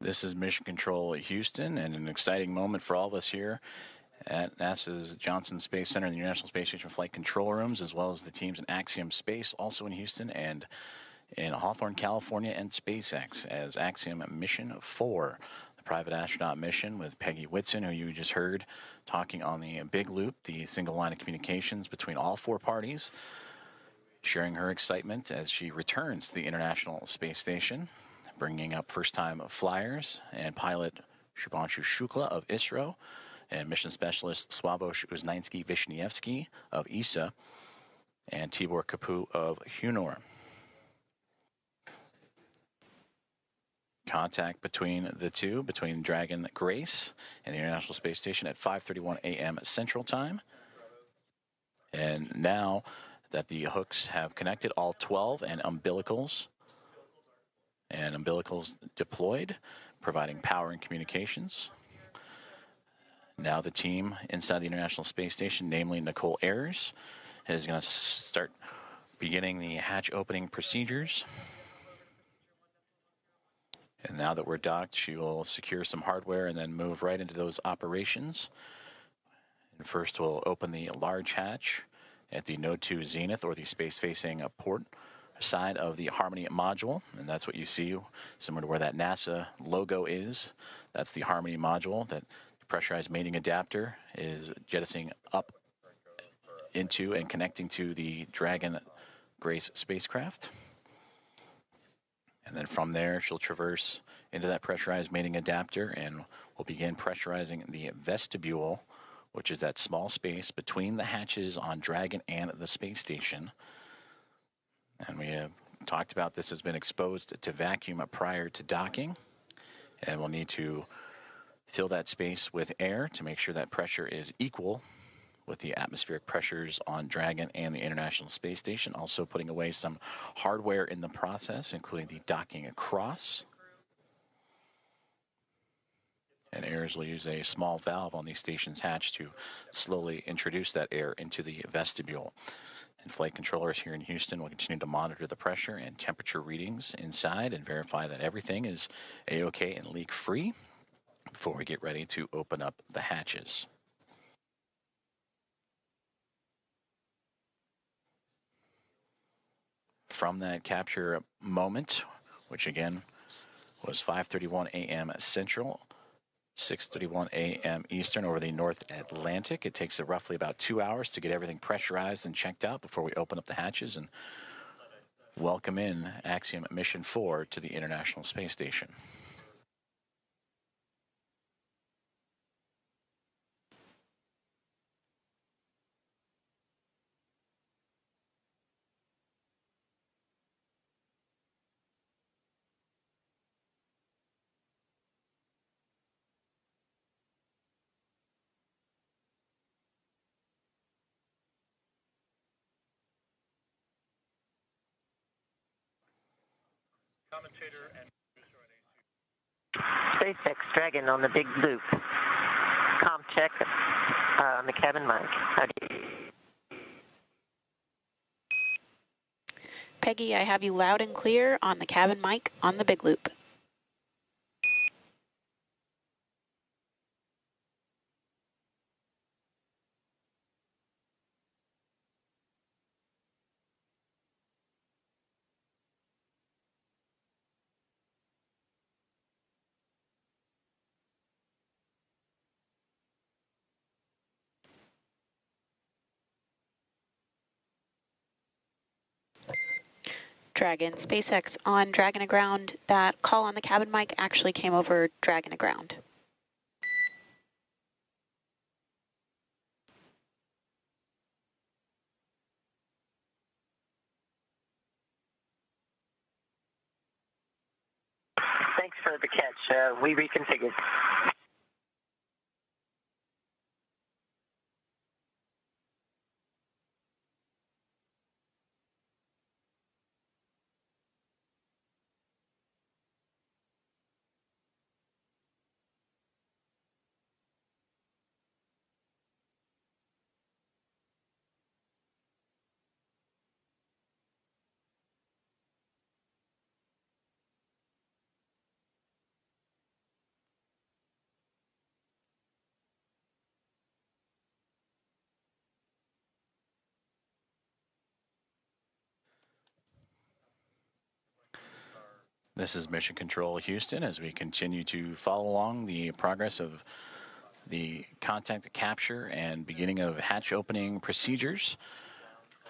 This is Mission Control Houston, and an exciting moment for all of us here at NASA's Johnson Space Center and the International Space Station Flight Control Rooms, as well as the teams in Axiom Space, also in Houston, and in Hawthorne, California, and SpaceX as Axiom Mission 4, the private astronaut mission with Peggy Whitson, who you just heard talking on the big loop, the single line of communications between all four parties, sharing her excitement as she returns to the International Space Station, bringing up first-time flyers and pilot Shubhanshu Shukla of ISRO and mission specialist Sławosz Uznański-Wiśniewski of ESA and Tibor Kapu of Hunor. Contact between the two, between Dragon Grace and the International Space Station at 5:31 a.m. Central Time. And now that the hooks have connected, all 12 and umbilicals deployed, providing power and communications. Now the team inside the International Space Station, namely Nicole Ayers, is going to start beginning the hatch opening procedures. And now that we're docked, she will secure some hardware and then move right into those operations. And first we'll open the large hatch at the Node 2 Zenith, or the space-facing port side of the Harmony module. And that's what you see, similar to where that NASA logo is. That's the Harmony module that the pressurized mating adapter is jettisoning up into and connecting to the Dragon Grace spacecraft. And then from there, she'll traverse into that pressurized mating adapter and we'll begin pressurizing the vestibule, which is that small space between the hatches on Dragon and the space station. And we have talked about this has been exposed to vacuum prior to docking. And we'll need to fill that space with air to make sure that pressure is equal with the atmospheric pressures on Dragon and the International Space Station. Also putting away some hardware in the process, including the docking across. And Ayers will use a small valve on the station's hatch to slowly introduce that air into the vestibule. And flight controllers here in Houston will continue to monitor the pressure and temperature readings inside and verify that everything is A-OK and leak-free before we get ready to open up the hatches. From that capture moment, which again was 5:31 a.m. Central, 6:31 a.m. Eastern over the North Atlantic. It takes roughly about 2 hours to get everything pressurized and checked out before we open up the hatches and welcome in Axiom Mission 4 to the International Space Station. Commentator and producer on SpaceX Dragon on the big loop. Com check on the cabin mic. Peggy, I have you loud and clear on the cabin mic on the big loop. Dragon, SpaceX on Dragon aground. That call on the cabin mic actually came over Dragon aground. Thanks for the catch. We reconfigured. This is Mission Control Houston as we continue to follow along the progress of the contact capture and beginning of hatch opening procedures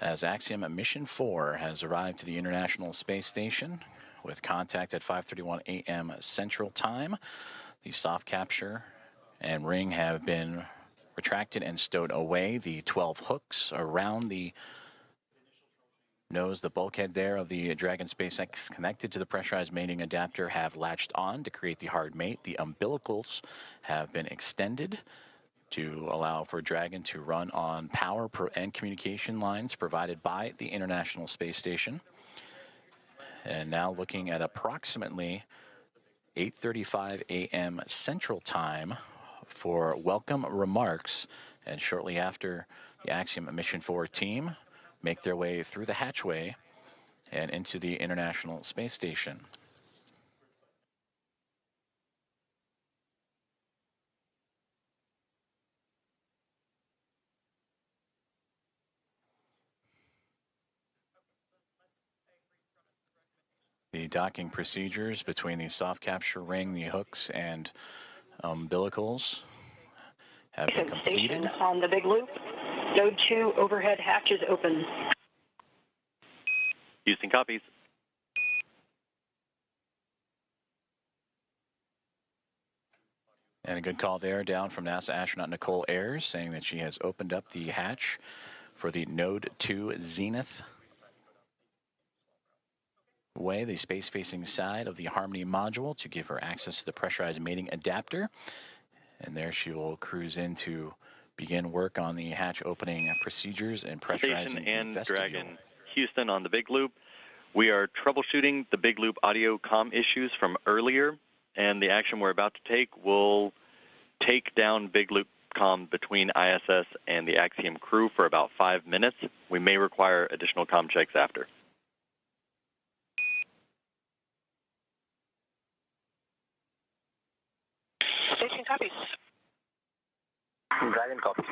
as Axiom Mission 4 has arrived to the International Space Station with contact at 5:31 a.m. Central Time. The soft capture and ring have been retracted and stowed away. The 12 hooks around the nose, the bulkhead there of the Dragon SpaceX connected to the pressurized mating adapter have latched on to create the hard mate. The umbilicals have been extended to allow for Dragon to run on power and communication lines provided by the International Space Station. And now looking at approximately 8:35 a.m. Central Time for welcome remarks, and shortly after the Axiom Mission 4 team make their way through the hatchway and into the International Space Station. The docking procedures between the soft capture ring, the hooks, and umbilicals have been completed. Station on the big loop. Node 2 overhead hatch is open. Houston copies. And a good call there down from NASA astronaut Nicole Ayers saying that she has opened up the hatch for the Node 2 Zenith way, the space-facing side of the Harmony module, to give her access to the pressurized mating adapter. And there she will cruise in to begin work on the hatch opening procedures and pressurizing Station and the vestibule. Dragon Houston on the big loop. We are troubleshooting the big loop audio comm issues from earlier, and the action we're about to take will take down big loop comm between ISS and the Axiom crew for about 5 minutes. We may require additional comm checks after. Station copies. Dragon copy.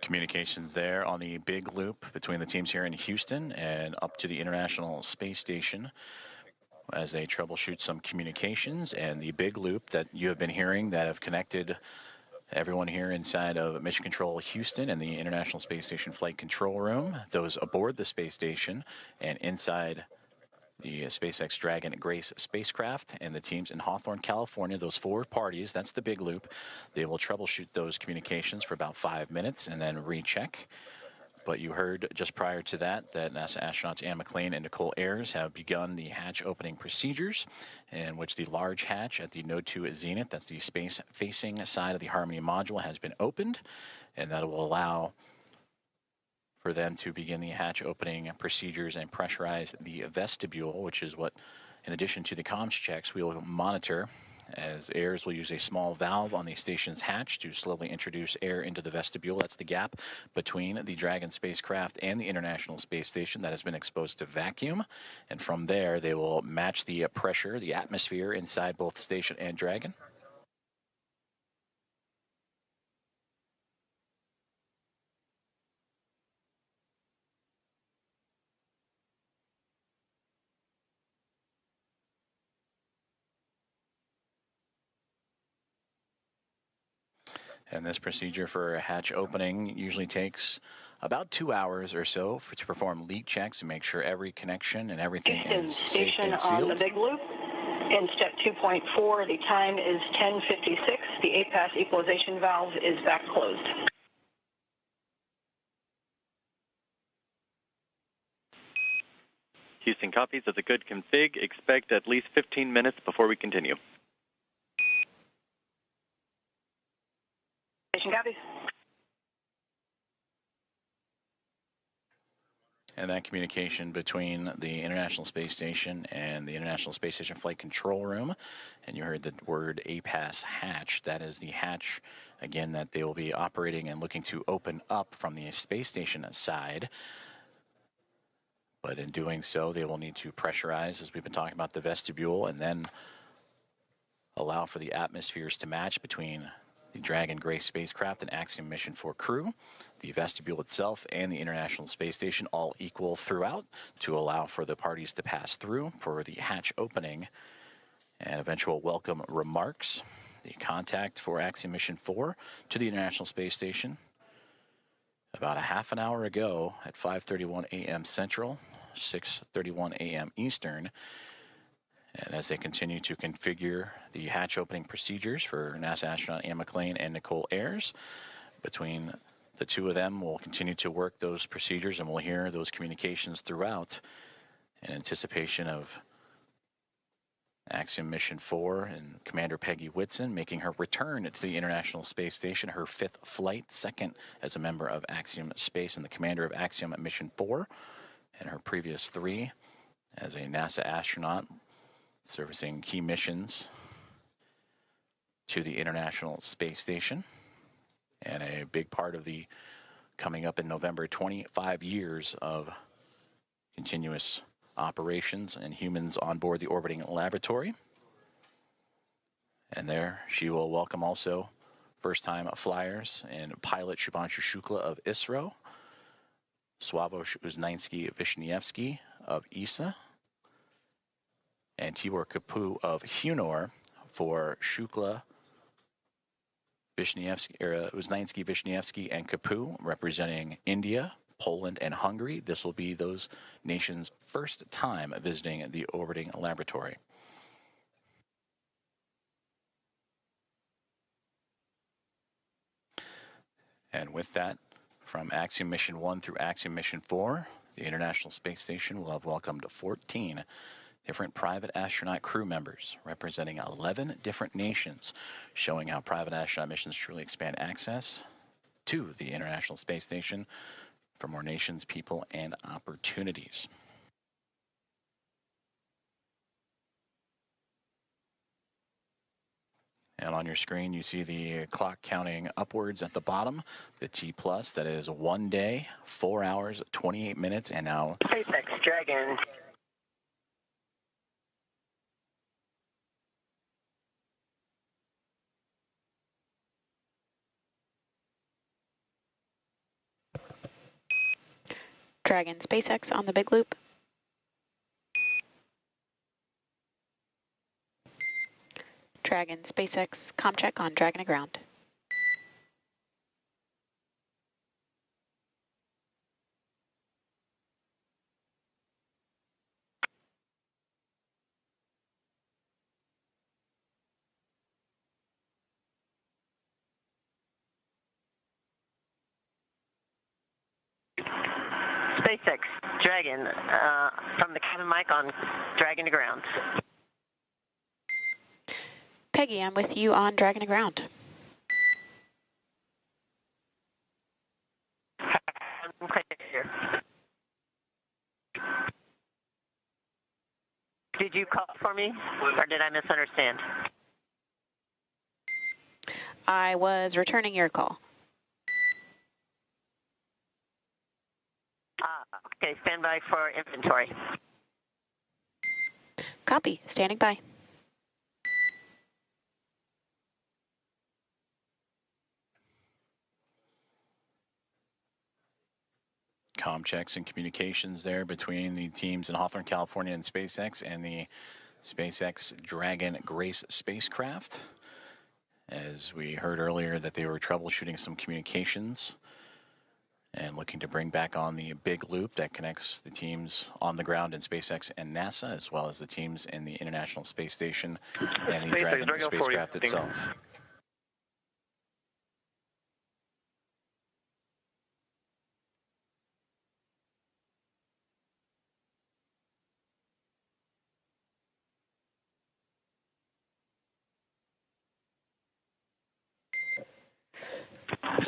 Communications there on the big loop between the teams here in Houston and up to the International Space Station as they troubleshoot some communications, and the big loop that you have been hearing that have connected everyone here inside of Mission Control Houston and the International Space Station Flight Control Room, those aboard the space station and inside the SpaceX Dragon Grace spacecraft, and the teams in Hawthorne, California, those 4 parties, that's the big loop. They will troubleshoot those communications for about 5 minutes and then recheck. But you heard just prior to that NASA astronauts Anne McLean and Nicole Ayers have begun the hatch opening procedures, in which the large hatch at the Node 2 Zenith, that's the space-facing side of the Harmony module, has been opened, and that will allow for them to begin the hatch opening procedures and pressurize the vestibule, which is what, in addition to the comms checks, we will monitor, as Ayers will use a small valve on the station's hatch to slowly introduce air into the vestibule. That's the gap between the Dragon spacecraft and the International Space Station that has been exposed to vacuum. And from there, they will match the pressure, the atmosphere inside both station and Dragon. And this procedure for a hatch opening usually takes about 2 hours or so to perform leak checks and make sure every connection and everything is safe and sealed. On the big loop. In step 2.4, the time is 10:56. The APAS equalization valve is back closed. Houston copies. That's a good config. Expect at least 15 minutes before we continue. Station copies. And that communication between the International Space Station and the International Space Station Flight Control Room, and you heard the word APAS hatch. That is the hatch, again, that they will be operating and looking to open up from the space station side. But in doing so, they will need to pressurize, as we've been talking about, the vestibule, and then allow for the atmospheres to match between the Dragon Grace spacecraft and Axiom Mission 4 crew, the vestibule itself, and the International Space Station all equal throughout to allow for the parties to pass through for the hatch opening and eventual welcome remarks. The contact for Axiom Mission 4 to the International Space Station about a half an hour ago at 5:31 a.m. Central, 6:31 a.m. Eastern. And as they continue to configure the hatch opening procedures for NASA astronaut Anne McClain and Nicole Ayers, between the two of them, we'll continue to work those procedures, and we'll hear those communications throughout in anticipation of Axiom Mission 4 and Commander Peggy Whitson making her return to the International Space Station, her 5th flight, 2nd as a member of Axiom Space and the commander of Axiom Mission 4, and her previous 3 as a NASA astronaut servicing key missions to the International Space Station. And a big part of the coming up in November, 25 years of continuous operations and humans on board the orbiting laboratory. And there she will welcome also first-time flyers and pilot Shubhanshu Shukla of ISRO, Sławomir Uznański-Wiśniewski of ESA, and Tibor Kapu of Hunor for Shukla, Uznański-Wiśniewski, and Kapu representing India, Poland, and Hungary. This will be those nations' first time visiting the orbiting laboratory. And with that, from Axiom Mission 1 through Axiom Mission 4, the International Space Station will have welcomed 14 different private astronaut crew members representing 11 different nations, showing how private astronaut missions truly expand access to the International Space Station for more nations, people, and opportunities. And on your screen, you see the clock counting upwards at the bottom, the T+, that is 1 day, 4 hours, 28 minutes, and now SpaceX Dragon. Dragon SpaceX on the big loop. Dragon SpaceX ComCheck on Dragon to ground. SpaceX Dragon from the cabin mic on Dragon to ground. Peggy, I'm with you on Dragon to ground. I'm clear. Did you call for me, or did I misunderstand? I was returning your call. Okay, stand by for inventory. Copy, standing by. comm checks and communications there between the teams in Hawthorne, California and SpaceX and the SpaceX Dragon Grace spacecraft. As we heard earlier that they were troubleshooting some communications and looking to bring back on the big loop that connects the teams on the ground in SpaceX and NASA, as well as the teams in the International Space Station and the Dragon spacecraft itself.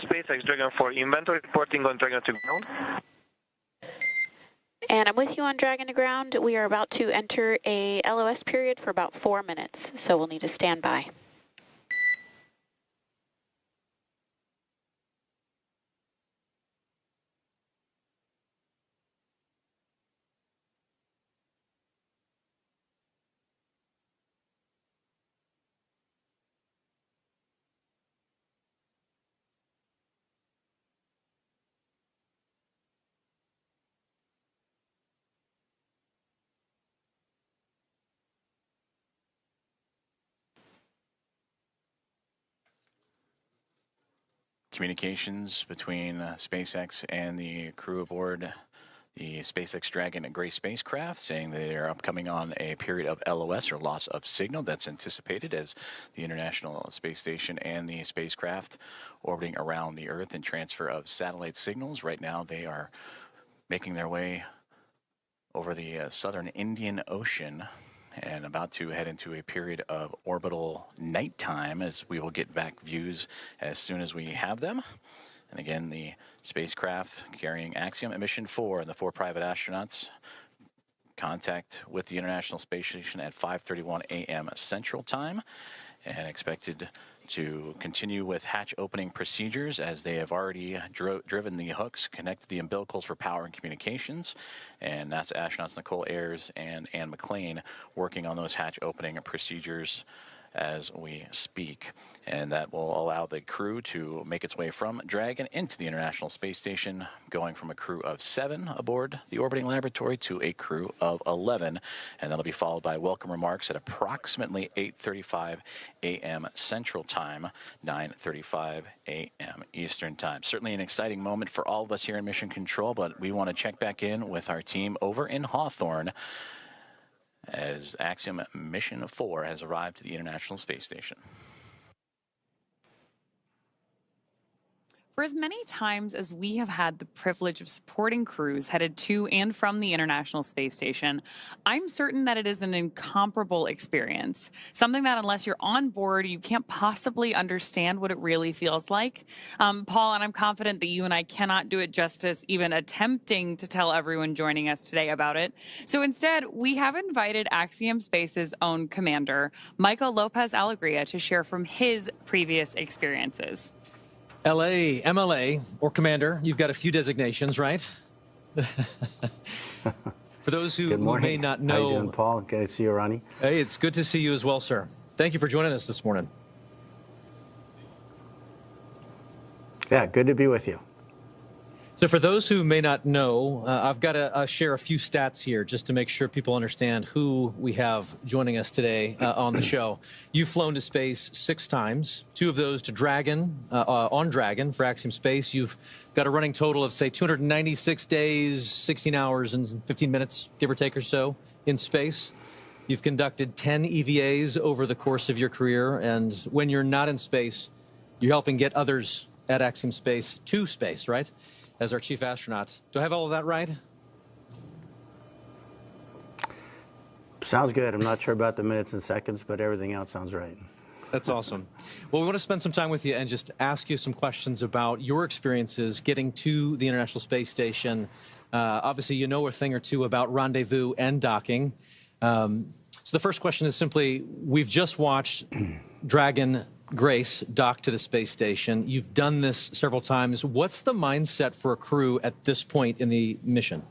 SpaceX Dragon 4 inventory reporting on Dragon to ground. And I'm with you on Dragon to ground. We are about to enter a LOS period for about 4 minutes, so we'll need to stand by. communications between SpaceX and the crew aboard the SpaceX Dragon Gray spacecraft, saying they are upcoming on a period of LOS, or loss of signal, that's anticipated as the International Space Station and the spacecraft orbiting around the Earth and transfer of satellite signals. Right now they are making their way over the southern Indian Ocean and about to head into a period of orbital nighttime, as we will get back views as soon as we have them. And again, the spacecraft carrying Axiom and Mission 4 and the 4 private astronauts contact with the International Space Station at 5:31 a.m. Central Time, and expected to continue with hatch opening procedures as they have already driven the hooks, connected the umbilicals for power and communications, and NASA astronauts Nicole Ayers and Ann McLean working on those hatch opening procedures as we speak. And that will allow the crew to make its way from Dragon into the International Space Station, going from a crew of 7 aboard the orbiting laboratory to a crew of 11. And that'll be followed by welcome remarks at approximately 8:35 a.m. Central Time, 9:35 a.m. Eastern Time. Certainly an exciting moment for all of us here in Mission Control, but we want to check back in with our team over in Hawthorne as Axiom Mission 4 has arrived to the International Space Station. For as many times as we have had the privilege of supporting crews headed to and from the International Space Station, I'm certain that it is an incomparable experience. Something that unless you're on board, you can't possibly understand what it really feels like. Paul, and I'm confident that you and I cannot do it justice even attempting to tell everyone joining us today about it. So instead, we have invited Axiom Space's own commander, Michael Lopez Alegria, to share from his previous experiences. LA, MLA, or Commander, you've got a few designations, right? For those who may not know... How you doing, Paul? Good to see you, Ronnie. Hey, it's good to see you as well, sir. Thank you for joining us this morning. Yeah, good to be with you. So for those who may not know, I've got to share a few stats here just to make sure people understand who we have joining us today on the show. You've flown to space 6 times, 2 of those to Dragon, on Dragon for Axiom Space. You've got a running total of, say, 296 days, 16 hours and 15 minutes, give or take or so, in space. You've conducted 10 EVAs over the course of your career, and when you're not in space, you're helping get others at Axiom Space to space, right? As our chief astronaut. Do I have all of that right? Sounds good. I'm not sure about the minutes and seconds, but everything else sounds right. That's awesome. Well, we want to spend some time with you and just ask you some questions about your experiences getting to the International Space Station. Obviously, you know a thing or two about rendezvous and docking. So the first question is simply, we've just watched Dragon Grace dock to the space station. You've done this several times. What's the mindset for a crew at this point in the mission?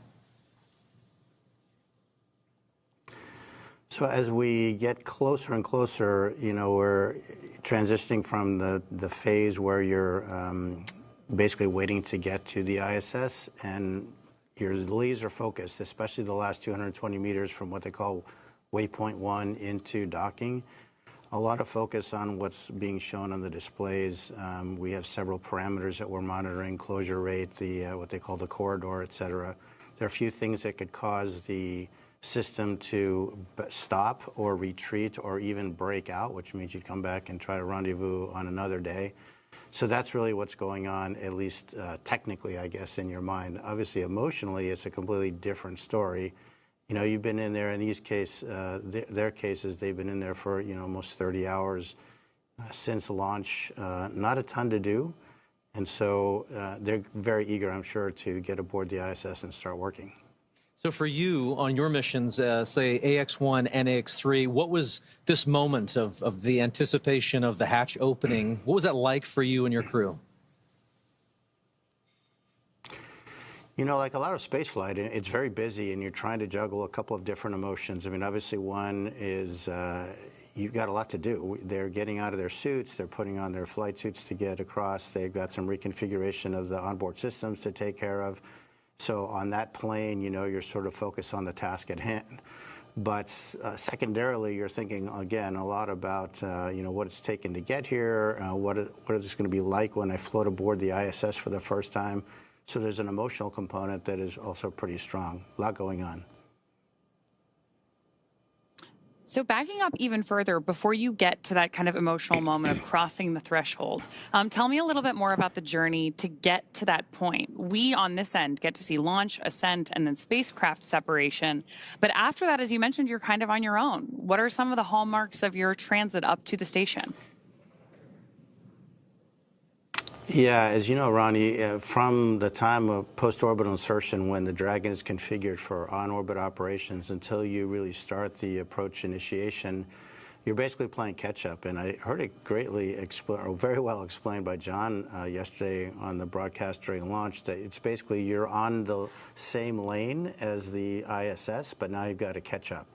So as we get closer and closer, you know, we're transitioning from the phase where you're basically waiting to get to the ISS, and you're laser focused, especially the last 220 meters from what they call waypoint 1 into docking. A lot of focus on what's being shown on the displays. We have several parameters that we're monitoring: closure rate, what they call the corridor, et cetera. There are a few things that could cause the system to stop or retreat or even break out, which means you'd come back and try to rendezvous on another day. So that's really what's going on, at least technically, I guess, in your mind. Obviously, emotionally, it's a completely different story. You know, you've been in there, in these cases, their cases, they've been in there for, you know, almost 30 hours since launch. Not a ton to do. And so they're very eager, I'm sure, to get aboard the ISS and start working. So for you, on your missions, say AX-1 and AX-3, what was this moment of the anticipation of the hatch opening? What was that like for you and your crew? You know, like a lot of spaceflight, it's very busy, and you're trying to juggle a couple of different emotions. I mean, obviously, one is you've got a lot to do. They're getting out of their suits. They're putting on their flight suits to get across. They've got some reconfiguration of the onboard systems to take care of. So on that plane, you know, you're sort of focused on the task at hand. But secondarily, you're thinking, again, a lot about what it's taken to get here, what is this going to be like when I float aboard the ISS for the first time. So there's an emotional component that is also pretty strong. A lot going on. So backing up even further, before you get to that kind of emotional moment of crossing the threshold, tell me a little bit more about the journey to get to that point. We on this end get to see launch, ascent, and then spacecraft separation. But after that, as you mentioned, you're kind of on your own. What are some of the hallmarks of your transit up to the station? Yeah, as you know, Ronnie, from the time of post-orbital insertion, when the Dragon is configured for on-orbit operations, until you really start the approach initiation, you're basically playing catch-up. And I heard it very well explained by John yesterday on the broadcast during launch, that it's basically you're on the same lane as the ISS, but now you've got to catch up.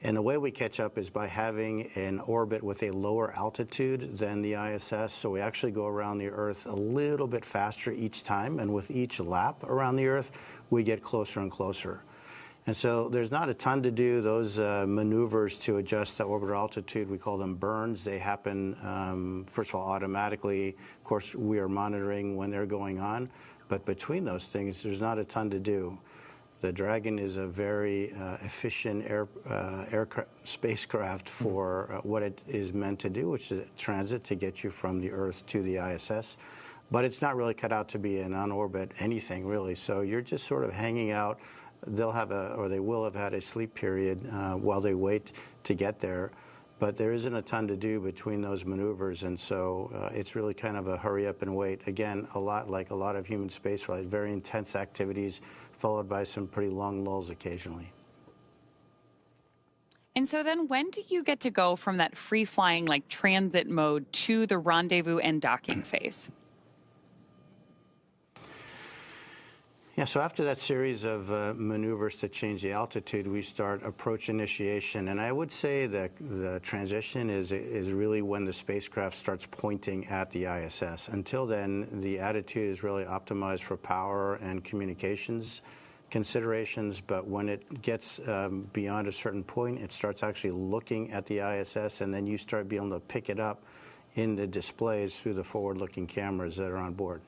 And the way we catch up is by having an orbit with a lower altitude than the ISS. So we actually go around the Earth a little bit faster each time. And with each lap around the Earth, we get closer and closer. And so there's not a ton to do. Those maneuvers to adjust the orbital altitude, we call them burns. They happen, first of all, automatically. Of course, we are monitoring when they're going on. But between those things, there's not a ton to do. The Dragon is a very efficient spacecraft for what it is meant to do, which is transit to get you from the Earth to the ISS. But it's not really cut out to be an on-orbit anything, really. So you're just sort of hanging out. They'll have they will have had a sleep period while they wait to get there. But there isn't a ton to do between those maneuvers, and so it's really kind of a hurry up and wait. Again, a lot like a lot of human spaceflight, very intense activities, followed by some pretty long lulls occasionally. And so then when do you get to go from that free-flying, like transit mode to the rendezvous and docking phase? Yeah, so after that series of maneuvers to change the altitude, we start approach initiation. And I would say that the transition is really when the spacecraft starts pointing at the ISS. Until then, the attitude is really optimized for power and communications considerations. But when it gets beyond a certain point, it starts actually looking at the ISS, and then you start being able to pick it up in the displays through the forward-looking cameras that are on board.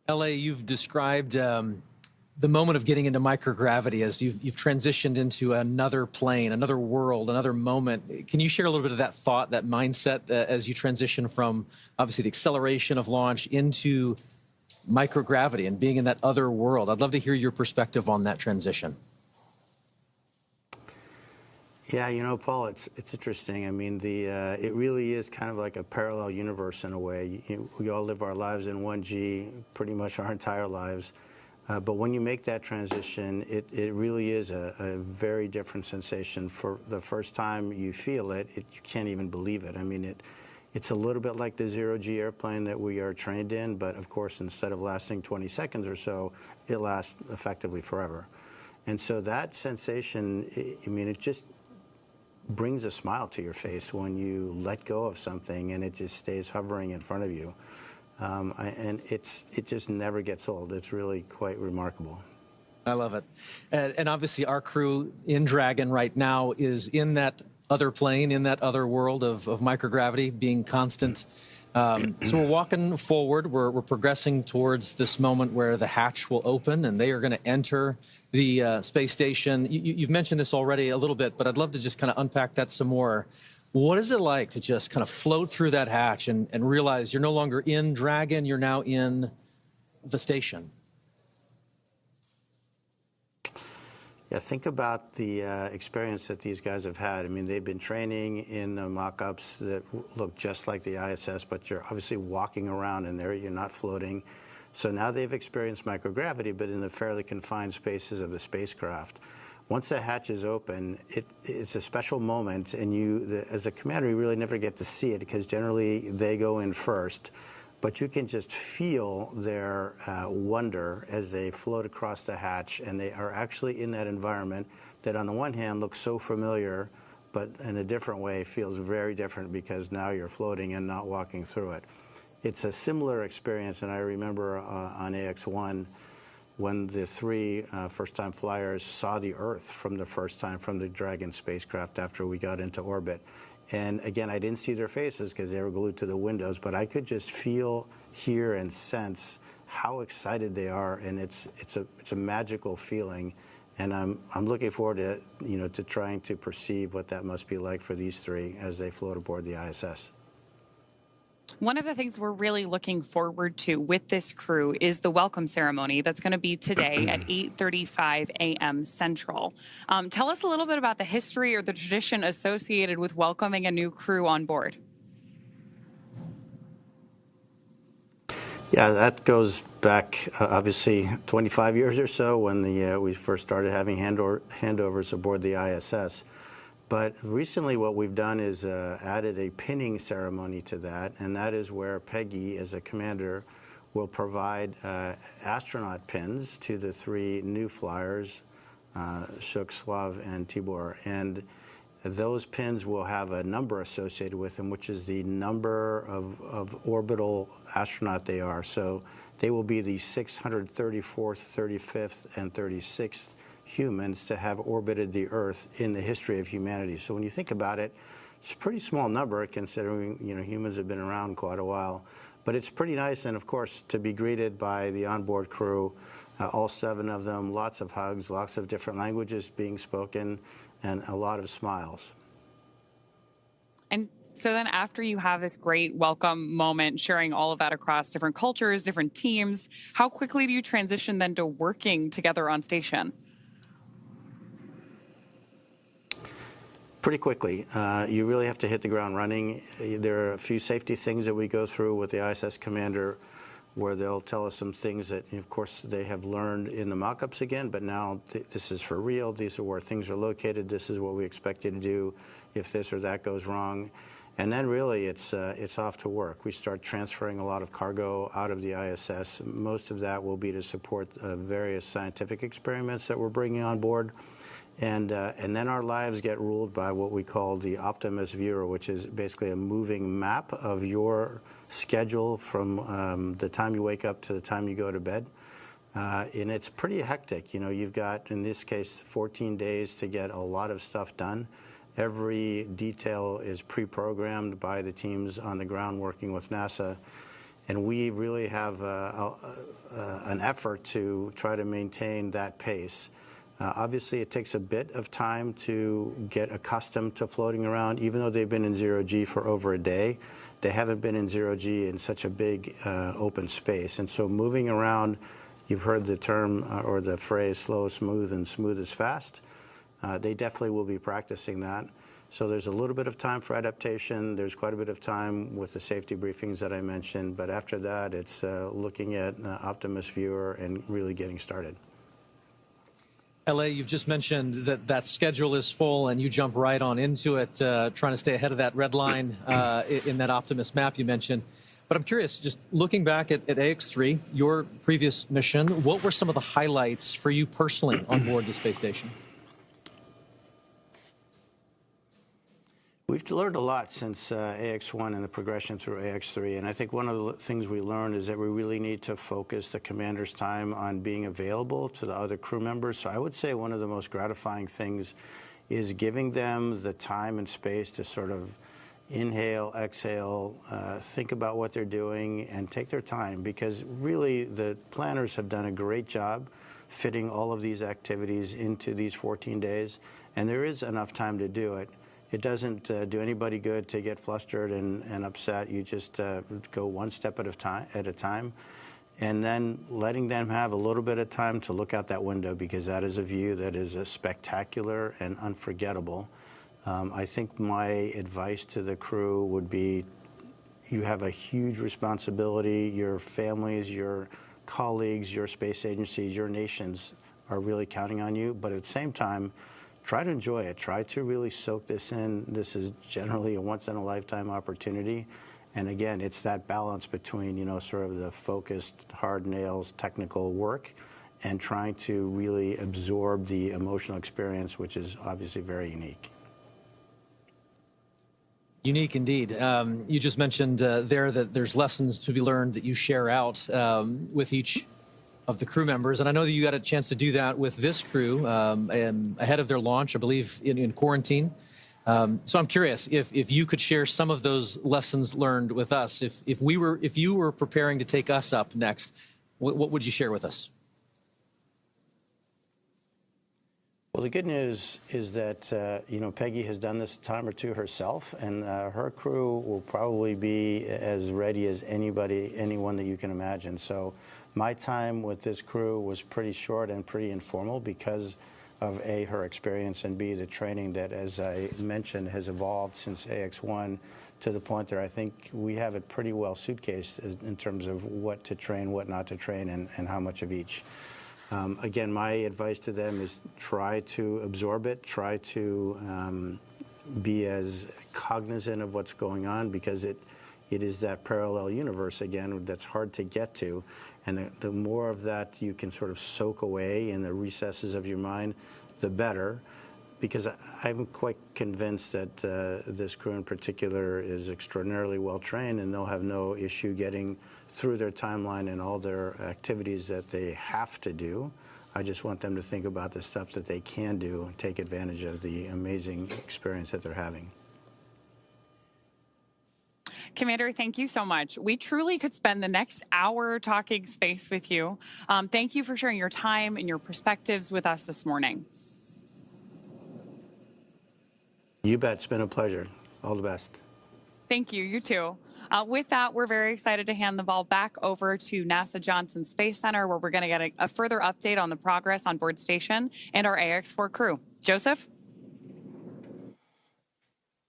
L.A., you've described the moment of getting into microgravity as you've transitioned into another plane, another world, another moment. Can you share a little bit of that thought, that mindset, as you transition from, obviously, the acceleration of launch into microgravity and being in that other world? I'd love to hear your perspective on that transition. Yeah, you know, Paul, it's interesting. I mean, it really is kind of like a parallel universe in a way. We all live our lives in 1G pretty much our entire lives. But when you make that transition, it really is a very different sensation. For the first time you feel it, you can't even believe it. I mean, it's a little bit like the zero-G airplane that we are trained in, but of course, instead of lasting 20 seconds or so, it lasts effectively forever. And so that sensation, I mean, it just brings a smile to your face when you let go of something and it just stays hovering in front of you. And it just never gets old. It's really quite remarkable. I love it. And obviously our crew in Dragon right now is in that other plane, in that other world of microgravity, being constant. So we're walking forward. We're progressing towards this moment where the hatch will open and they are going to enter the space station. You've mentioned this already a little bit, but I'd love to just kind of unpack that some more. What is it like to just kind of float through that hatch and realize you're no longer in Dragon, you're now in the station? Yeah, think about the experience that these guys have had. I mean, they've been training in the mock-ups that look just like the ISS, but you're obviously walking around in there. You're not floating. So now they've experienced microgravity, but in the fairly confined spaces of the spacecraft. Once the hatch is open, it's a special moment, and you, as a commander, you really never get to see it because generally they go in first. But you can just feel their wonder as they float across the hatch, and they are actually in that environment that on the one hand looks so familiar, but in a different way feels very different because now you're floating and not walking through it. It's a similar experience, and I remember on AX-1, when the three first-time flyers saw the Earth from the first time from the Dragon spacecraft after we got into orbit. And again, I didn't see their faces because they were glued to the windows, but I could just feel, hear, and sense how excited they are, and it's a magical feeling. And I'm looking forward to, to trying to perceive what that must be like for these three as they float aboard the ISS. One of the things we're really looking forward to with this crew is the welcome ceremony that's going to be today at 8:35 a.m. Central. Tell us a little bit about the history or the tradition associated with welcoming a new crew on board. Yeah, that goes back, obviously, 25 years or so when we first started having handovers aboard the ISS. But recently what we've done is added a pinning ceremony to that, and that is where Peggy, as a commander, will provide astronaut pins to the three new flyers, Shuk, Slav, and Tibor. And those pins will have a number associated with them, which is the number of orbital astronaut they are. So they will be the 634th, 35th, and 36th humans to have orbited the Earth in the history of humanity. So when you think about it, it's a pretty small number considering humans have been around quite a while. But it's pretty nice, and of course, to be greeted by the onboard crew, all 7 of them, lots of hugs, lots of different languages being spoken, and a lot of smiles. And so then after you have this great welcome moment, sharing all of that across different cultures, different teams, how quickly do you transition then to working together on station? Pretty quickly. You really have to hit the ground running. There are a few safety things that we go through with the ISS commander where they'll tell us some things that, of course, they have learned in the mock-ups again, but now this is for real. These are where things are located. This is what we expect you to do if this or that goes wrong. And then really it's off to work. We start transferring a lot of cargo out of the ISS. Most of that will be to support various scientific experiments that we're bringing on board. And then our lives get ruled by what we call the Optimus Viewer, which is basically a moving map of your schedule from the time you wake up to the time you go to bed. And it's pretty hectic. You've got, in this case, 14 days to get a lot of stuff done. Every detail is pre-programmed by the teams on the ground working with NASA. And we really have an effort to try to maintain that pace. Obviously, it takes a bit of time to get accustomed to floating around. Even though they've been in zero-G for over a day, they haven't been in zero-G in such a big open space. And so moving around, you've heard the term or the phrase slow is smooth and smooth is fast. They definitely will be practicing that. So there's a little bit of time for adaptation. There's quite a bit of time with the safety briefings that I mentioned. But after that, it's looking at Optimus Viewer and really getting started. LA, you've just mentioned that schedule is full and you jump right on into it, trying to stay ahead of that red line in that Optimus map you mentioned. But I'm curious, just looking back at AX3, your previous mission, what were some of the highlights for you personally on board the space station? We've learned a lot since AX1 and the progression through AX3, and I think one of the things we learned is that we really need to focus the commander's time on being available to the other crew members. So I would say one of the most gratifying things is giving them the time and space to sort of inhale, exhale, think about what they're doing, and take their time, because really the planners have done a great job fitting all of these activities into these 14 days, and there is enough time to do it. It doesn't do anybody good to get flustered and upset. You just go one step at a time, and then letting them have a little bit of time to look out that window, because that is a view that is spectacular and unforgettable. I think my advice to the crew would be, you have a huge responsibility. Your families, your colleagues, your space agencies, your nations are really counting on you, but at the same time, try to enjoy it. Try to really soak this in. This is generally a once-in-a-lifetime opportunity. And again, it's that balance between, sort of the focused, hard nails, technical work, and trying to really absorb the emotional experience, which is obviously very unique. Unique indeed. You just mentioned there that there's lessons to be learned that you share out with each of the crew members. And I know that you got a chance to do that with this crew ahead of their launch, I believe, in quarantine. So I'm curious if you could share some of those lessons learned with us. If you were preparing to take us up next, what would you share with us? Well, the good news is that, Peggy has done this a time or two herself, and her crew will probably be as ready as anyone that you can imagine. So my time with this crew was pretty short and pretty informal because of A, her experience, and B, the training that, as I mentioned, has evolved since AX1 to the point that I think we have it pretty well suitcased in terms of what to train, what not to train, and how much of each. Again, my advice to them is try to absorb it, try to be as cognizant of what's going on, because it is that parallel universe, again, that's hard to get to. And the more of that you can sort of soak away in the recesses of your mind, the better, because I'm quite convinced that this crew in particular is extraordinarily well trained, and they'll have no issue getting through their timeline and all their activities that they have to do. I just want them to think about the stuff that they can do and take advantage of the amazing experience that they're having. Commander, thank you so much. We truly could spend the next hour talking space with you. Thank you for sharing your time and your perspectives with us this morning. You bet. It's been a pleasure. All the best. Thank you. You too. With that, we're very excited to hand the ball back over to NASA Johnson Space Center, where we're going to get a further update on the progress on board station and our AX4 crew. Joseph?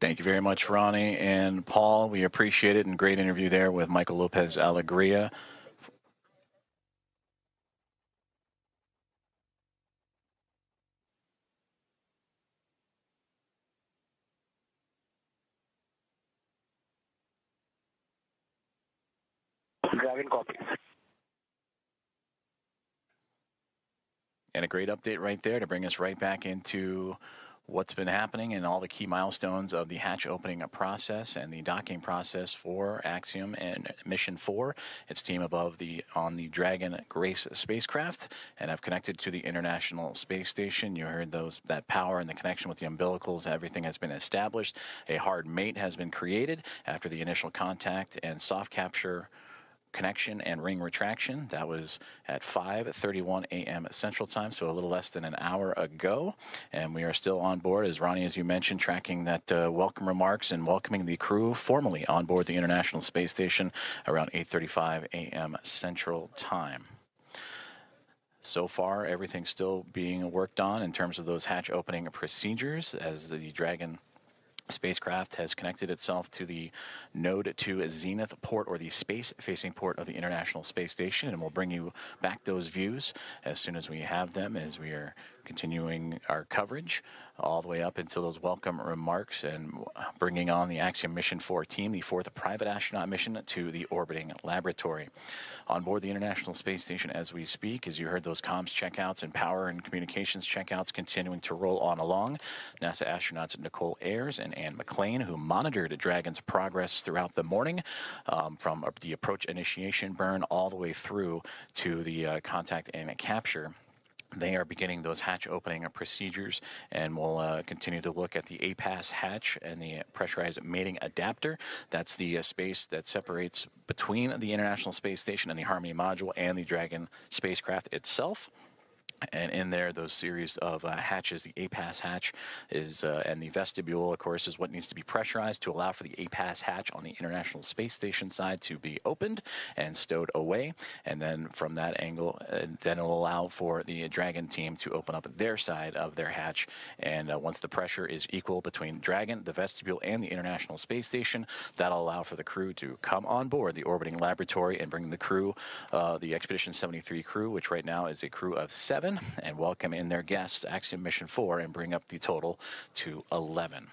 Thank you very much, Ronnie and Paul. We appreciate it, and great interview there with Michael Lopez Alegria. Dragon copies. And a great update right there to bring us right back into what's been happening and all the key milestones of the hatch opening process and the docking process for Axiom and Mission 4. Its team on the Dragon Grace spacecraft, and have connected to the International Space Station. You heard that power and the connection with the umbilicals. Everything has been established. A hard mate has been created after the initial contact and soft capture connection and ring retraction. That was at 5:31 a.m. Central Time, so a little less than an hour ago. And we are still on board, as Ronnie, as you mentioned, tracking that welcome remarks and welcoming the crew formally on board the International Space Station around 8:35 a.m. Central Time. So far, everything's still being worked on in terms of those hatch opening procedures as the Dragon spacecraft has connected itself to the Node 2 Zenith port, or the space-facing port of the International Space Station, and we'll bring you back those views as soon as we have them, as we are continuing our coverage all the way up until those welcome remarks and bringing on the Axiom Mission 4 team, the fourth private astronaut mission to the orbiting laboratory. On board the International Space Station as we speak, as you heard, those comms checkouts and power and communications checkouts continuing to roll on along. NASA astronauts Nicole Ayers and Anne McLean, who monitored Dragon's progress throughout the morning, from the approach initiation burn all the way through to the contact and capture. They are beginning those hatch opening procedures, and we'll continue to look at the APAS hatch and the pressurized mating adapter. That's the space that separates between the International Space Station and the Harmony module and the Dragon spacecraft itself. And in there, those series of hatches, the APAS hatch is, and the vestibule, of course, is what needs to be pressurized to allow for the APAS hatch on the International Space Station side to be opened and stowed away. And then from that angle, then it'll allow for the Dragon team to open up their side of their hatch. And once the pressure is equal between Dragon, the vestibule, and the International Space Station, that'll allow for the crew to come on board the orbiting laboratory and bring the crew, the Expedition 73 crew, which right now is a crew of 7, 7 and welcome in their guests, Axiom Mission 4, and bring up the total to 11.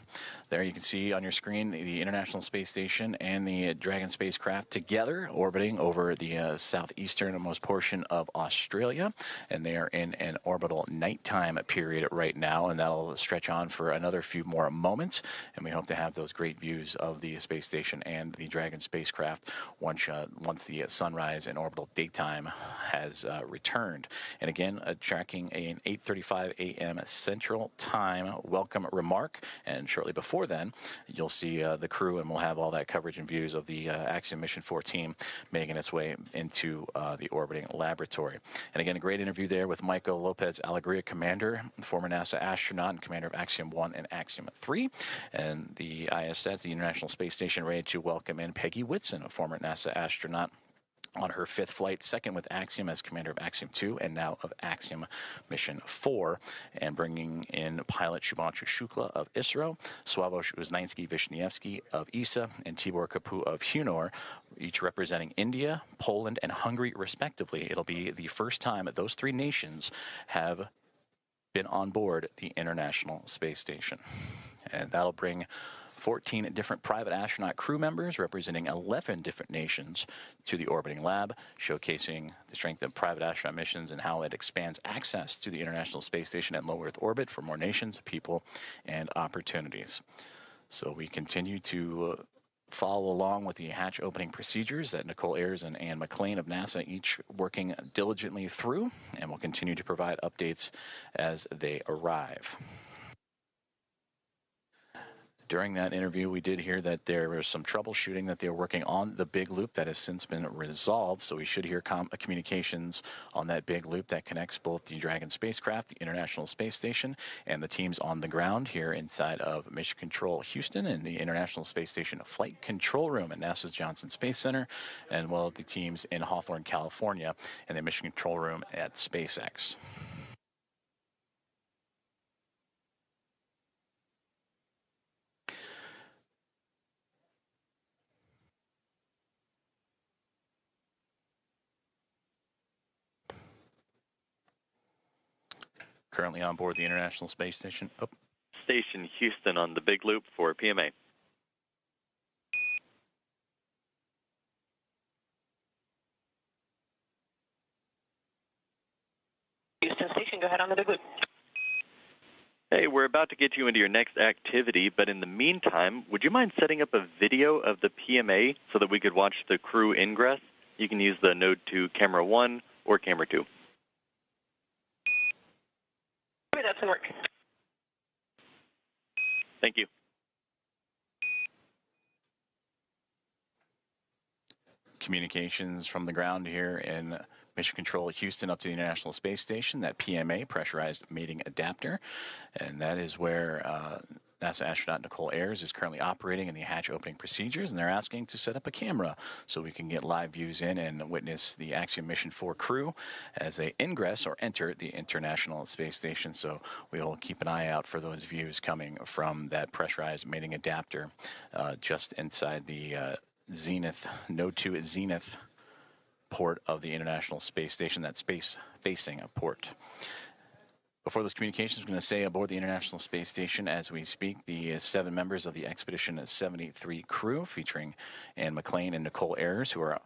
There you can see on your screen the International Space Station and the Dragon spacecraft together orbiting over the southeasternmost portion of Australia, and they are in an orbital nighttime period right now, and that'll stretch on for another few more moments, and we hope to have those great views of the space station and the Dragon spacecraft once the sunrise and orbital daytime has returned. And again, tracking an 8:35 a.m. Central Time welcome remark, and shortly before then, you'll see the crew, and we'll have all that coverage and views of the Axiom Mission 4 team making its way into the orbiting laboratory. And again, a great interview there with Michael Lopez Alegria, commander, former NASA astronaut and commander of Axiom 1 and Axiom 3. And the ISS, the International Space Station, ready to welcome in Peggy Whitson, a former NASA astronaut, on her 5th flight, second with Axiom as commander of Axiom 2 and now of Axiom Mission 4, and bringing in pilot Shubhanshu Shukla of ISRO, Sławomir Uznański-Wiśniewski of ESA, and Tibor Kapu of Hunor, each representing India, Poland, and Hungary respectively. It'll be the first time that those 3 nations have been on board the International Space Station. And that'll bring 14 different private astronaut crew members representing 11 different nations to the orbiting lab, showcasing the strength of private astronaut missions and how it expands access to the International Space Station and low Earth orbit for more nations, people, and opportunities. So we continue to follow along with the hatch opening procedures that Nicole Ayers and Anne McLean of NASA each working diligently through, and will continue to provide updates as they arrive. During that interview, we did hear that there was some troubleshooting that they're working on the big loop that has since been resolved. So we should hear communications on that big loop that connects both the Dragon spacecraft, the International Space Station, and the teams on the ground here inside of Mission Control Houston and the International Space Station Flight Control Room at NASA's Johnson Space Center, and well, the teams in Hawthorne, California, and the Mission Control Room at SpaceX. Currently on board the International Space Station. Station Houston on the big loop for PMA. Houston Station, go ahead on the big loop. Hey, we're about to get you into your next activity, but in the meantime, would you mind setting up a video of the PMA so that we could watch the crew ingress? You can use the Node 2 Camera 1 or Camera 2. That's going to work. Thank you. Communications from the ground here in Mission Control Houston up to the International Space Station, that PMA, pressurized mating adapter, and that is where NASA astronaut Nicole Ayers is currently operating in the hatch opening procedures, and they're asking to set up a camera so we can get live views in and witness the Axiom Mission 4 crew as they ingress or enter the International Space Station. So we'll keep an eye out for those views coming from that pressurized mating adapter just inside the Zenith, Node 2 Zenith port of the International Space Station, that space-facing port. Before those communications, I'm going to say aboard the International Space Station as we speak, the 7 members of the Expedition 73 crew, featuring Anne McLean and Nicole Ayers, who are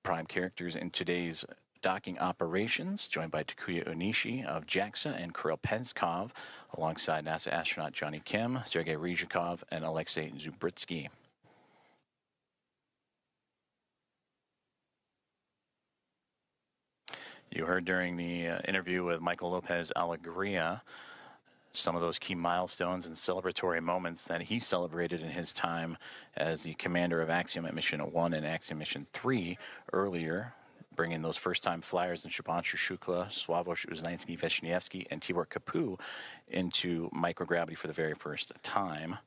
prime characters in today's docking operations, joined by Takuya Onishi of JAXA and Kirill Peskov, alongside NASA astronaut Johnny Kim, Sergei Ryzhikov, and Alexei Zubritsky. You heard during the interview with Michael Lopez Alegria some of those key milestones and celebratory moments that he celebrated in his time as the commander of Axiom at Mission 1 and Axiom Mission 3 earlier, bringing those first-time flyers in Shubhanshu Shukla, Sławomir Uznański-Wiśniewski, and Tibor Kapu into microgravity for the very first time.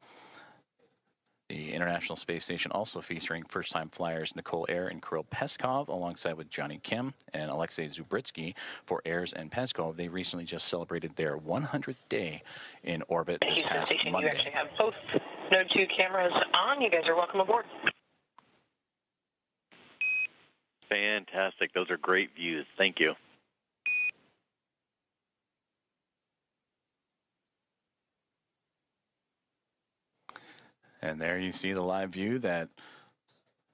The International Space Station also featuring first-time flyers Nicole Ayers and Kirill Peskov, alongside with Johnny Kim and Alexei Zubritsky. For Ayers and Peskov, they recently just celebrated their 100th day in orbit this past Station, Monday. you actually have both Node 2 cameras on. You guys are welcome aboard. Fantastic. Those are great views. Thank you. And there you see the live view that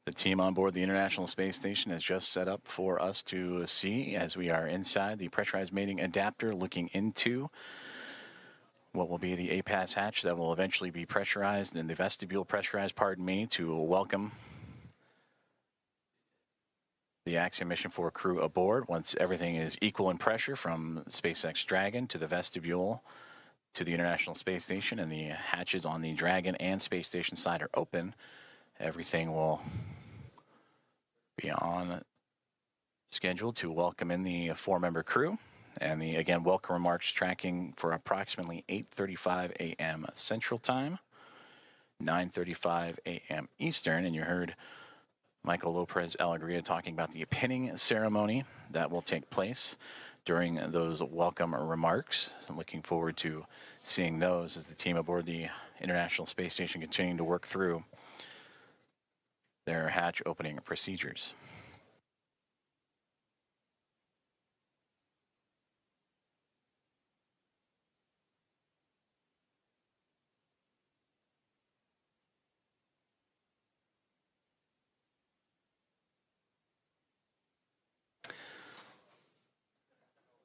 the team on board the International Space Station has just set up for us to see as we are inside the pressurized mating adapter looking into what will be the APAS hatch that will eventually be pressurized and the vestibule pressurized, pardon me, to welcome the Axiom Mission 4 crew aboard once everything is equal in pressure from SpaceX Dragon to the vestibule to the International Space Station, and the hatches on the Dragon and Space Station side are open. Everything will be on schedule to welcome in the 4-member crew. And the, again, welcome remarks tracking for approximately 8:35 a.m. Central Time, 9:35 a.m. Eastern. And you heard Michael Lopez Alegria talking about the pinning ceremony that will take place during those welcome remarks. I'm looking forward to seeing those as the team aboard the International Space Station continuing to work through their hatch opening procedures.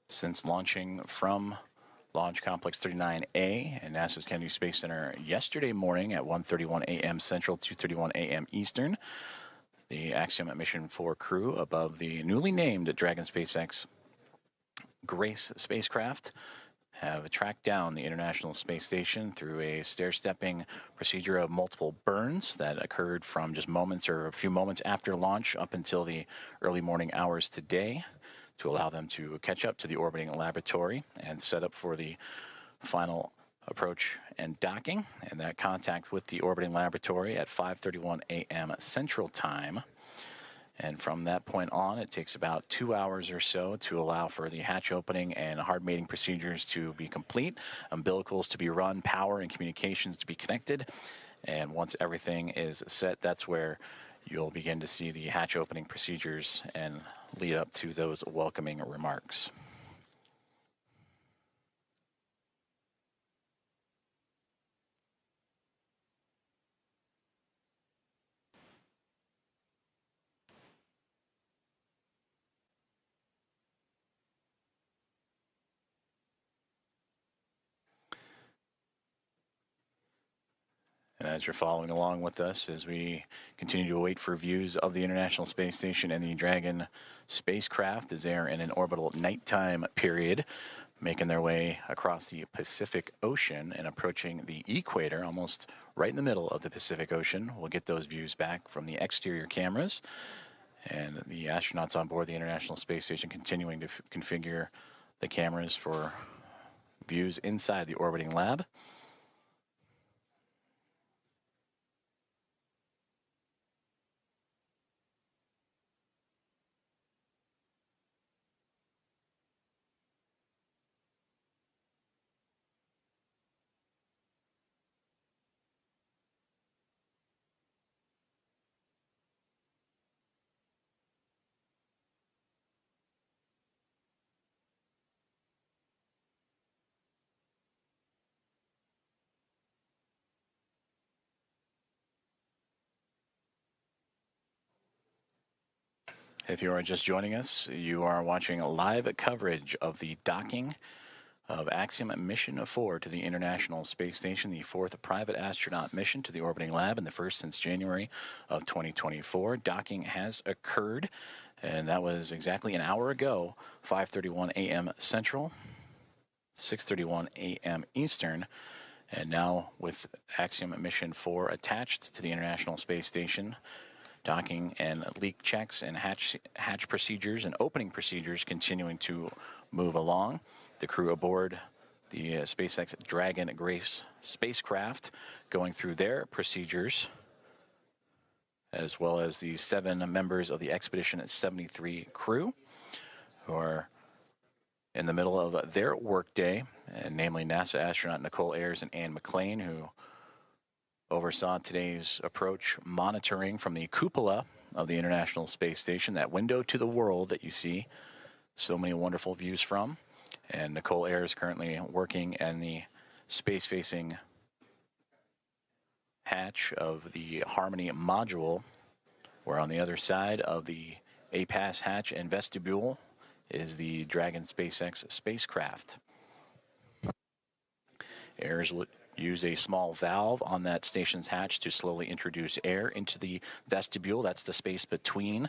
Since launching from Launch Complex 39A and NASA's Kennedy Space Center yesterday morning at 1:31 a.m. Central, 2:31 a.m. Eastern, the Axiom Mission 4 crew above the newly named Dragon SpaceX Grace spacecraft have tracked down the International Space Station through a stair-stepping procedure of multiple burns that occurred from just moments or a few moments after launch up until the early morning hours today, to allow them to catch up to the orbiting laboratory and set up for the final approach and docking, and that contact with the orbiting laboratory at 5:31 a.m. Central Time. And from that point on, it takes about 2 hours or so to allow for the hatch opening and hard mating procedures to be complete, umbilicals to be run, power and communications to be connected. And once everything is set, that's where you'll begin to see the hatch opening procedures and lead up to those welcoming remarks. And as you're following along with us as we continue to wait for views of the International Space Station and the Dragon spacecraft as they are in an orbital nighttime period, making their way across the Pacific Ocean and approaching the equator, almost right in the middle of the Pacific Ocean. We'll get those views back from the exterior cameras. And the astronauts on board the International Space Station continuing to configure the cameras for views inside the orbiting lab. If you are just joining us, you are watching live coverage of the docking of Axiom Mission 4 to the International Space Station, the 4th private astronaut mission to the orbiting lab and the first since January of 2024. Docking has occurred, and that was exactly an hour ago, 5:31 a.m. Central, 6:31 a.m. Eastern. And now with Axiom Mission 4 attached to the International Space Station, docking and leak checks and hatch procedures and opening procedures continuing to move along. The crew aboard the SpaceX Dragon Grace spacecraft going through their procedures, as well as the 7 members of the Expedition 73 crew who are in the middle of their workday, and namely NASA astronaut Nicole Ayers and Ann McLean, who oversaw today's approach monitoring from the cupola of the International Space Station, that window to the world that you see so many wonderful views from. And Nicole Ayers currently working in the space-facing hatch of the Harmony module. We're on the other side of the APAS hatch and vestibule is the Dragon SpaceX spacecraft. Airs will use a small valve on that station's hatch to slowly introduce air into the vestibule. That's the space between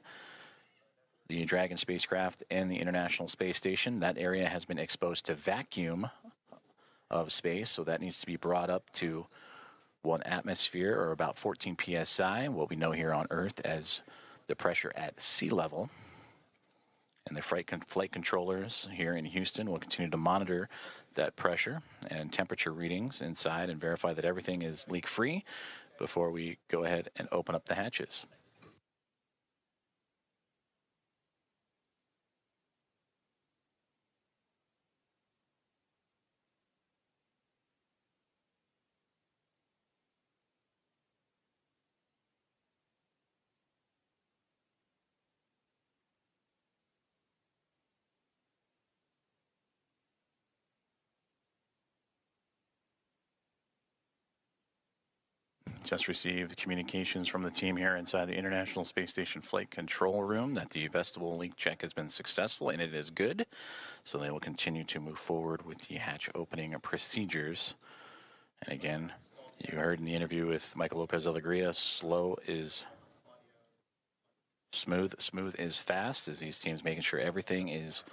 the Dragon spacecraft and the International Space Station. That area has been exposed to vacuum of space, so that needs to be brought up to 1 atmosphere, or about 14 psi, what we know here on Earth as the pressure at sea level. And the flight controllers here in Houston will continue to monitor that pressure and temperature readings inside and verify that everything is leak-free before we go ahead and open up the hatches. Just received communications from the team here inside the International Space Station Flight Control Room that the vestibule leak check has been successful and it is good. So they will continue to move forward with the hatch opening procedures. And again, you heard in the interview with Michael Lopez Alegria, slow is smooth, smooth is fast, as these teams making sure everything is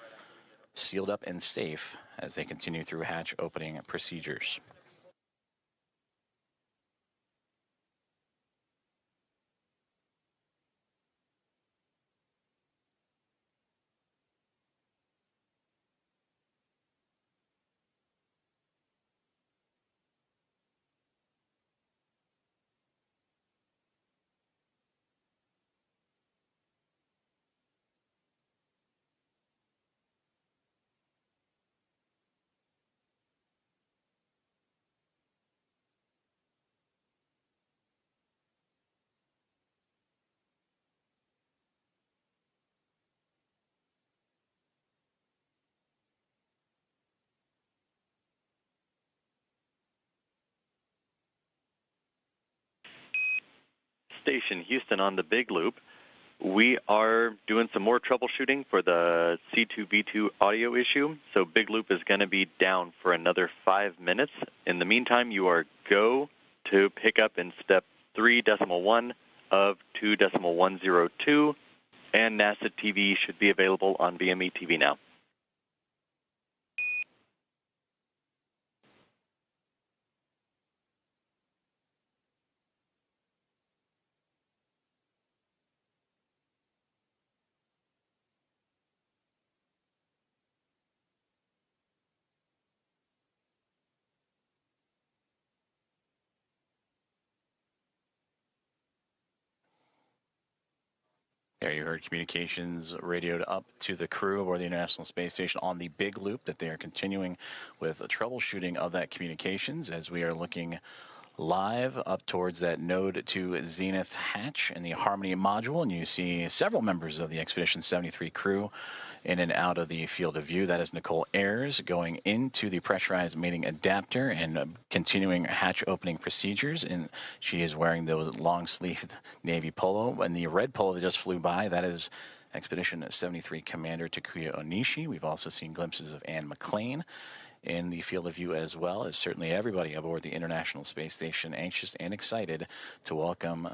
sealed up and safe as they continue through hatch opening procedures. Station Houston on the big loop. We are doing some more troubleshooting for the C2V2 audio issue, so big loop is going to be down for another 5 minutes. In the meantime, you are go to pick up in step 3.1 of 2.102, and NASA TV should be available on VME TV now. There you heard communications radioed up to the crew aboard the International Space Station on the big loop that they are continuing with the troubleshooting of that communications as we are looking live up towards that node to zenith hatch in the Harmony module, and you see several members of the Expedition 73 crew in and out of the field of view. That is Nicole Ayers going into the pressurized mating adapter and continuing hatch opening procedures, and she is wearing the long-sleeved navy polo. And the red polo that just flew by, that is Expedition 73 Commander Takuya Onishi. We've also seen glimpses of Anne McLean in the field of view, as well as certainly everybody aboard the International Space Station anxious and excited to welcome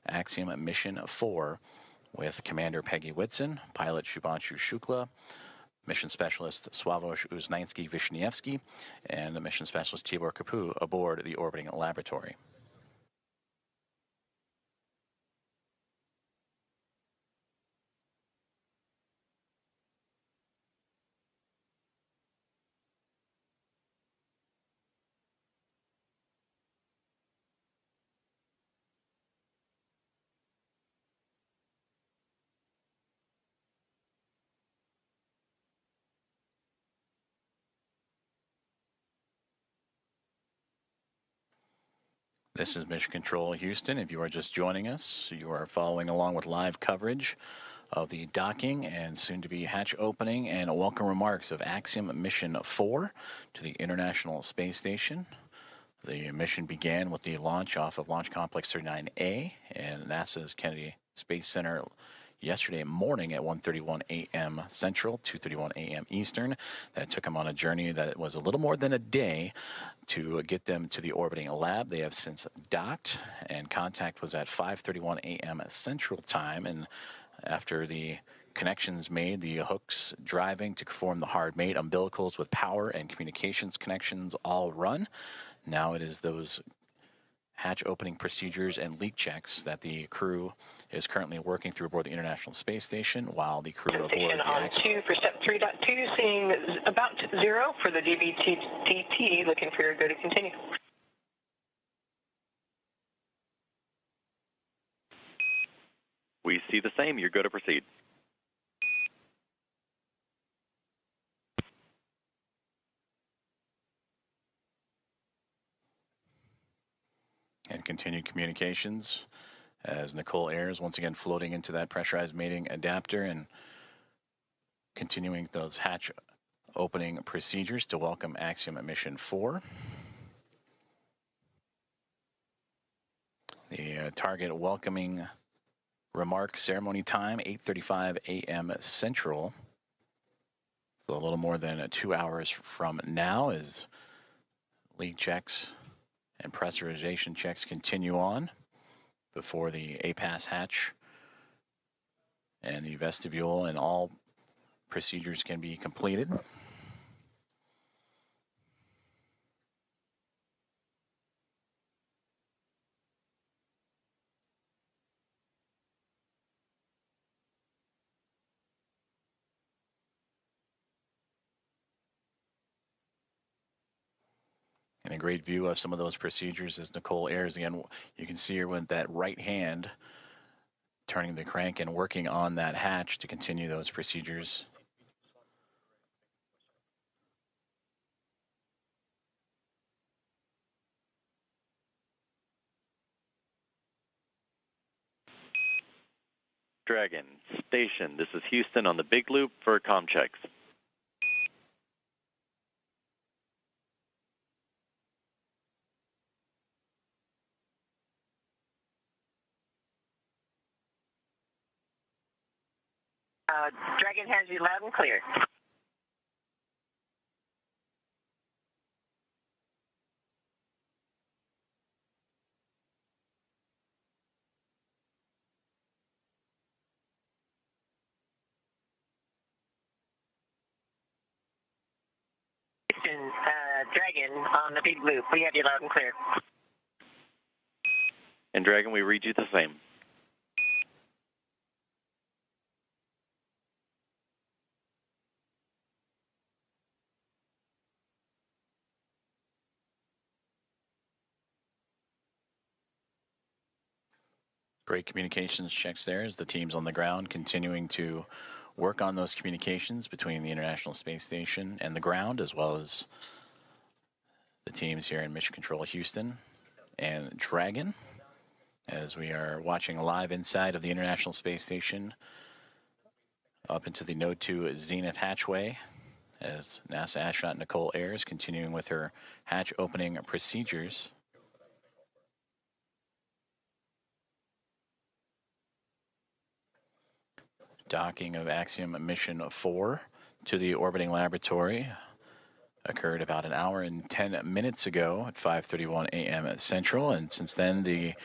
Axiom Mission 4 with Commander Peggy Whitson, pilot Shubhanshu Shukla, mission specialist Sławomir Uznański-Wiśniewski, and the mission specialist Tibor Kapu aboard the orbiting laboratory. This is Mission Control Houston. If you are just joining us, you are following along with live coverage of the docking and soon-to-be hatch opening and welcome remarks of Axiom Mission 4 to the International Space Station. The mission began with the launch off of Launch Complex 39A and NASA's Kennedy Space Center yesterday morning at 1:31 a.m. Central, 2:31 a.m. Eastern. That took them on a journey that was a little more than a day to get them to the orbiting lab. They have since docked, and contact was at 5:31 a.m. Central Time. And after the connections made, the hooks driving to form the hard mate, umbilicals with power and communications connections all run. Now it is those hatch opening procedures and leak checks that the crew is currently working through aboard the International Space Station, while the crew aboard the on 2 for step 3.2, seeing about 0 for the DVTT, looking for your go to continue. We see the same. You're good to proceed. And continued communications as Nicole Ayers once again floating into that pressurized mating adapter and continuing those hatch opening procedures to welcome Axiom at Mission 4. The target welcoming remark ceremony time, 8:35 a.m. Central. So a little more than 2 hours from now as leak checks and pressurization checks continue on before the APAS hatch and the vestibule and all procedures can be completed. And a great view of some of those procedures as Nicole Ayers, again, you can see her with that right hand turning the crank and working on that hatch to continue those procedures. Dragon, station, this is Houston on the big loop for comm checks. Dragon has you loud and clear. Dragon on the big loop. We have you loud and clear. And Dragon, we read you the same. Great communications checks there as the teams on the ground continuing to work on those communications between the International Space Station and the ground, as well as the teams here in Mission Control Houston and Dragon, as we are watching live inside of the International Space Station up into the Node 2 Zenith hatchway as NASA astronaut Nicole Ayers continuing with her hatch opening procedures. Docking of Axiom Mission 4 to the orbiting laboratory occurred about an hour and 10 minutes ago at 5:31 a.m. Central, and since then the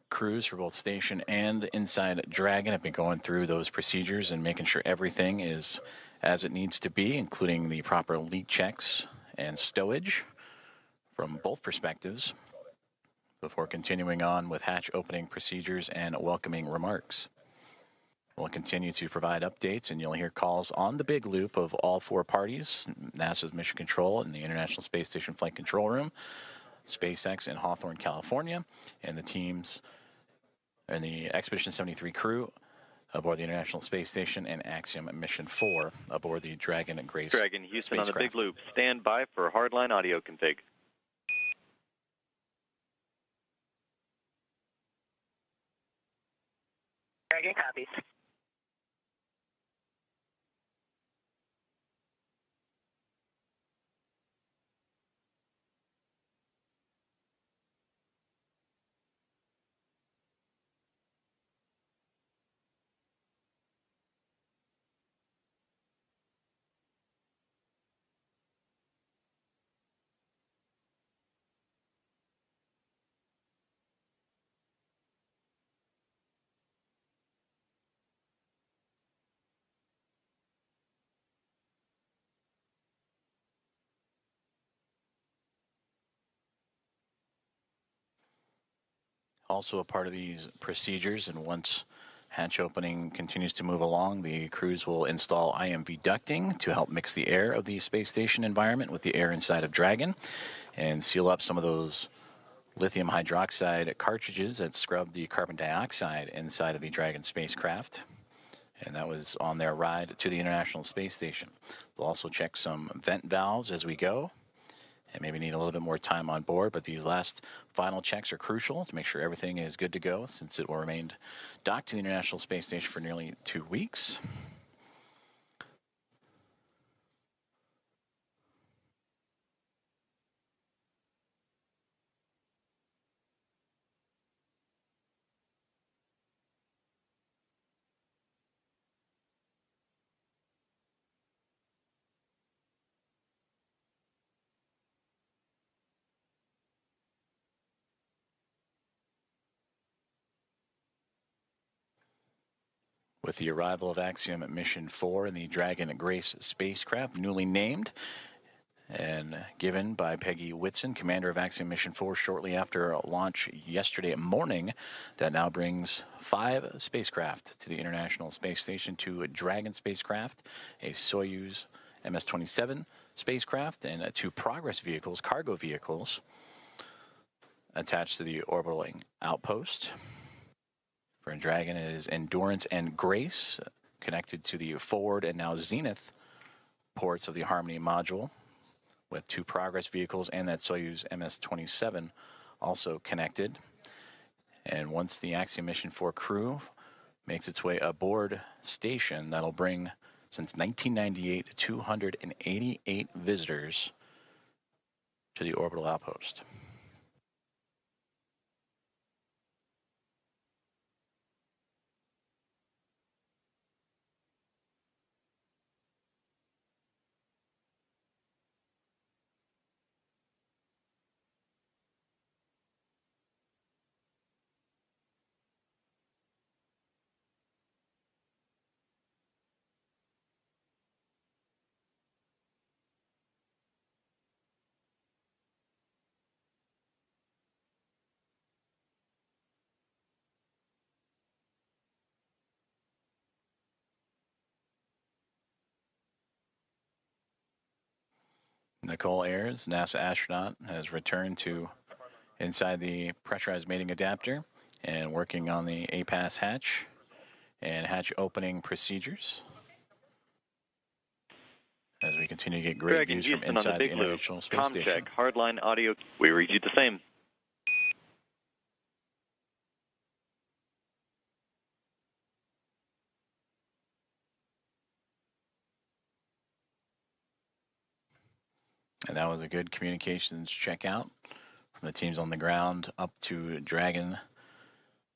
crews for both station and inside Dragon have been going through those procedures and making sure everything is as it needs to be, including the proper leak checks and stowage from both perspectives, before continuing on with hatch opening procedures and welcoming remarks. We'll continue to provide updates, and you'll hear calls on the big loop of all four parties, NASA's Mission Control and the International Space Station Flight Control Room, SpaceX in Hawthorne, California, and the teams and the Expedition 73 crew aboard the International Space Station and Axiom Mission 4 aboard the Dragon and Grace Dragon, Houston spacecraft. On the big loop. Stand by for hardline audio config. Dragon copies. also a part of these procedures, and once hatch opening continues to move along, the crews will install IMV ducting to help mix the air of the space station environment with the air inside of Dragon and seal up some of those lithium hydroxide cartridges that scrub the carbon dioxide inside of the Dragon spacecraft. And that was on their ride to the International Space Station. They'll also check some vent valves as we go, and maybe need a little bit more time on board, but these last final checks are crucial to make sure everything is good to go, since it will remain docked to the International Space Station for nearly 2 weeks. With the arrival of Axiom Mission 4 and the Dragon Grace spacecraft, newly named and given by Peggy Whitson, commander of Axiom Mission 4, shortly after launch yesterday morning, that now brings 5 spacecraft to the International Space Station, 2 Dragon spacecraft, a Soyuz MS-27 spacecraft, and 2 Progress vehicles, cargo vehicles, attached to the orbiting outpost. For Dragon, it is Endurance and Grace, connected to the forward and now zenith ports of the Harmony module, with 2 Progress vehicles and that Soyuz MS-27 also connected. And once the Axiom Mission 4 crew makes its way aboard station, that'll bring, since 1998, 288 visitors to the orbital outpost. Nicole Ayers, NASA astronaut, has returned to inside the pressurized mating adapter and working on the APAS hatch and hatch opening procedures as we continue to get great Dragon views from Houston inside on the the big loop. International Space Station. Check, hardline audio. We read you the same. And that was a good communications checkout from the teams on the ground up to Dragon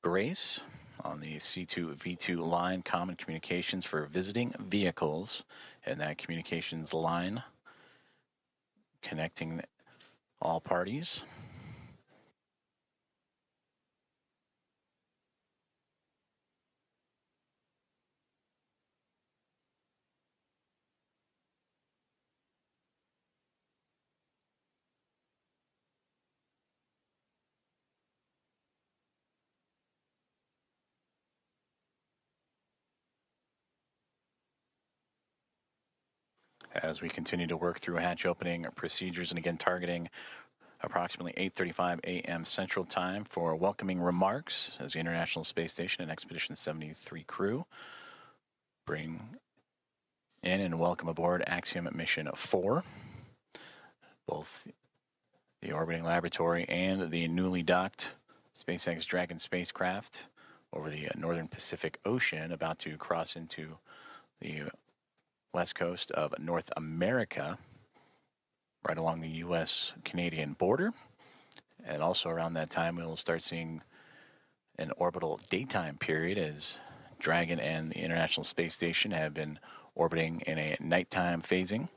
Grace on the C2V2 line, common communications for visiting vehicles, and that communications line connecting all parties. As we continue to work through hatch opening procedures, and again targeting approximately 8:35 a.m. Central Time for welcoming remarks as the International Space Station and Expedition 73 crew bring in and welcome aboard Axiom Mission 4. Both the orbiting laboratory and the newly docked SpaceX Dragon spacecraft over the northern Pacific Ocean, about to cross into the west coast of North America, right along the U.S.-Canadian border. And also around that time, we'll start seeing an orbital daytime period, as Dragon and the International Space Station have been orbiting in a nighttime phasing.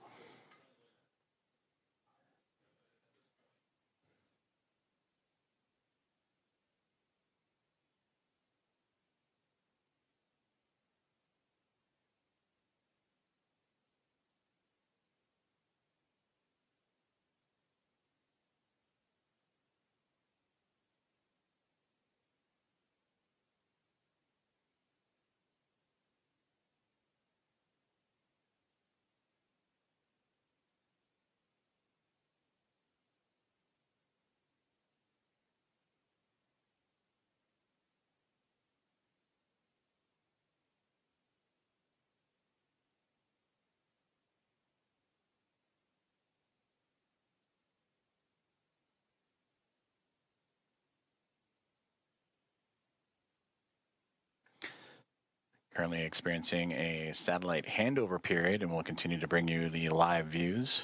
Currently experiencing a satellite handover period, and we'll continue to bring you the live views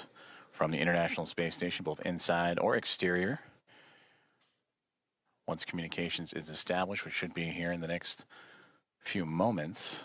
from the International Space Station, both inside or exterior. Once communications is established, which should be here in the next few moments.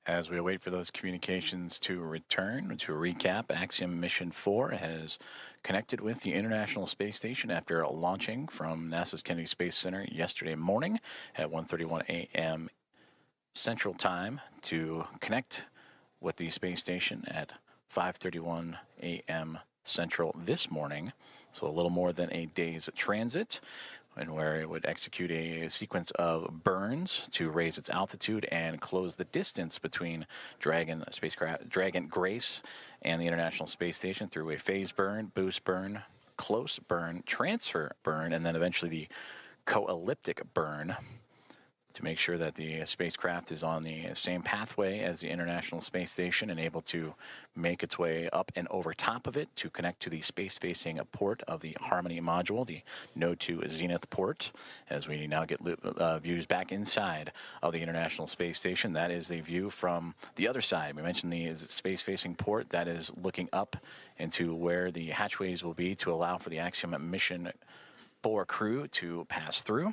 As we wait for those communications to return, to recap, Axiom Mission 4 has connected with the International Space Station after launching from NASA's Kennedy Space Center yesterday morning at 1:31 a.m. Central Time to connect with the space station at 5:31 a.m. Central this morning. So a little more than a day's transit, and where it would execute a sequence of burns to raise its altitude and close the distance between Dragon Grace and the International Space Station through a phase burn, boost burn, close burn, transfer burn, and then eventually the co-elliptic burn, to make sure that the spacecraft is on the same pathway as the International Space Station and able to make its way up and over top of it to connect to the space-facing port of the Harmony module, the Node 2 Zenith port. As we now get views back inside of the International Space Station, that is a view from the other side. We mentioned the space-facing port. That is looking up into where the hatchways will be to allow for the Axiom Mission 4 crew to pass through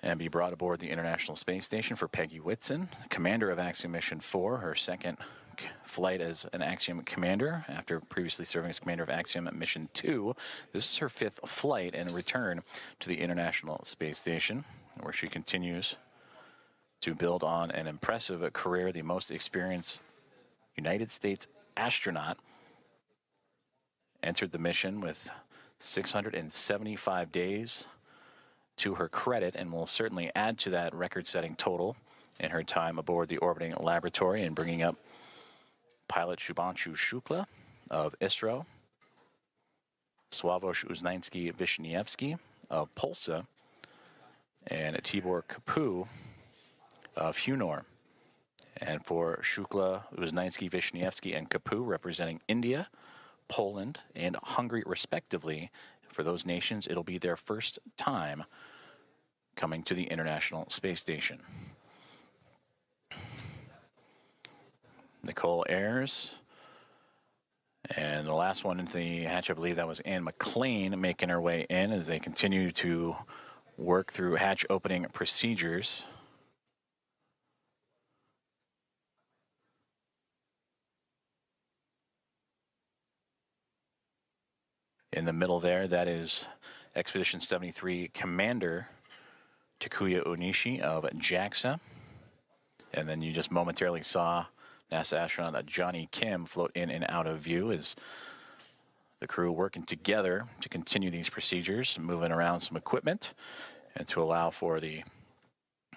and be brought aboard the International Space Station. For Peggy Whitson, commander of Axiom Mission 4, her second flight as an Axiom commander after previously serving as commander of Axiom Mission 2. This is her 5th flight and return to the International Space Station, where she continues to build on an impressive career, the most experienced United States astronaut. Entered the mission with 675 days to her credit, and will certainly add to that record-setting total in her time aboard the orbiting laboratory and bringing up pilot Shubhanshu Shukla of ISRO, Sławomir Uznański-Wiśniewski of Polsa, and Tibor Kapu of Hunor. And for Shukla, Uznański-Wiśniewski, and Kapu, representing India, Poland, and Hungary, respectively, for those nations, it'll be their first time coming to the International Space Station. Nicole Ayers, and the last one into the hatch, I believe that was Anne McLean, making her way in as they continue to work through hatch opening procedures. In the middle there, that is Expedition 73 Commander Takuya Onishi of JAXA. And then you just momentarily saw NASA astronaut Johnny Kim float in and out of view as the crew working together to continue these procedures, moving around some equipment, and to allow for the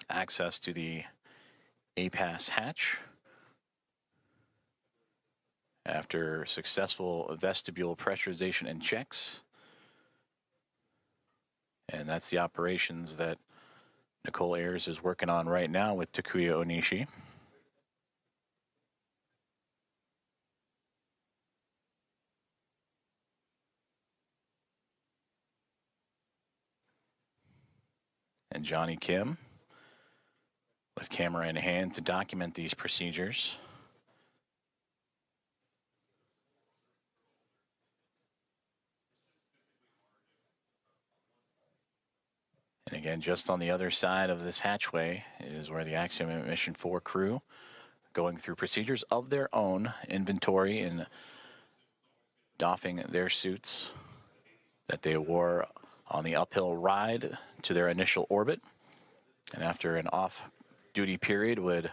access to the APAS hatch after successful vestibule pressurization and checks. And that's the operations that Nicole Ayers is working on right now with Takuya Onishi. And Johnny Kim with camera in hand to document these procedures. And again, just on the other side of this hatchway is where the Axiom Mission 4 crew going through procedures of their own, inventory and doffing their suits that they wore on the uphill ride to their initial orbit. And after an off-duty period would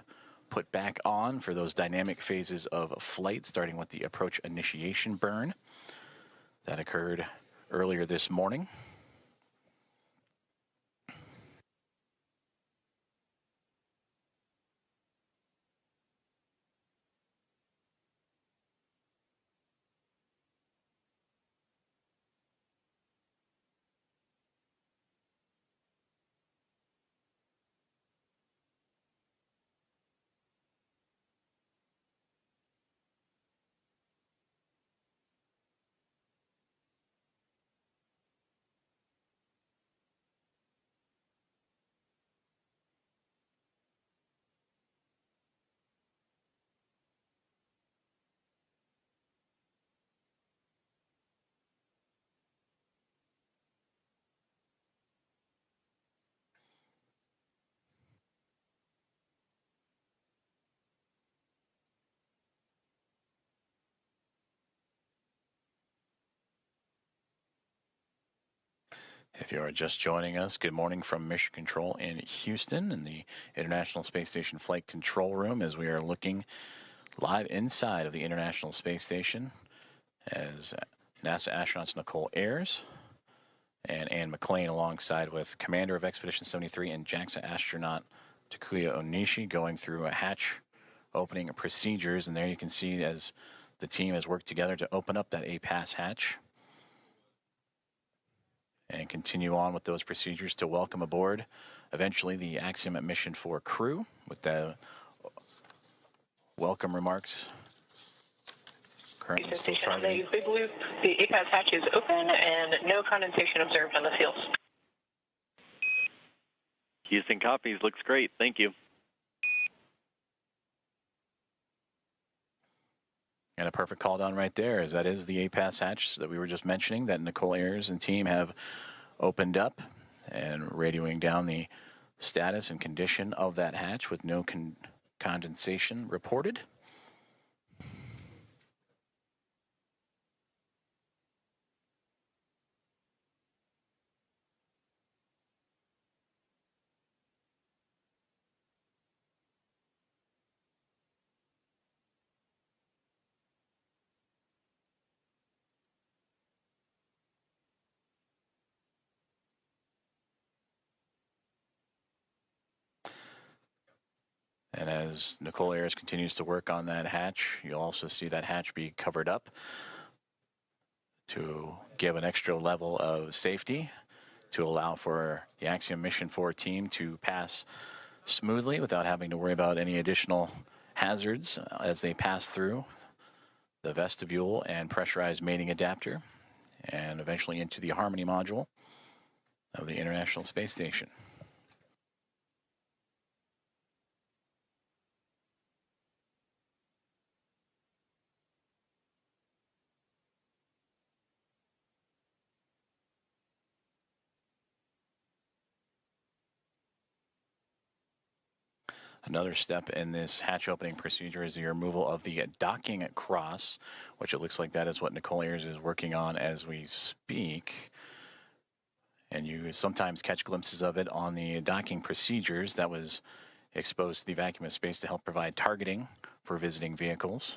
put back on for those dynamic phases of flight, starting with the approach initiation burn that occurred earlier this morning. If you are just joining us, good morning from Mission Control in Houston in the International Space Station Flight Control Room as we are looking live inside of the International Space Station as NASA astronauts Nicole Ayers and Ann McClain alongside with Commander of Expedition 73 and JAXA astronaut Takuya Onishi going through a hatch opening procedures. And there you can see as the team has worked together to open up that A-pass hatch and continue on with those procedures to welcome aboard eventually the Axiom Mission 4 crew with the welcome remarks currently still targeting. The big loop, the A-pass hatch is open and no condensation observed on the fields. Houston copies. Looks great. Thank you. And a perfect call down right there, as that is the A-pass hatch that we were just mentioning that Nicole Ayers and team have opened up and radioing down the status and condition of that hatch with no condensation reported. And as Nicole Ayers continues to work on that hatch, you'll also see that hatch be covered up to give an extra level of safety to allow for the Axiom Mission 4 team to pass smoothly without having to worry about any additional hazards as they pass through the vestibule and pressurized mating adapter and eventually into the Harmony module of the International Space Station. Another step in this hatch opening procedure is the removal of the docking cross, which it looks like that is what Nicole Ayers is working on as we speak. And you sometimes catch glimpses of it on the docking procedures that was exposed to the vacuum of space to help provide targeting for visiting vehicles.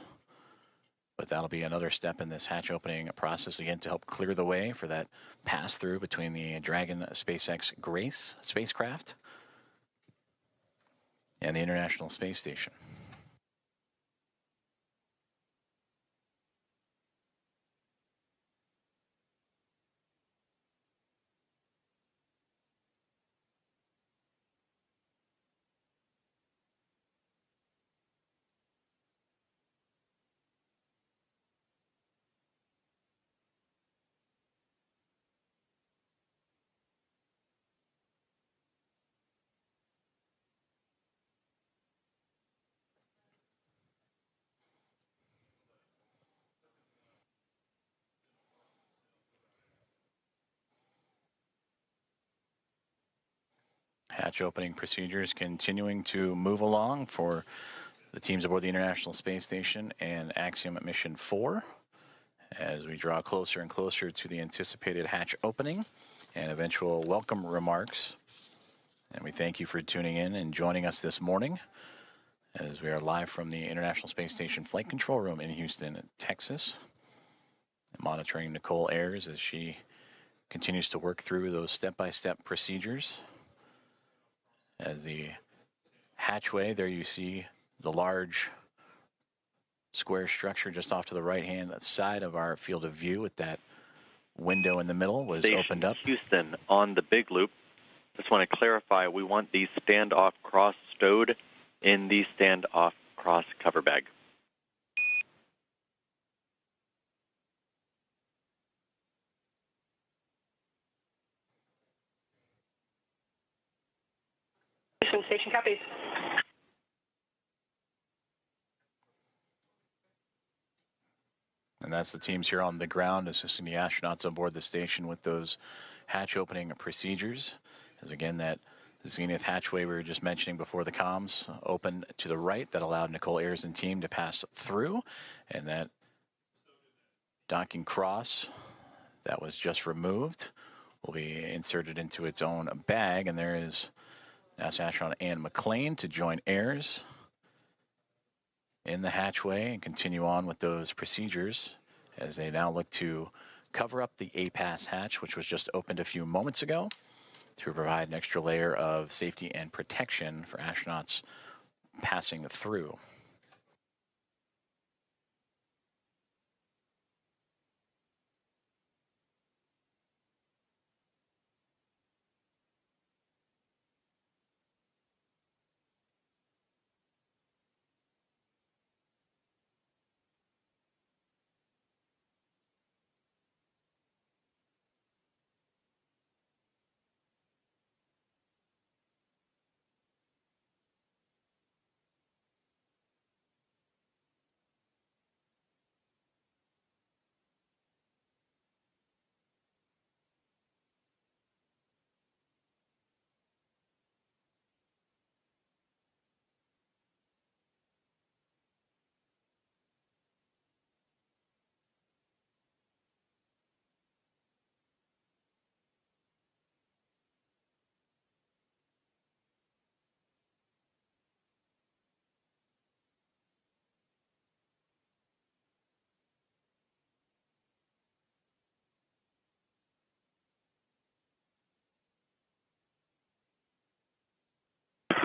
But that'll be another step in this hatch opening process, again, to help clear the way for that pass-through between the Dragon SpaceX Grace spacecraft and the International Space Station. Hatch opening procedures continuing to move along for the teams aboard the International Space Station and Axiom Mission 4 as we draw closer and closer to the anticipated hatch opening and eventual welcome remarks. And we thank you for tuning in and joining us this morning as we are live from the International Space Station Flight Control Room in Houston, Texas, monitoring Nicole Ayers as she continues to work through those step-by-step procedures. As the hatchway, there you see the large square structure just off to the right-hand side of our field of view with that window in the middle was Station opened up. Houston on the big loop. Just want to clarify, we want the standoff cross stowed in the standoff cross cover bag. Station copies. And that's the teams here on the ground assisting the astronauts on board the station with those hatch opening procedures. As again, that zenith hatchway we were just mentioning before the comms opened to the right that allowed Nicole Ayers and team to pass through. And that docking cross that was just removed will be inserted into its own bag, and there is NASA astronaut Anne McClain to join Ayres in the hatchway and continue on with those procedures as they now look to cover up the APAS hatch, which was just opened a few moments ago, to provide an extra layer of safety and protection for astronauts passing through.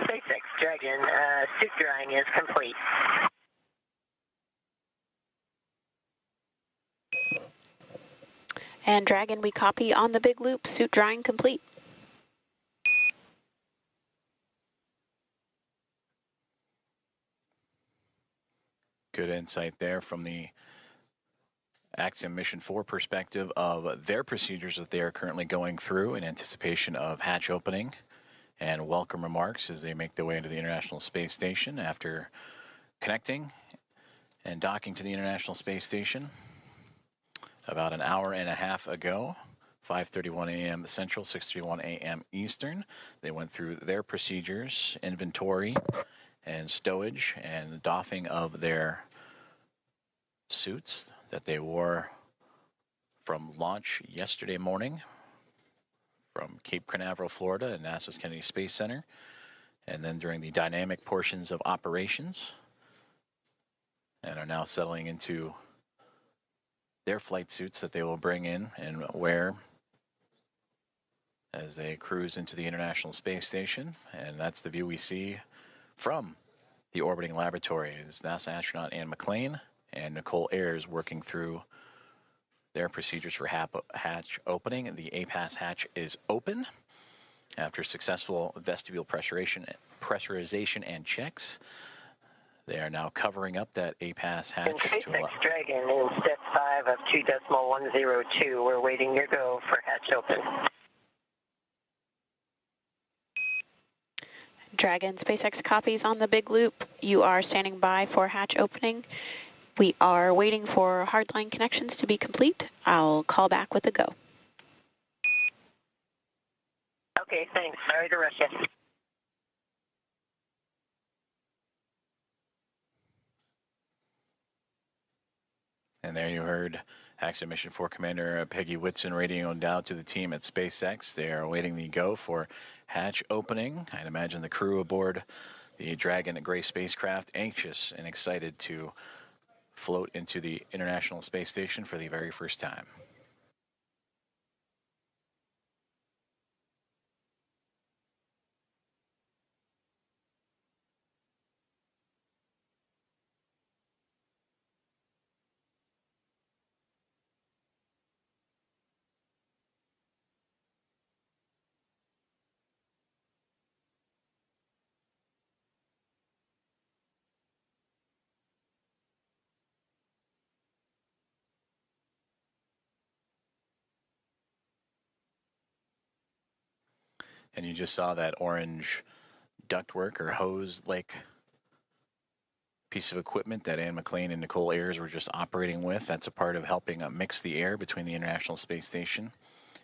SpaceX Dragon, suit drying is complete. And Dragon, we copy on the big loop, suit drying complete. Good insight there from the Axiom Mission 4 perspective of their procedures that they are currently going through in anticipation of hatch opening, and welcome remarks as they make their way into the International Space Station after connecting and docking to the International Space Station about an hour and a half ago, 5:31 a.m. Central, 6:31 a.m. Eastern. They went through their procedures, inventory, and stowage, and doffing of their suits that they wore from launch yesterday morning from Cape Canaveral, Florida, at NASA's Kennedy Space Center, and then during the dynamic portions of operations, and are now settling into their flight suits that they will bring in and wear as they cruise into the International Space Station. And that's the view we see from the orbiting laboratory, is NASA astronaut Anne McClain and Nicole Ayres working through their procedures for hatch opening. The APAS hatch is open after successful vestibule pressurization and checks. They are now covering up that APAS hatch. SpaceX Dragon in step 5 of 2.102. We're waiting your go for hatch open. Dragon, SpaceX copies on the big loop. You are standing by for hatch opening. We are waiting for hardline connections to be complete. I'll call back with a go. Okay, thanks. Sorry to rush you. And there you heard Axiom Mission 4 Commander Peggy Whitson radioing down to the team at SpaceX. They are awaiting the go for hatch opening. I'd imagine the crew aboard the Dragon Gray spacecraft anxious and excited to float into the International Space Station for the very first time. And you just saw that orange ductwork or hose-like piece of equipment that Anne McClain and Nicole Ayres were just operating with. That's a part of helping mix the air between the International Space Station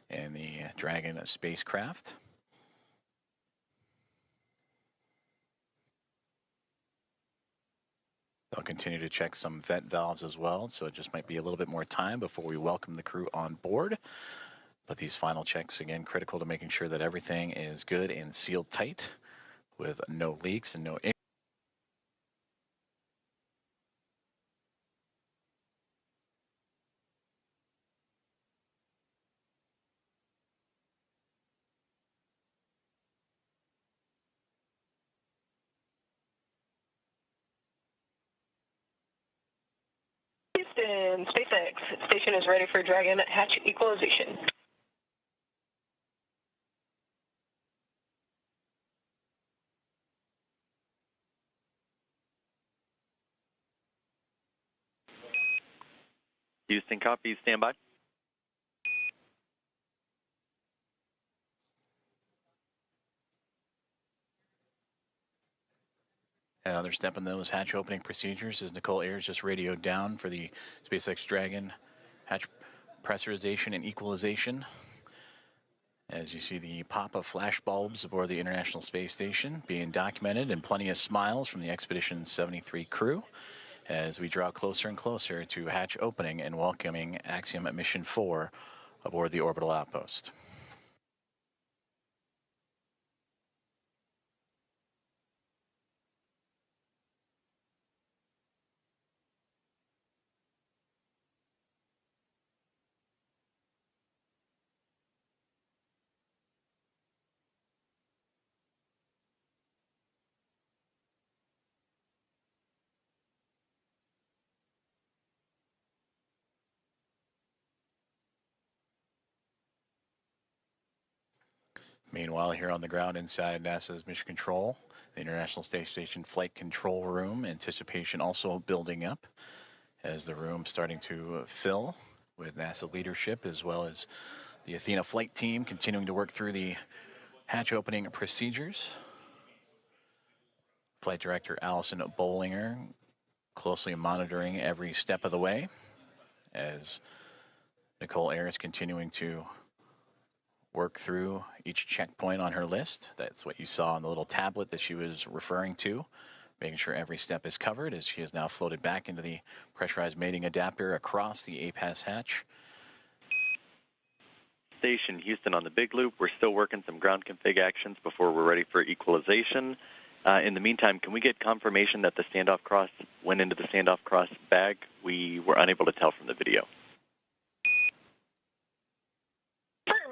and the Dragon spacecraft. They'll continue to check some vent valves as well, so it just might be a little bit more time before we welcome the crew on board. But these final checks, again, critical to making sure that everything is good and sealed tight with no leaks and no Houston, SpaceX, station is ready for Dragon hatch equalization. Houston, copy. Stand by. Another step in those hatch opening procedures is Nicole Ayers just radioed down for the SpaceX Dragon hatch pressurization and equalization. As you see the pop of flash bulbs aboard the International Space Station being documented, and plenty of smiles from the Expedition 73 crew as we draw closer and closer to hatch opening and welcoming Axiom Mission 4 aboard the orbital outpost. Meanwhile, here on the ground inside NASA's Mission Control, the International Space Station Flight Control Room, anticipation also building up as the room starting to fill with NASA leadership, as well as the Athena flight team continuing to work through the hatch opening procedures. Flight Director Allison Bollinger closely monitoring every step of the way as Nicole Ayers continuing to work through each checkpoint on her list. That's what you saw on the little tablet that she was referring to, making sure every step is covered as she has now floated back into the pressurized mating adapter across the APAS hatch. Station Houston on the big loop. We're still working some ground config actions before we're ready for equalization. In the meantime, can we get confirmation that the standoff cross went into the standoff cross bag? We were unable to tell from the video.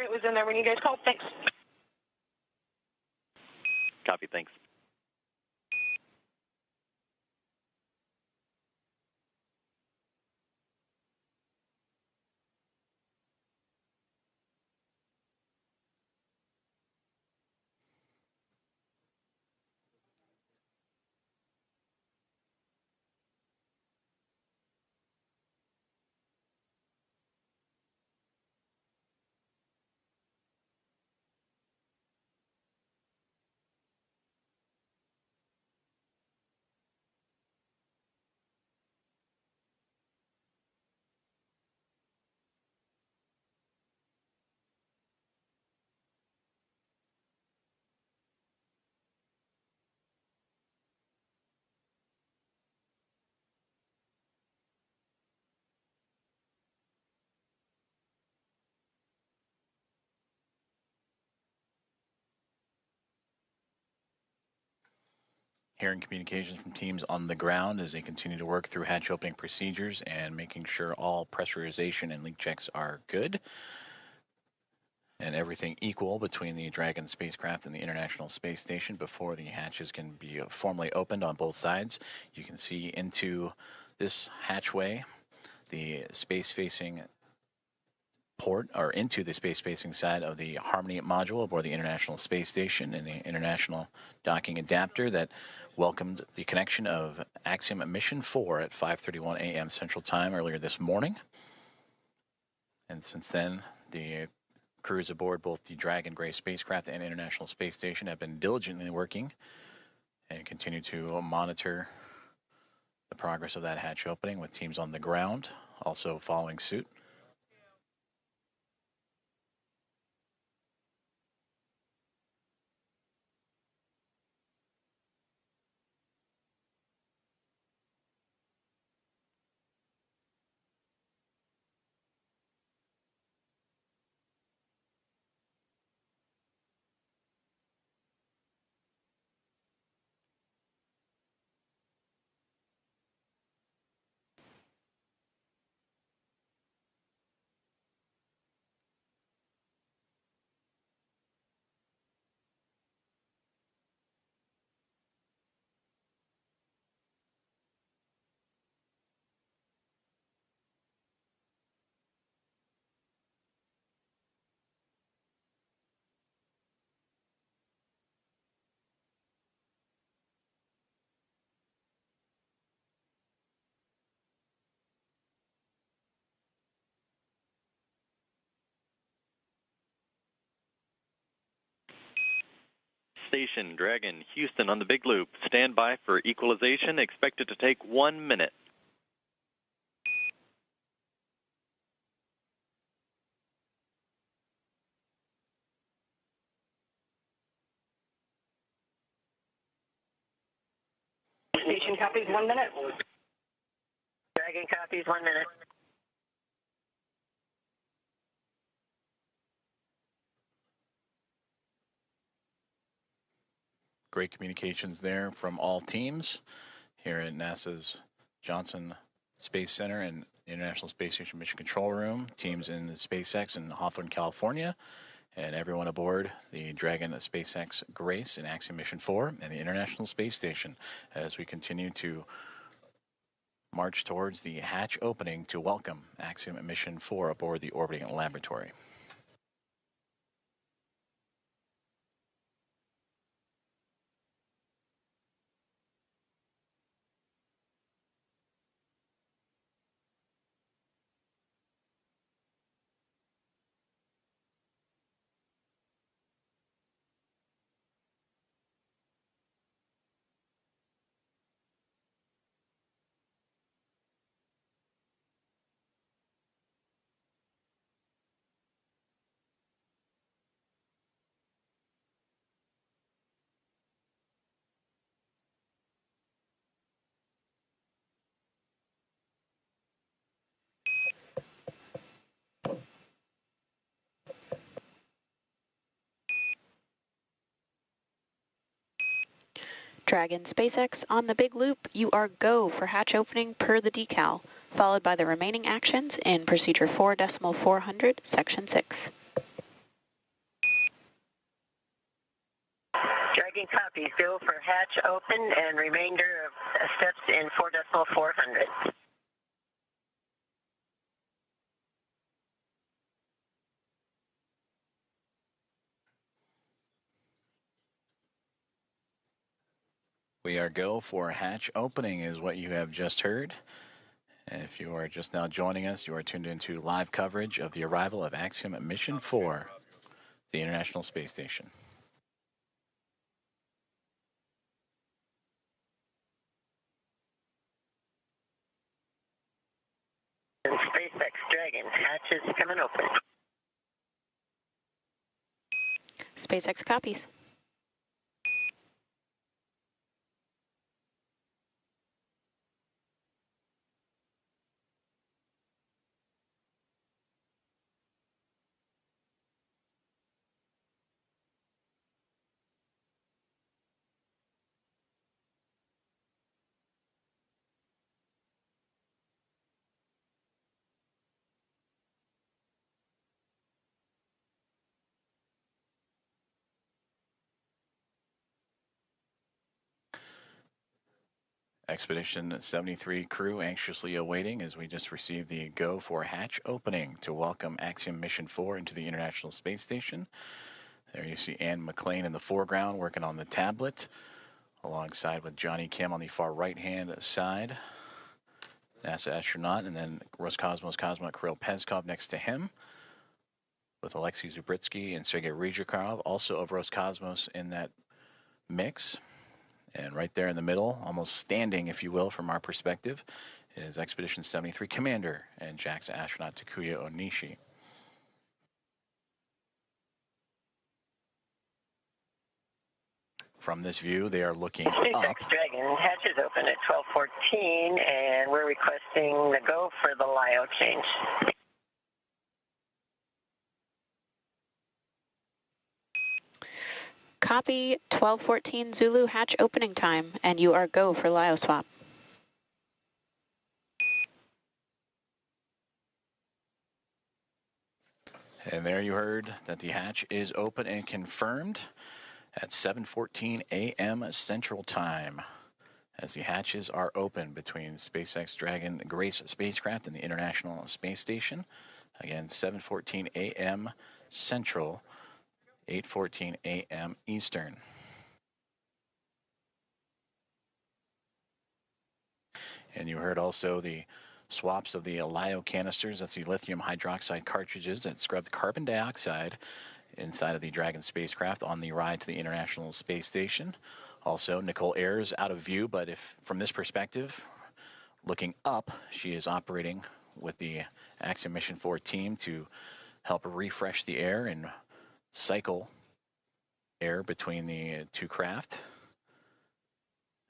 It was in there when you guys called. Thanks. Copy, thanks. Hearing communications from teams on the ground as they continue to work through hatch opening procedures and making sure all pressurization and leak checks are good and everything equal between the Dragon spacecraft and the International Space Station before the hatches can be formally opened on both sides. You can see into this hatchway the space-facing port, or into the space-facing side of the Harmony module aboard the International Space Station and the International Docking Adapter that welcomed the connection of Axiom Mission 4 at 5:31 a.m. Central Time earlier this morning. And since then, the crews aboard both the Dragon Gray spacecraft and International Space Station have been diligently working and continue to monitor the progress of that hatch opening, with teams on the ground also following suit. station, Dragon, Houston on the big loop. Stand by for equalization. Expected to take 1 minute. Station copies 1 minute. Dragon copies 1 minute. Great communications there from all teams here at NASA's Johnson Space Center and International Space Station Mission Control Room, teams in the SpaceX in Hawthorne, California, and everyone aboard the Dragon SpaceX Grace in Axiom Mission 4 and the International Space Station as we continue to march towards the hatch opening to welcome Axiom Mission 4 aboard the orbiting laboratory. Dragon SpaceX on the big loop, you are go for hatch opening per the decal, followed by the remaining actions in procedure 4.400, section 6. Dragon copies. Go for hatch open and remainder of steps in 4.400. We are go for hatch opening is what you have just heard. And if you are just now joining us, you are tuned into live coverage of the arrival of Axiom Mission 4, the International Space Station. And SpaceX Dragon, hatch is coming open. SpaceX copies. Expedition 73 crew anxiously awaiting as we just received the go for hatch opening to welcome Axiom Mission 4 into the International Space Station. There you see Ann McLean in the foreground working on the tablet, alongside with Johnny Kim on the far right-hand side, NASA astronaut, and then Roscosmos cosmonaut Kirill Peskov next to him, with Alexei Zubritsky and Sergei Ryzhikov, also of Roscosmos in that mix. And right there in the middle, almost standing, if you will, from our perspective, is Expedition 73 Commander and JAXA astronaut Takuya Onishi. From this view, they are looking up. SpaceX Dragon, hatch is open at 12:14, and we're requesting the go for the LIO change. Copy 1214 Zulu hatch opening time, and you are go for LIO swap. And there you heard that the hatch is open and confirmed at 7:14 a.m. Central Time, as the hatches are open between SpaceX Dragon Grace spacecraft and the International Space Station. Again, 7:14 a.m. Central, 8:14 a.m. Eastern. And you heard also the swaps of the LIO canisters. That's the lithium hydroxide cartridges that scrub the carbon dioxide inside of the Dragon spacecraft on the ride to the International Space Station. Also, Nicole Ayers out of view, but if from this perspective, looking up, she is operating with the Axiom Mission 4 team to help refresh the air and cycle air between the two craft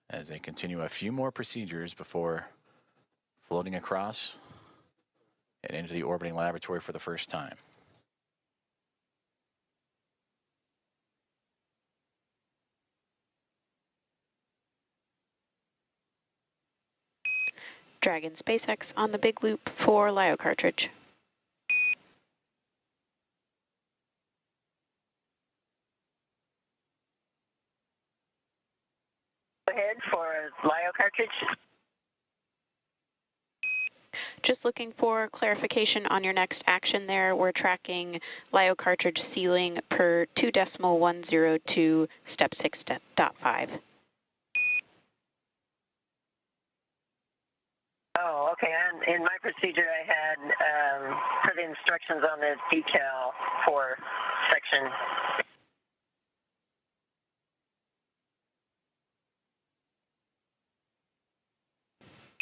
as they continue a few more procedures before floating across and into the orbiting laboratory for the first time. Dragon SpaceX on the big loop for LIO cartridge. Go ahead for LIO cartridge. Just looking for clarification on your next action there. We're tracking LIO cartridge sealing per 2.102 step 6.5. Oh, okay. And in my procedure, I had put instructions on the decal for section.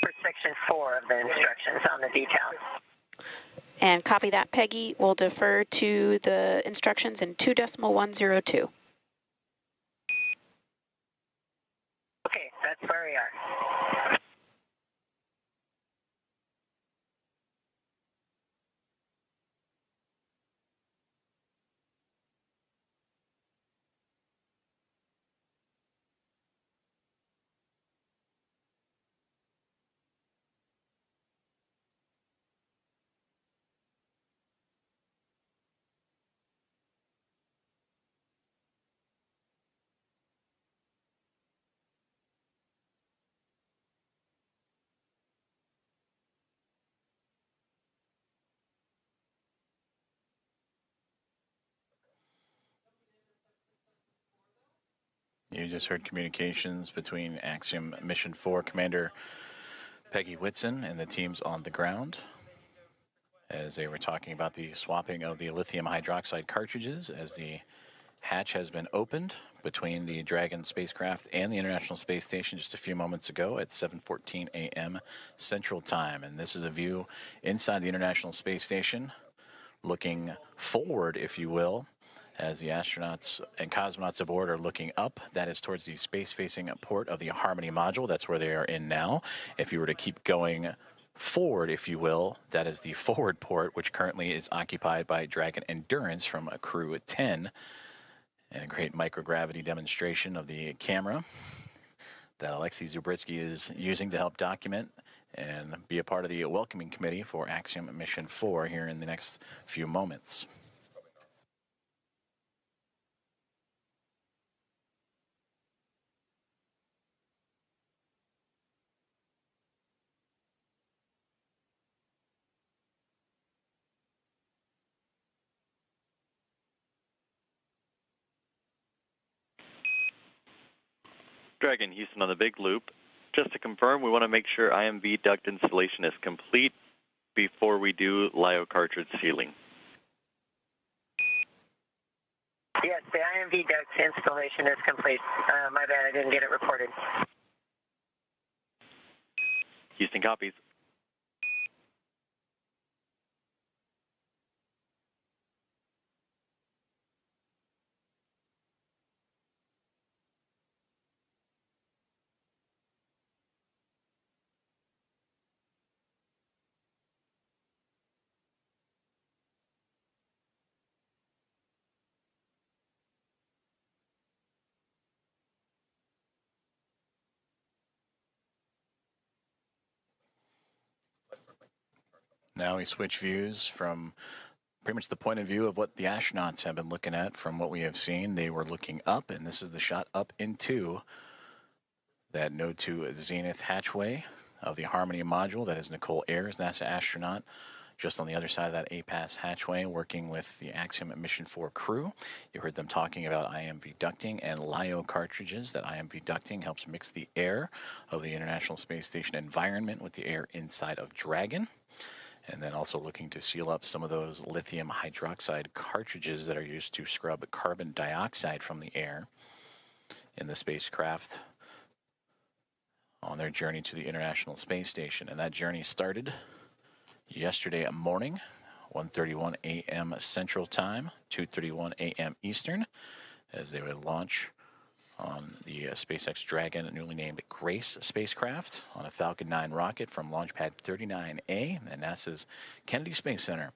For section 4 of the instructions on the decal. And copy that, Peggy. We'll defer to the instructions in 2.102. Okay, that's where we are. You just heard communications between Axiom Mission 4 Commander Peggy Whitson and the teams on the ground as they were talking about the swapping of the lithium hydroxide cartridges as the hatch has been opened between the Dragon spacecraft and the International Space Station just a few moments ago at 7:14 a.m. Central Time. And this is a view inside the International Space Station, looking forward, if you will, as the astronauts and cosmonauts aboard are looking up. That is towards the space-facing port of the Harmony module. That's where they are in now. If you were to keep going forward, if you will, that is the forward port, which currently is occupied by Dragon Endurance from Crew 10. And a great microgravity demonstration of the camera that Alexei Zubritsky is using to help document and be a part of the welcoming committee for Axiom Mission 4 here in the next few moments. Dragon Houston on the big loop. Just to confirm, we want to make sure IMV duct installation is complete before we do LIO cartridge sealing. Yes, the IMV duct installation is complete. My bad, I didn't get it reported. Houston copies. Now we switch views from pretty much the point of view of what the astronauts have been looking at. From what we have seen, they were looking up, and this is the shot up into that node to zenith hatchway of the Harmony module. That is Nicole Ayers, NASA astronaut, just on the other side of that APAS hatchway, working with the Axiom Mission 4 crew. You heard them talking about IMV ducting and LIO cartridges. That IMV ducting helps mix the air of the International Space Station environment with the air inside of Dragon. And then also looking to seal up some of those lithium hydroxide cartridges that are used to scrub carbon dioxide from the air in the spacecraft on their journey to the International Space Station. And that journey started yesterday morning, 1:31 a.m. Central Time, 2:31 a.m. Eastern, as they would launch on the SpaceX Dragon, newly named Grace spacecraft, on a Falcon 9 rocket from Launch Pad 39A at NASA's Kennedy Space Center,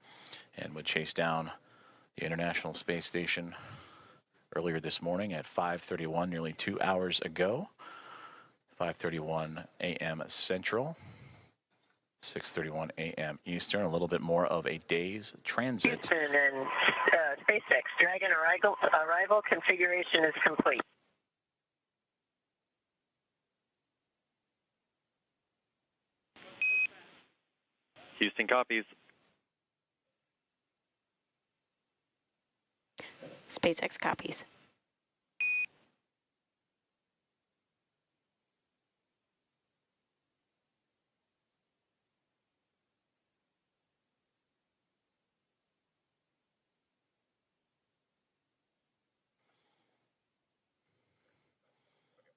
and would chase down the International Space Station earlier this morning at 5:31, nearly 2 hours ago, 5:31 a.m. Central, 6:31 a.m. Eastern, a little bit more of a day's transit. Houston and SpaceX Dragon arrival configuration is complete. Houston copies. SpaceX copies.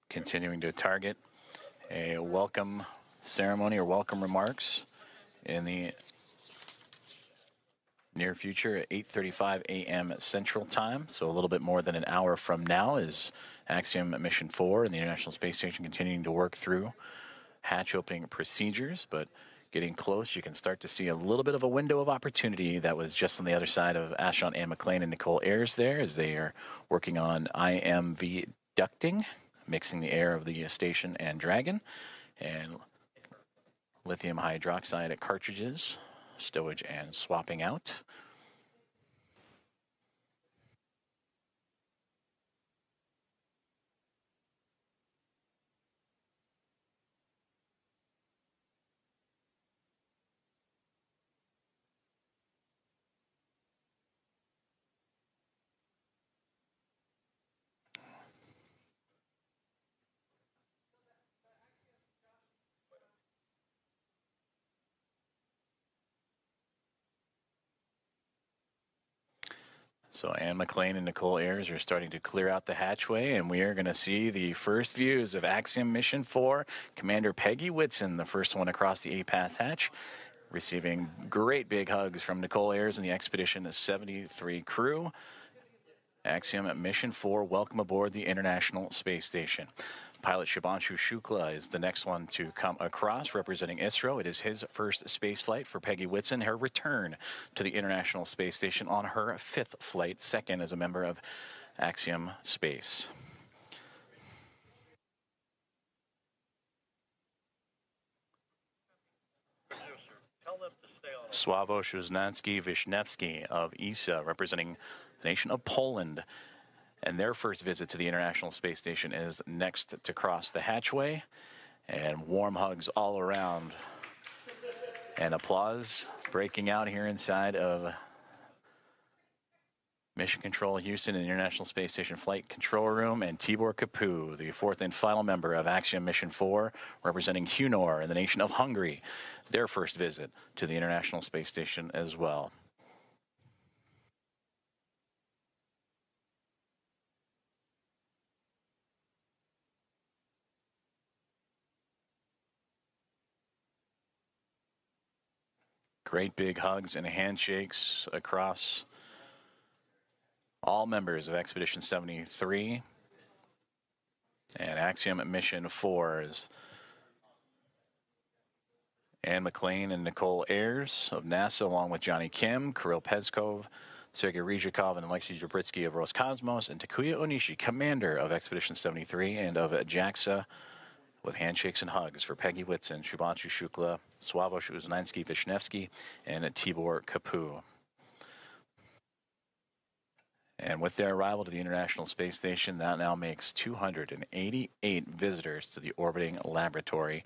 Continuing to target a welcome ceremony or welcome remarks in the near future at 8:35 a.m. Central Time. So a little bit more than an hour from now is Axiom Mission 4 and the International Space Station continuing to work through hatch opening procedures, but getting close. You can start to see a little bit of a window of opportunity that was just on the other side of astronaut Anne McLean and Nicole Ayers there, as they are working on IMV ducting, mixing the air of the station and Dragon, and lithium hydroxide cartridges, stowage and swapping out. So Anne McLean and Nicole Ayers are starting to clear out the hatchway, and we are going to see the first views of Axiom Mission 4. Commander Peggy Whitson, the first one across the A-Pass hatch, receiving great big hugs from Nicole Ayers and the Expedition 73 crew. Axiom Mission 4, welcome aboard the International Space Station. Pilot Shubhanshu Shukla is the next one to come across, representing ISRO. It is his first space flight for Peggy Whitson, her return to the International Space Station on her 5th flight, second as a member of Axiom Space. Sławomir Wisniewski of ESA, representing the nation of Poland. And their first visit to the International Space Station is next to cross the hatchway. And warm hugs all around. And applause breaking out here inside of Mission Control Houston and the International Space Station Flight Control Room. And Tibor Kapu, the fourth and final member of Axiom Mission 4, representing Hunor in the nation of Hungary. Their first visit to the International Space Station as well. Great big hugs and handshakes across all members of Expedition 73 and Axiom Mission 4's Anne McLean and Nicole Ayers of NASA, along with Johnny Kim, Kirill Peskov, Sergei Ryzhikov, and Alexei Zabritsky of Roscosmos, and Takuya Onishi, commander of Expedition 73 and of JAXA, with handshakes and hugs for Peggy Whitson, Shubhanshu Shukla, Sławomir Wisniewski, and Tibor Kapu. And with their arrival to the International Space Station, that now makes 288 visitors to the orbiting laboratory.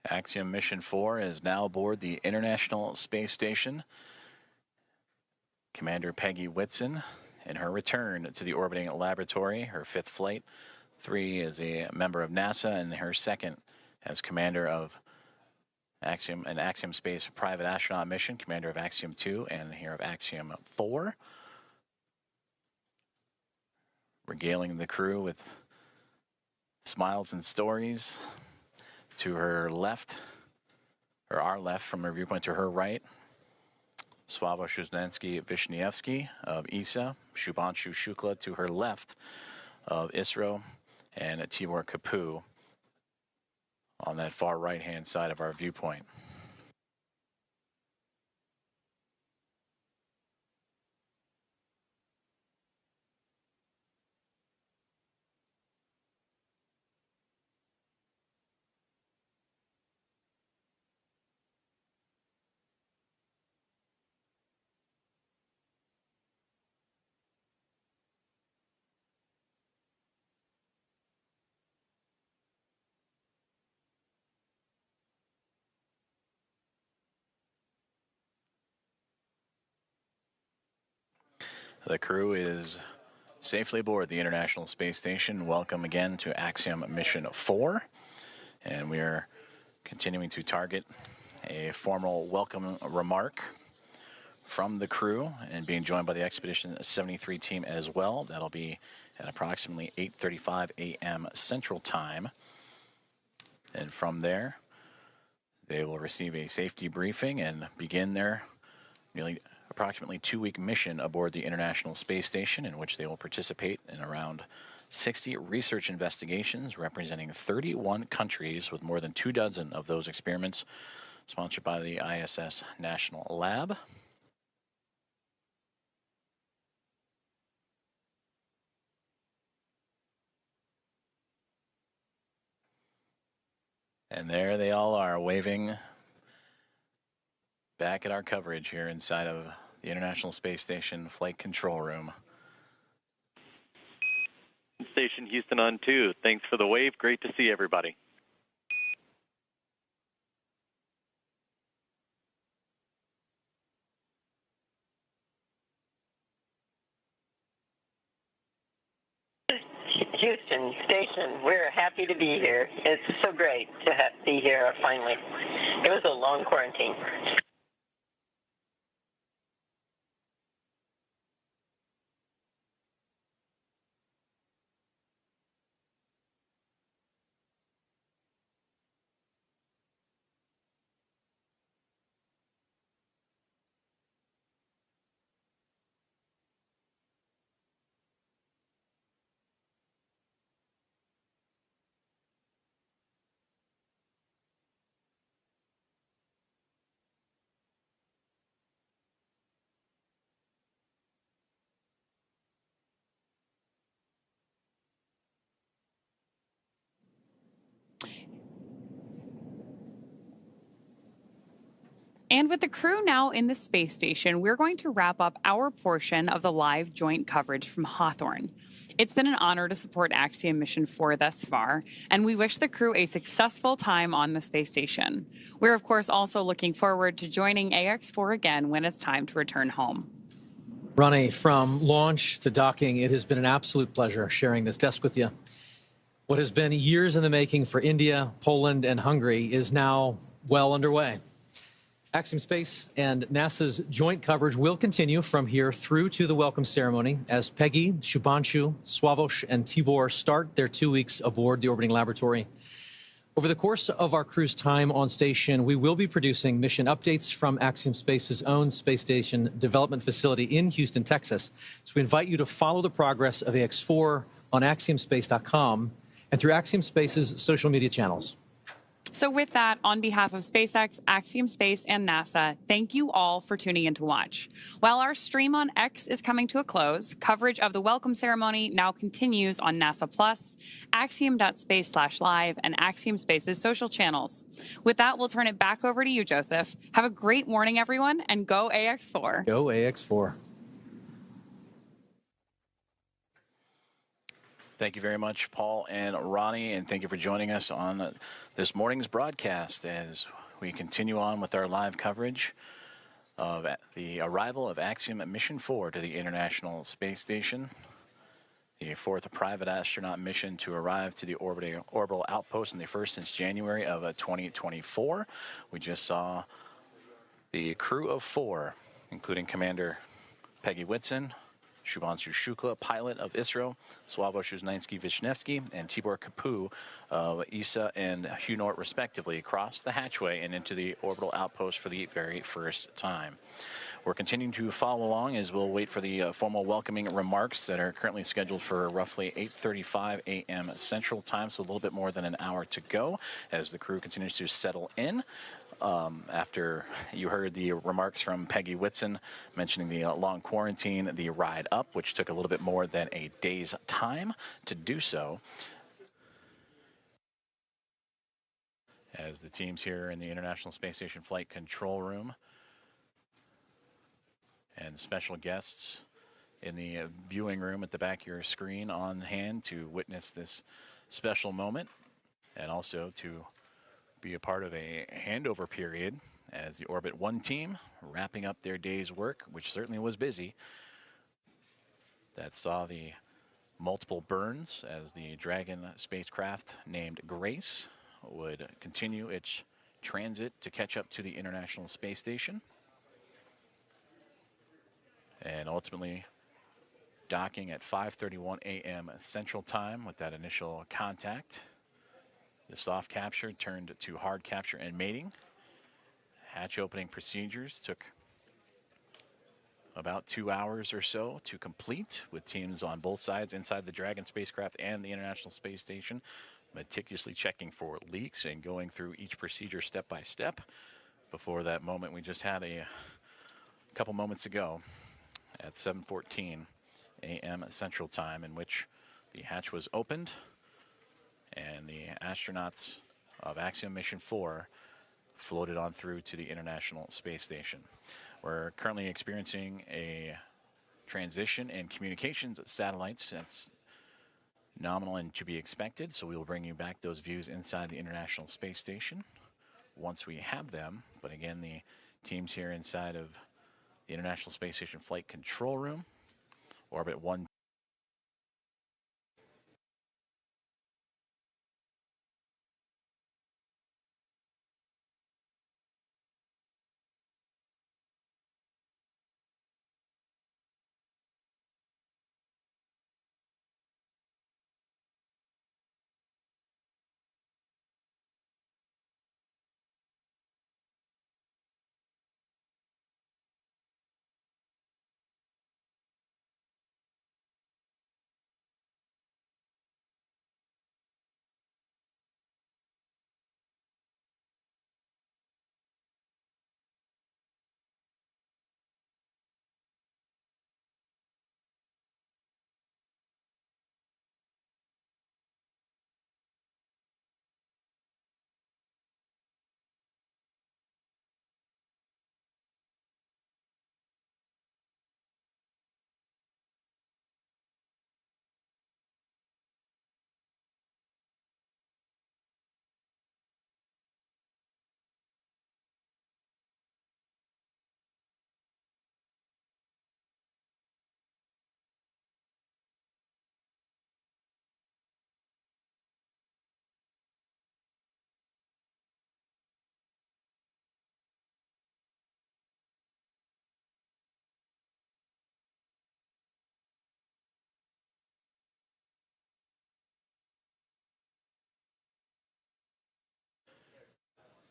Axiom Mission 4 is now aboard the International Space Station. Commander Peggy Whitson, in her return to the orbiting laboratory, her 5th flight. 3 is a member of NASA, and her 2nd as commander of Axiom, an Axiom Space private astronaut mission, commander of Axiom 2 and here of Axiom 4. Regaling the crew with smiles and stories. To her left, or our left from her viewpoint, to her right, Slavoj Vishnievsky of ESA, Shubhanshu Shukla to her left of ISRO, and Tibor Kapu on that far right-hand side of our viewpoint. The crew is safely aboard the International Space Station. Welcome again to Axiom Mission 4. And we are continuing to target a formal welcome remark from the crew and being joined by the Expedition 73 team as well. That'll be at approximately 8:35 a.m. Central Time. And from there, they will receive a safety briefing and begin their approximately 2-week mission aboard the International Space Station, in which they will participate in around 60 research investigations representing 31 countries, with more than 24 of those experiments sponsored by the ISS National Lab. And there they all are, waving back at our coverage here inside of the International Space Station Flight Control Room. Station Houston on 2. Thanks for the wave. Great to see everybody. Houston Station, we're happy to be here. It's so great to be here finally. It was a long quarantine. And with the crew now in the space station, we're going to wrap up our portion of the live joint coverage from Hawthorne. It's been an honor to support Axiom Mission 4 thus far, and we wish the crew a successful time on the space station. We're, of course, also looking forward to joining AX4 again when it's time to return home. Ronnie, from launch to docking, it has been an absolute pleasure sharing this desk with you. What has been years in the making for India, Poland, and Hungary is now well underway. Axiom Space and NASA's joint coverage will continue from here through to the welcome ceremony as Peggy, Shubhanshu, Slavoj, and Tibor start their 2 weeks aboard the orbiting laboratory. Over the course of our crew's time on station, we will be producing mission updates from Axiom Space's own space station development facility in Houston, Texas. So we invite you to follow the progress of AX4 on axiomspace.com and through Axiom Space's social media channels. So with that, on behalf of SpaceX, Axiom Space, and NASA, thank you all for tuning in to watch. While our stream on X is coming to a close, coverage of the welcome ceremony now continues on NASA Plus, axiom.space/live, and Axiom Space's social channels. With that, we'll turn it back over to you, Joseph. Have a great morning, everyone, and go AX4. Go AX4. Thank you very much, Paul and Ronnie, and thank you for joining us on this morning's broadcast as we continue on with our live coverage of the arrival of Axiom Mission 4 to the International Space Station, the fourth private astronaut mission to arrive to the orbital outpost in the first since January of 2024. We just saw the crew of 4, including Commander Peggy Whitson, Shubhanshu Shukla, pilot of ISRO, Sławomir Szymanski-Wisniewski, and Tibor Kapu of ESA and HUNORT, respectively, crossed the hatchway and into the orbital outpost for the very first time. We're continuing to follow along as we'll wait for the formal welcoming remarks that are currently scheduled for roughly 8:35 a.m. Central Time, so a little bit more than an hour to go as the crew continues to settle in. After you heard the remarks from Peggy Whitson mentioning the long quarantine, the ride up, which took a little bit more than a day's time to do so, as the teams here in the International Space Station Flight Control Room and special guests in the viewing room at the back of your screen on hand to witness this special moment and also to be a part of a handover period as the Orbit 1 team wrapping up their day's work, which certainly was busy. That saw the multiple burns as the Dragon spacecraft named Grace would continue its transit to catch up to the International Space Station and ultimately docking at 5:31 a.m. Central Time with that initial contact. The soft capture turned to hard capture and mating. Hatch opening procedures took about 2 hours or so to complete, with teams on both sides inside the Dragon spacecraft and the International Space Station meticulously checking for leaks and going through each procedure step by step before that moment we just had a couple moments ago at 7:14 a.m. Central Time, in which the hatch was opened and the astronauts of Axiom Mission 4 floated on through to the International Space Station. We're currently experiencing a transition in communications satellites. That's nominal and to be expected, so we will bring you back those views inside the International Space Station once we have them. But again, the teams here inside of the International Space Station Flight Control Room, Orbit 1.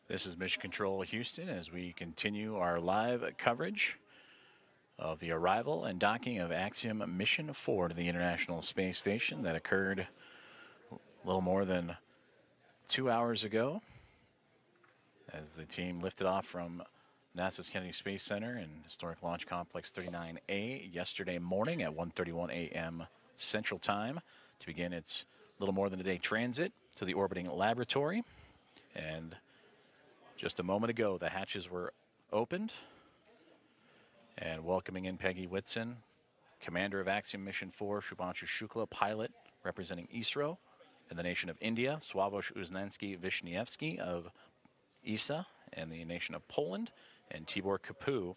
This is Mission Control Houston as we continue our live coverage of the arrival and docking of Axiom Mission 4 to the International Space Station that occurred a little more than 2 hours ago as the team lifted off from NASA's Kennedy Space Center and Historic Launch Complex 39A yesterday morning at 1:31 a.m. Central Time to begin its little more than a day transit to the orbiting laboratory. And just a moment ago, the hatches were opened and welcoming in Peggy Whitson, commander of Axiom Mission 4, Shubhanshu Shukla, pilot representing ISRO in the nation of India, Sławosz Uznański-Wiśniewski of ESA and the nation of Poland, and Tibor Kapu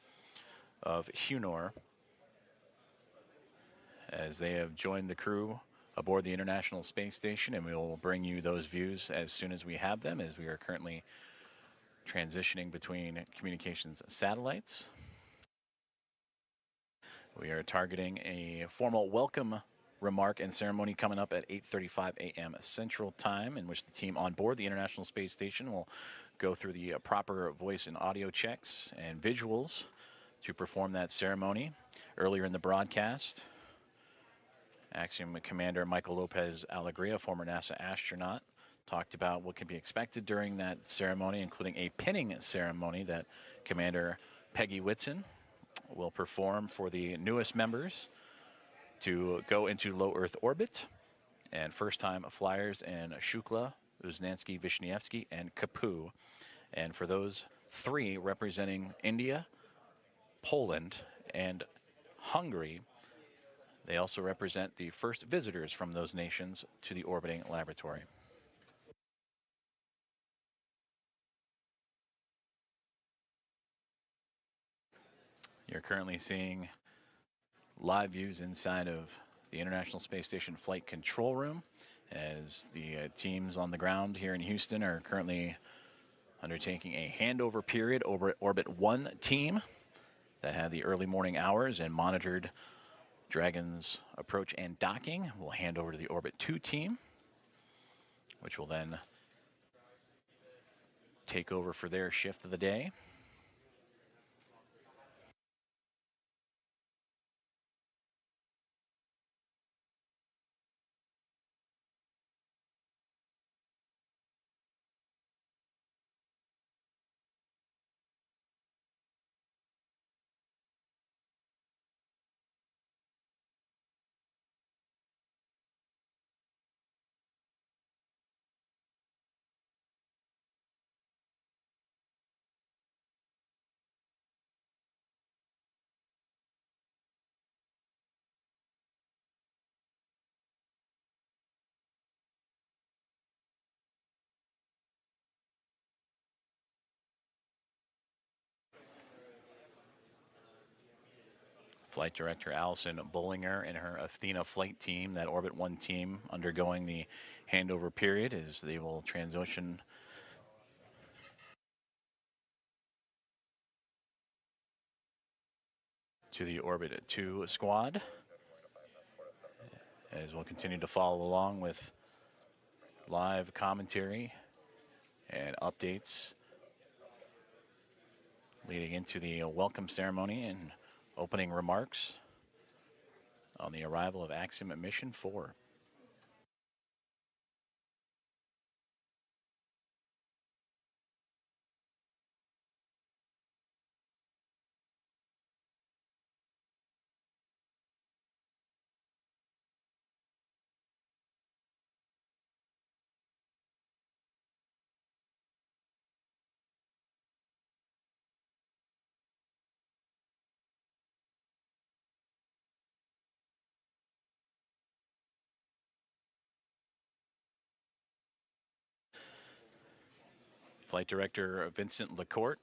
of Hunor, as they have joined the crew aboard the International Space Station, and we will bring you those views as soon as we have them, as we are currently transitioning between communications satellites. We are targeting a formal welcome remark and ceremony coming up at 8:35 a.m. Central Time, in which the team on board the International Space Station will go through the proper voice and audio checks and visuals to perform that ceremony. Earlier in the broadcast, Axiom Commander Michael Lopez Alegria, former NASA astronaut, talked about what can be expected during that ceremony, including a pinning ceremony that Commander Peggy Whitson will perform for the newest members to go into low Earth orbit, and first-time flyers in Shukla, Uznański-Wiśniewski, and Kapu. And for those three representing India, Poland, and Hungary, they also represent the first visitors from those nations to the orbiting laboratory. You're currently seeing live views inside of the International Space Station Flight Control Room, as the teams on the ground here in Houston are currently undertaking a handover period. Orbit 1 team that had the early morning hours and monitored Dragon's approach and docking will hand over to the Orbit 2 team, which will then take over for their shift of the day. Flight Director Allison Bollinger and her Athena flight team, that Orbit 1 team, undergoing the handover period as they will transition to the Orbit 2 squad, as we'll continue to follow along with live commentary and updates leading into the welcome ceremony and opening remarks on the arrival of Axiom Mission 4. Flight Director Vincent Lacourt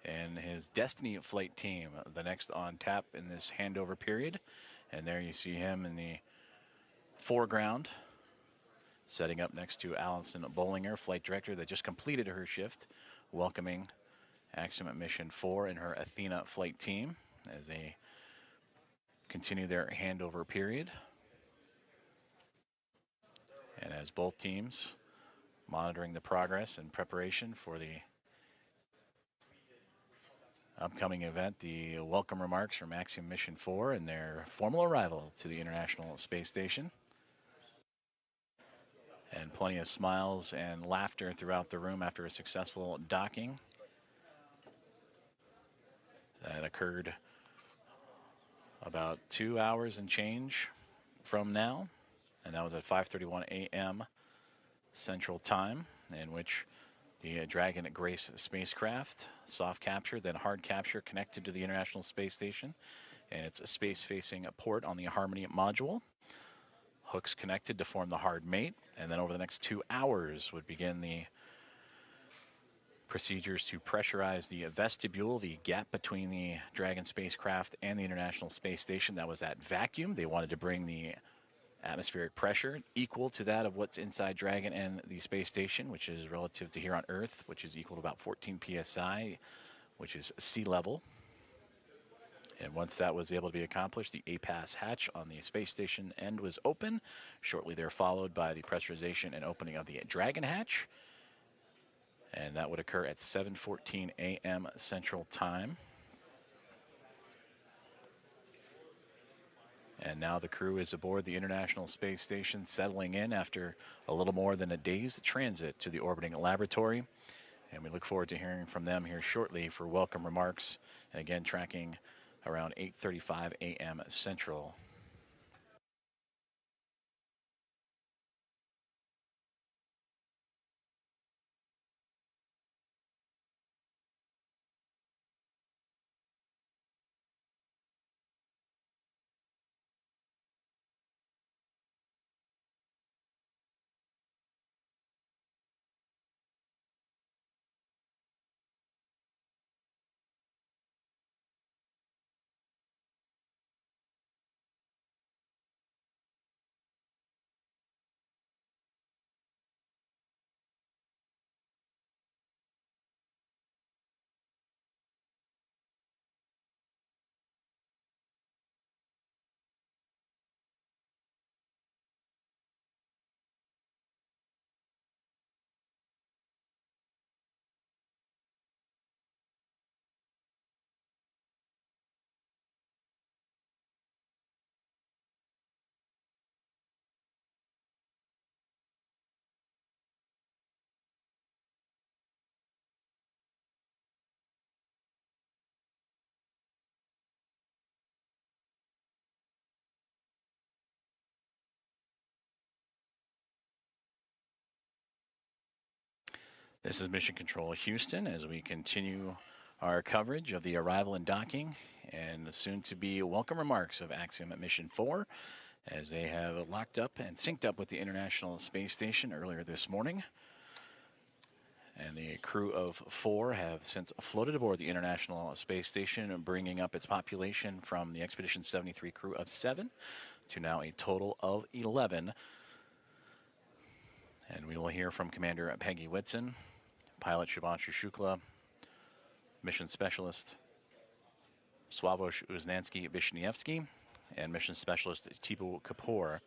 and his Destiny flight team, the next on tap in this handover period. And there you see him in the foreground, setting up next to Allison Bollinger, Flight Director that just completed her shift, welcoming Axiom Mission 4 and her Athena flight team as they continue their handover period. And as both teams monitoring the progress and preparation for the upcoming event, the welcome remarks from Axiom Mission 4 and their formal arrival to the International Space Station. And plenty of smiles and laughter throughout the room after a successful docking that occurred about 2 hours and change from now. And that was at 5:31 a.m. Central Time, in which the Dragon Grace spacecraft, soft capture, then hard capture, connected to the International Space Station and its space-facing port on the Harmony module. hooks connected to form the hard mate, and then over the next 2 hours would begin the procedures to pressurize the vestibule, the gap between the Dragon spacecraft and the International Space Station that was at vacuum. They wanted to bring the atmospheric pressure equal to that of what's inside Dragon and the space station, which is relative to here on Earth, which is equal to about 14 psi, which is sea level. And once that was able to be accomplished, the APAS hatch on the space station end was open. Shortly there followed by the pressurization and opening of the Dragon hatch. And that would occur at 7:14 a.m. Central Time. And now the crew is aboard the International Space Station, settling in after a little more than a day's transit to the orbiting laboratory. And we look forward to hearing from them here shortly for welcome remarks. And again, tracking around 8:35 a.m. Central. This is Mission Control Houston as we continue our coverage of the arrival and docking and soon to be welcome remarks of Axiom at Mission 4 as they have locked up and synced up with the International Space Station earlier this morning. And the crew of 4 have since floated aboard the International Space Station, bringing up its population from the Expedition 73 crew of 7 to now a total of 11. And we will hear from Commander Peggy Whitson, Pilot Shubhanshu Shukla, Mission Specialist Sławomir Uznansky-Wisniewski, and Mission Specialist Tipu Kapoor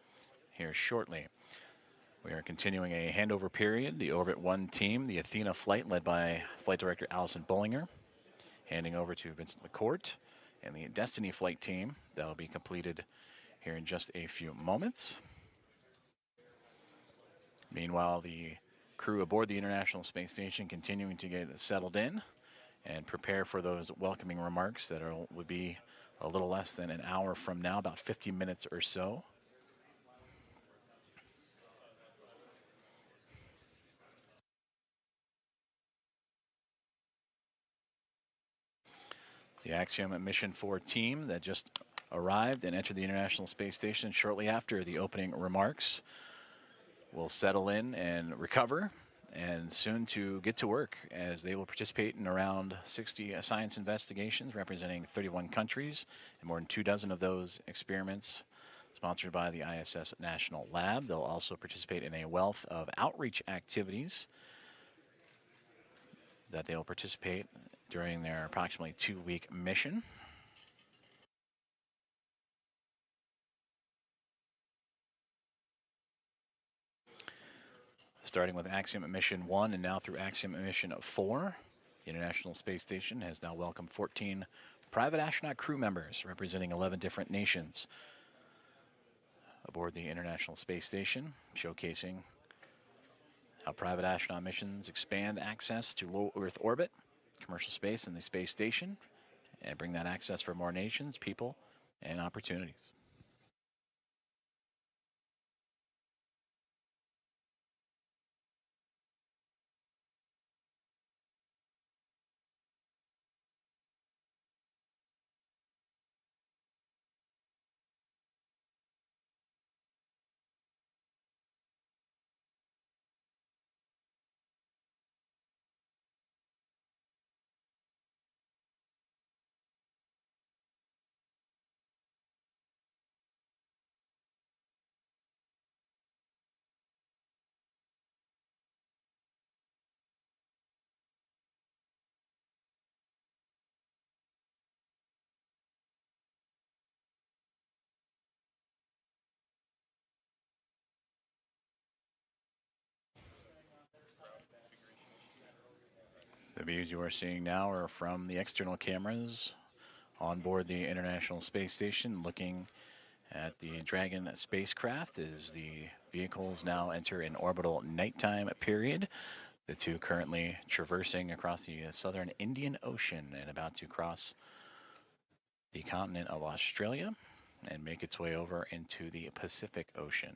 here shortly. We are continuing a handover period. The Orbit 1 team, the Athena flight led by Flight Director Allison Bollinger, handing over to Vincent McCourt, and the Destiny flight team that will be completed here in just a few moments. Meanwhile, the crew aboard the International Space Station continuing to get settled in and prepare for those welcoming remarks that would be a little less than an hour from now, about 50 minutes or so. The Axiom Mission 4 team that just arrived and entered the International Space Station shortly after the opening remarks will settle in and recover, and soon to get to work as they will participate in around 60 science investigations representing 31 countries, and more than 24 of those experiments sponsored by the ISS National Lab. They'll also participate in a wealth of outreach activities that they'll participate during their approximately 2-week mission. Starting with Axiom Mission 1 and now through Axiom Mission 4, the International Space Station has now welcomed 14 private astronaut crew members representing 11 different nations aboard the International Space Station, showcasing how private astronaut missions expand access to low Earth orbit, commercial space, and the space station, and bring that access for more nations, people, and opportunities. views you are seeing now are from the external cameras on board the International Space Station, looking at the Dragon spacecraft as the vehicles now enter an orbital nighttime period. The two currently traversing across the southern Indian Ocean and about to cross the continent of Australia and make its way over into the Pacific Ocean.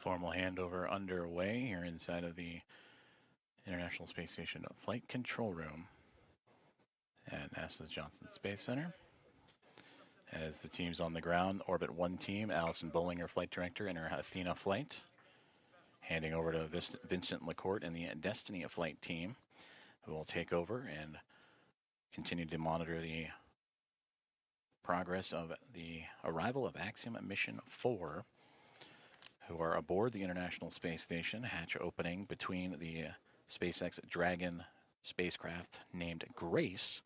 Formal handover underway here inside of the International Space Station Flight Control Room at NASA's Johnson Space Center. As the teams on the ground, Orbit 1 team, Allison Bollinger, Flight Director, in her Athena flight, handing over to Vincent LaCourte and the Destiny flight team, who will take over and continue to monitor the progress of the arrival of Axiom Mission 4, who are aboard the International Space Station, hatch opening between the SpaceX Dragon spacecraft named Grace,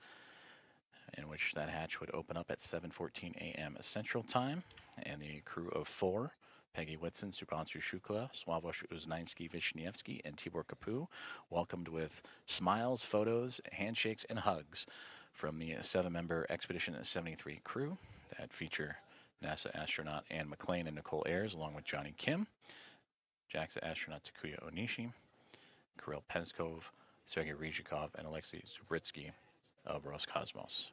in which that hatch would open up at 7:14 a.m. Central Time, and the crew of 4, Peggy Whitson, Supanshu Shukla, Sławosz Uznański-Wiśniewski, and Tibor Kapu, welcomed with smiles, photos, handshakes, and hugs from the 7-member Expedition 73 crew that feature NASA astronaut Anne McClain and Nicole Ayers, along with Johnny Kim, JAXA astronaut Takuya Onishi, Kirill Penskov, Sergei Ryzhikov, and Alexei Zubritsky of Roscosmos.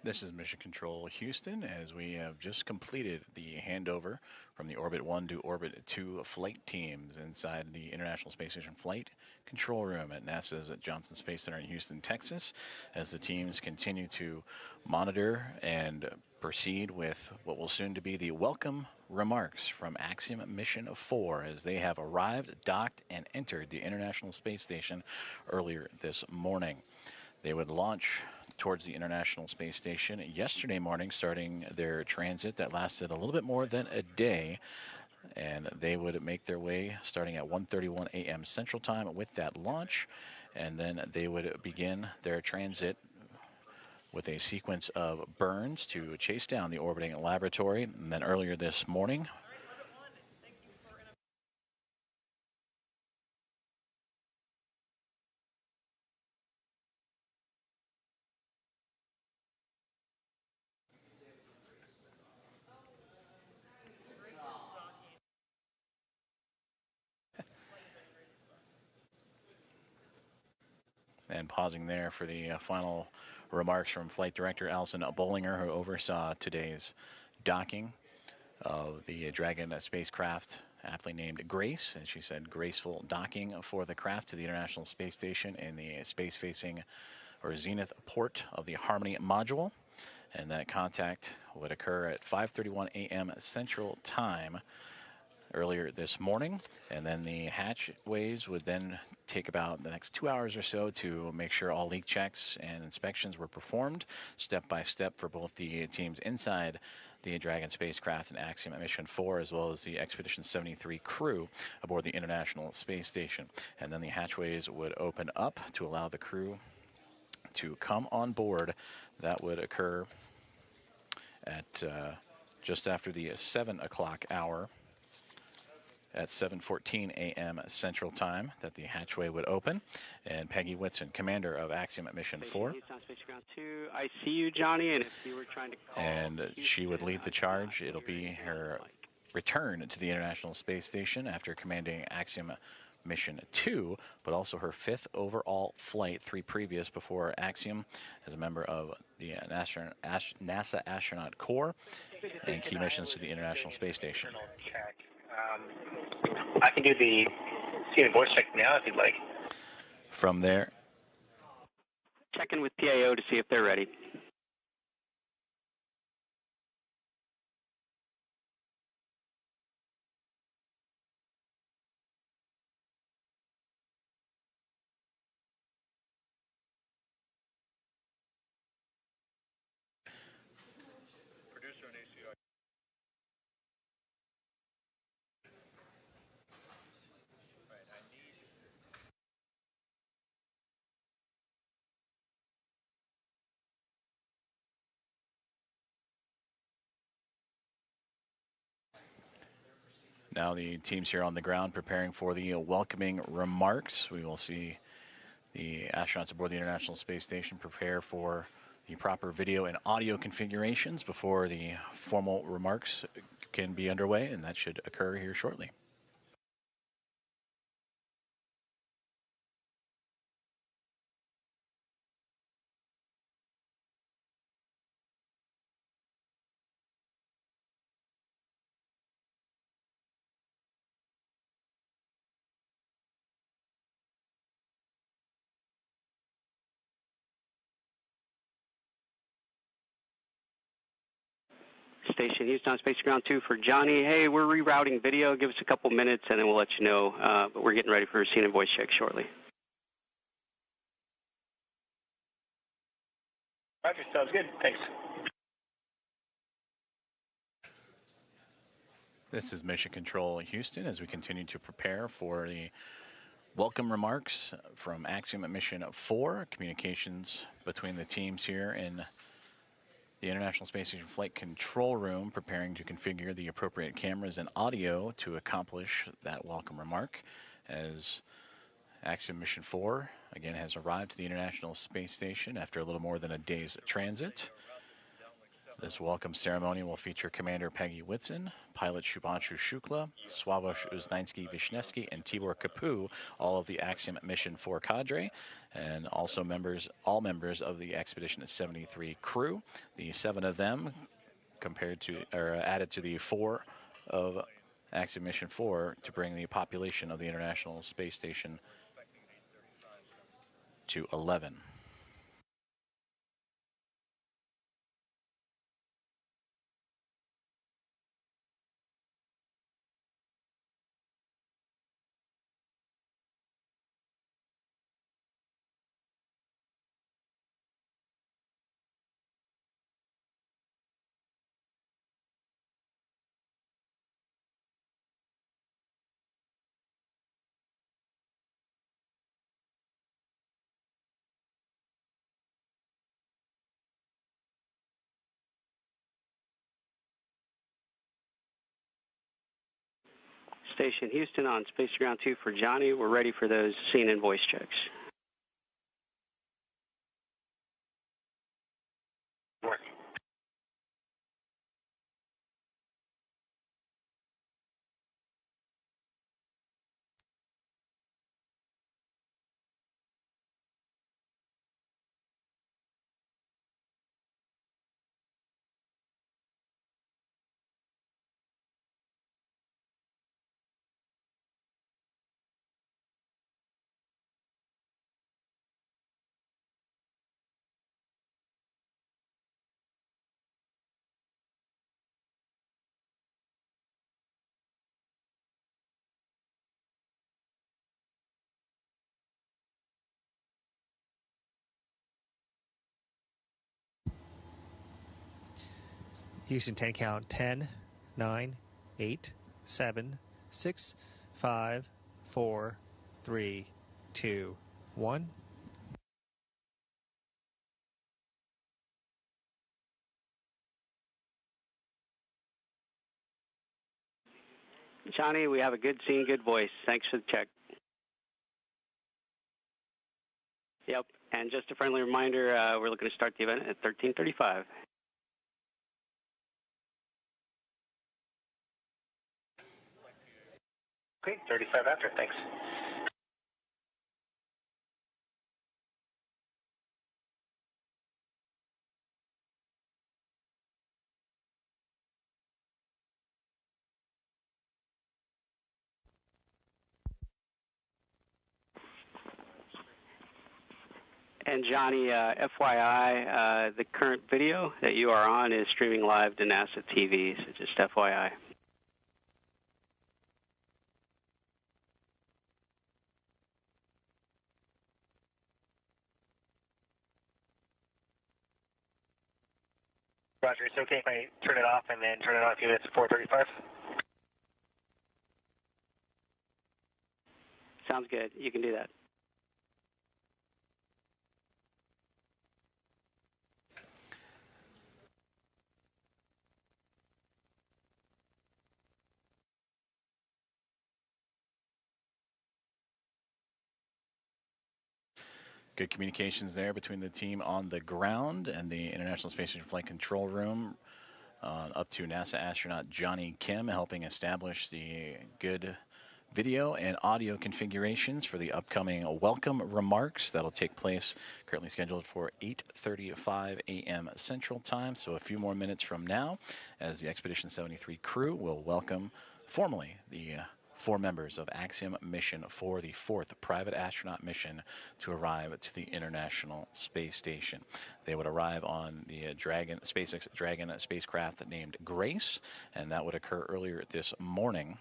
This is Mission Control Houston, as we have just completed the handover from the Orbit 1 to Orbit 2 flight teams inside the International Space Station Flight Control Room at NASA's Johnson Space Center in Houston, Texas, as the teams continue to monitor and proceed with what will soon to be the welcome remarks from Axiom Mission 4 as they have arrived, docked, and entered the International Space Station earlier this morning. They would launch towards the International Space Station yesterday morning, starting their transit that lasted a little bit more than a day. And they would make their way starting at 1:31 a.m. Central Time with that launch. And then they would begin their transit with a sequence of burns to chase down the orbiting laboratory. And then earlier this morning, and pausing there for the final remarks from Flight Director Alison Bollinger, who oversaw today's docking of the Dragon spacecraft, aptly named Grace. As she said, graceful docking for the craft to the International Space Station in the space-facing or zenith port of the Harmony module. And that contact would occur at 5:31 a.m. Central Time earlier this morning, and then the hatchways would then take about the next 2 hours or so to make sure all leak checks and inspections were performed step by step for both the teams inside the Dragon spacecraft and Axiom Mission 4, as well as the Expedition 73 crew aboard the International Space Station. And then the hatchways would open up to allow the crew to come on board. That would occur at just after the 7 o'clock hour at 7:14 a.m. Central Time that the hatchway would open. And Peggy Whitson, commander of Axiom Mission 4. I see you, Johnny, and if you were trying to call and she would lead the charge. It'll be her return to the International Space Station after commanding Axiom Mission 2, but also her 5th overall flight, 3 previous before Axiom as a member of the NASA Astronaut Corps and key missions to the International Space Station. I can do the scene voice check now if you'd like. From there, check in with PAO to see if they're ready. now the teams here on the ground preparing for the welcoming remarks. We will see the astronauts aboard the International Space Station prepare for the proper video and audio configurations before the formal remarks can be underway, and that should occur here shortly. Station Houston, Space Ground 2 for Johnny. Hey, we're rerouting video. Give us a couple minutes and then we'll let you know. But we're getting ready for a scene and voice check shortly. Roger, sounds good. Thanks. This is Mission Control Houston as we continue to prepare for the welcome remarks from Axiom Mission 4, communications between the teams here in the International Space Station Flight Control Room, preparing to configure the appropriate cameras and audio to accomplish that welcome remark, as Axiom Mission 4 again has arrived to the International Space Station after a little more than a day's transit. This welcome ceremony will feature Commander Peggy Whitson, pilot Shubhanshu Shukla, Swavesh Uznansky-Vishnevsky, and Tibor Kapu, all of the Axiom Mission 4 cadre, and also all members of the Expedition 73 crew. The 7 of them added to the 4 of Axiom Mission 4 to bring the population of the International Space Station to 11. Station Houston on Space Ground 2 for Johnny. We're ready for those scene and voice checks. Houston 10 count 10, 9, 8, 7, 6, 5, 4, 3, 2, 1. Johnny, we have a good scene, good voice. Thanks for the check. Yep, and just a friendly reminder, we're looking to start the event at 13:35. Okay, 35 after, thanks. And Johnny, FYI, the current video that you are on is streaming live to NASA TV, so just FYI. Roger, it's okay if I turn it off and then turn it on a few minutes at 4:35? Sounds good. You can do that. Good communications there between the team on the ground and the International Space Station Flight Control Room, up to NASA astronaut Johnny Kim, helping establish the good video and audio configurations for the upcoming welcome remarks that'll take place, currently scheduled for 8:35 a.m. Central Time, so a few more minutes from now, as the Expedition 73 crew will welcome formally the 4 members of Axiom Mission 4, the 4th private astronaut mission to arrive to the International Space Station. They would arrive on the SpaceX Dragon spacecraft named Grace, and that would occur earlier this morning,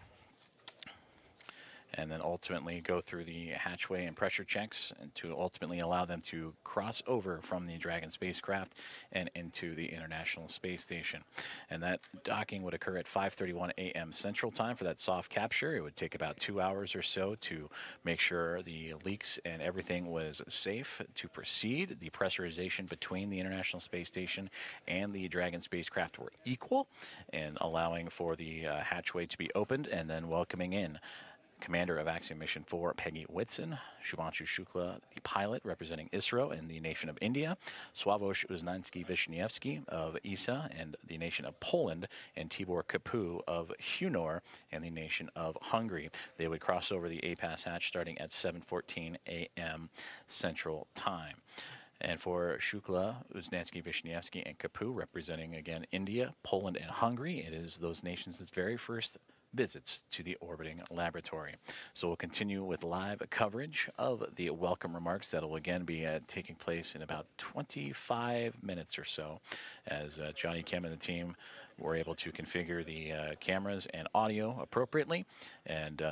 and then ultimately go through the hatchway and pressure checks and to ultimately allow them to cross over from the Dragon spacecraft and into the International Space Station. And that docking would occur at 5:31 a.m. Central Time for that soft capture. It would take about 2 hours or so to make sure the leaks and everything was safe to proceed. The pressurization between the International Space Station and the Dragon spacecraft were equal, and allowing for the hatchway to be opened and then welcoming in Commander of Axiom Mission 4, Peggy Whitson, Shubhanshu Shukla, the pilot representing ISRO and the nation of India, Sławomir Uznański-Wiśniewski of ESA and the nation of Poland, and Tibor Kapu of Hunor and the nation of Hungary. They would cross over the APAS hatch starting at 7:14 a.m. Central Time. And for Shukla, Uznański-Wiśniewski, and Kapu, representing again India, Poland, and Hungary, it is those nations' very first visits to the orbiting laboratory. So we'll continue with live coverage of the welcome remarks that will again be taking place in about 25 minutes or so, as Johnny Kim and the team were able to configure the cameras and audio appropriately. And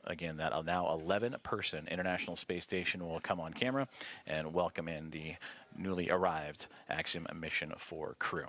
again, that now 11-person International Space Station will come on camera and welcome in the newly arrived Axiom Mission 4 crew.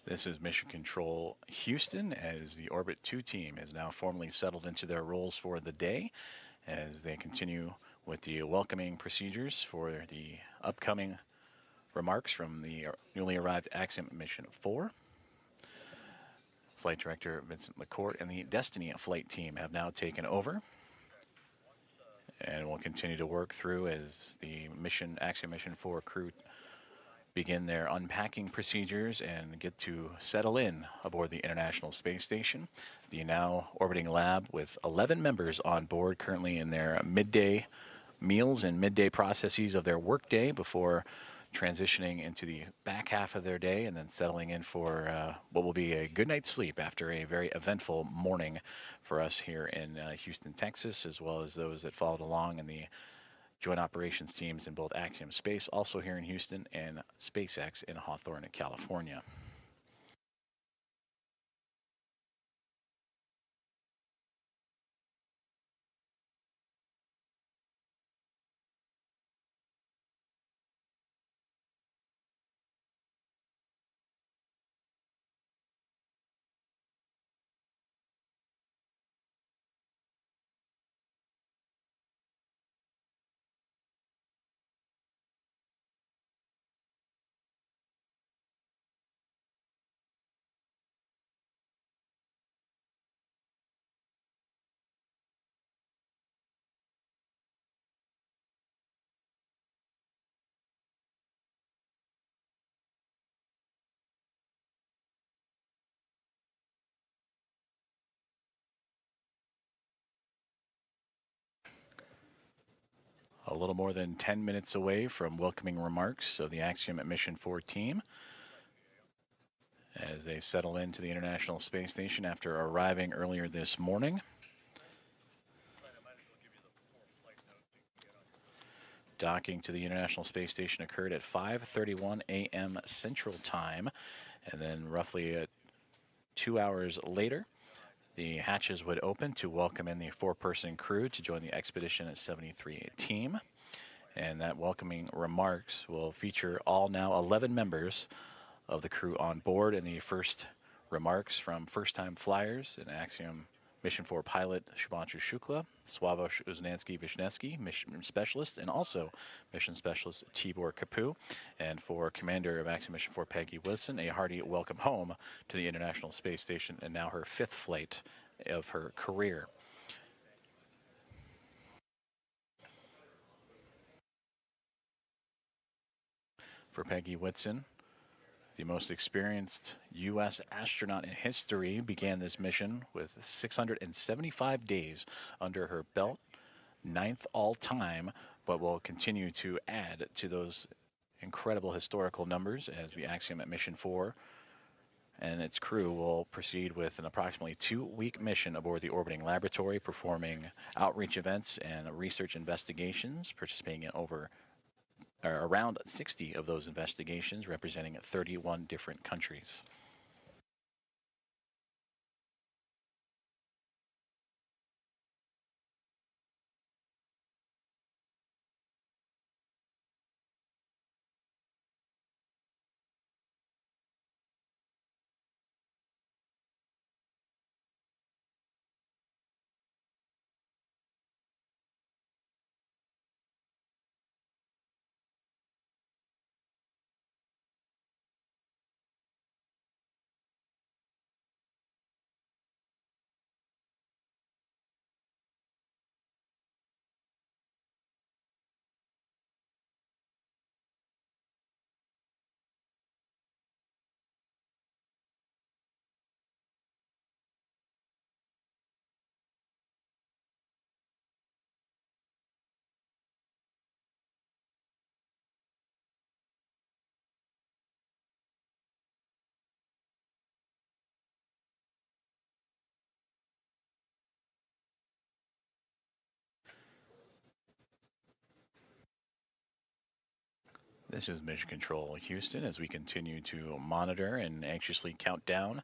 This is Mission Control Houston, as the Orbit 2 team has now formally settled into their roles for the day as they continue with the welcoming procedures for the upcoming remarks from the newly arrived Axiom Mission 4. Flight Director Vincent LaCourte and the Destiny flight team have now taken over, and we'll continue to work through as the Axiom Mission 4 crew begin their unpacking procedures and get to settle in aboard the International Space Station. The now orbiting lab with 11 members on board, currently in their midday meals and midday processes of their workday before transitioning into the back half of their day and then settling in for what will be a good night's sleep after a very eventful morning for us here in Houston, Texas, as well as those that followed along in the Joint Operations teams in both Axiom Space, also here in Houston, and SpaceX in Hawthorne, California. A little more than 10 minutes away from welcoming remarks of the Axiom Mission 4 team as they settle into the International Space Station after arriving earlier this morning. Docking to the International Space Station occurred at 5:31 a.m. Central Time, and then roughly 2 hours later, the hatches would open to welcome in the 4-person crew to join the Expedition at 73 team. And that welcoming remarks will feature all now 11 members of the crew on board, and the first remarks from first-time flyers in Axiom Mission 4 pilot Shubhanshu Shukla, Swavesh Uznansky-Vishnesky, mission specialist, and also mission specialist Tibor Kapu. And for commander of Axiom Mission 4 Peggy Wilson, a hearty welcome home to the International Space Station, and now her 5th flight of her career. For Peggy Whitson, the most experienced U.S. astronaut in history, began this mission with 675 days under her belt, 9th all-time, but will continue to add to those incredible historical numbers as the Axiom at Mission 4 and its crew will proceed with an approximately 2-week mission aboard the orbiting laboratory, performing outreach events and research investigations, participating in around 60 of those investigations, representing 31 different countries. This is Mission Control Houston as we continue to monitor and anxiously count down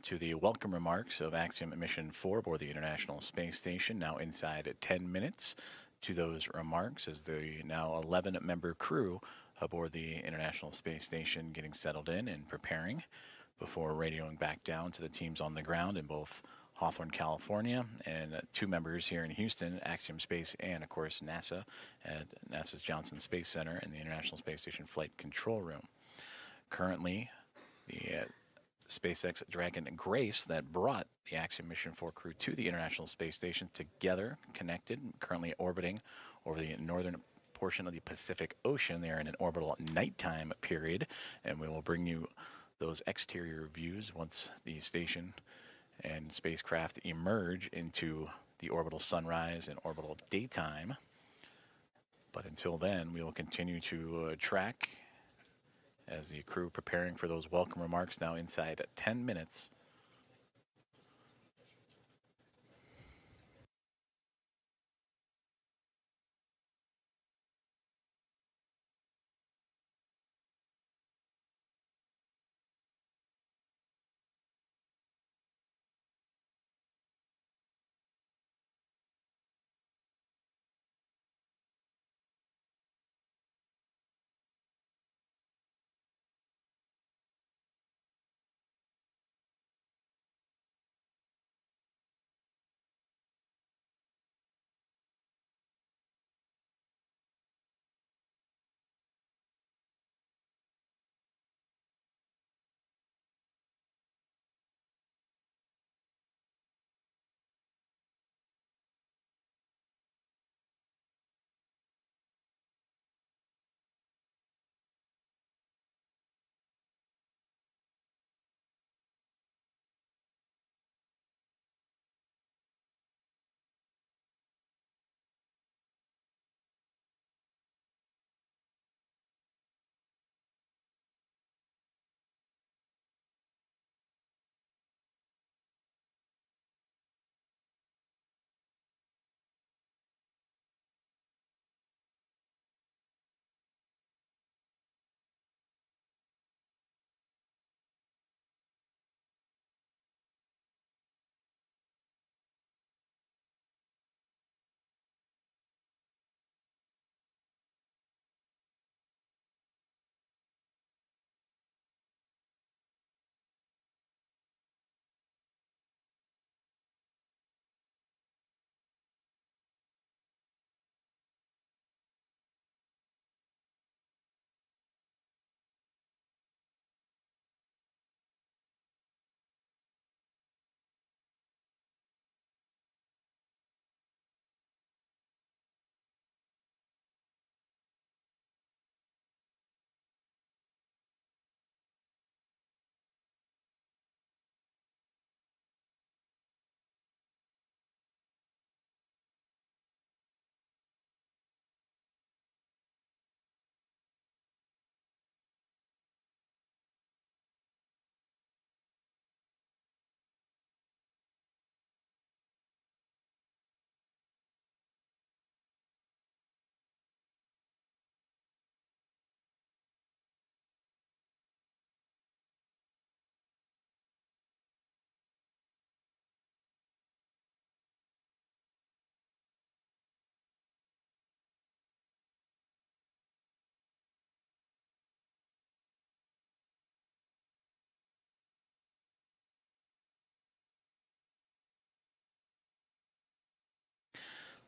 to the welcome remarks of Axiom Mission 4 aboard the International Space Station, now inside at 10 minutes to those remarks as the now 11-member crew aboard the International Space Station getting settled in and preparing before radioing back down to the teams on the ground in both Hawthorne, California, and 2 members here in Houston, Axiom Space and, of course, NASA at NASA's Johnson Space Center and the International Space Station Flight Control Room. Currently, the SpaceX Dragon Grace that brought the Axiom Mission 4 crew to the International Space Station together, connected, currently orbiting over the northern portion of the Pacific Ocean. They are in an orbital nighttime period, and we will bring you those exterior views once the station and spacecraft emerge into the orbital sunrise and orbital daytime. But until then, we will continue to track as the crew preparing for those welcome remarks now inside 10 minutes.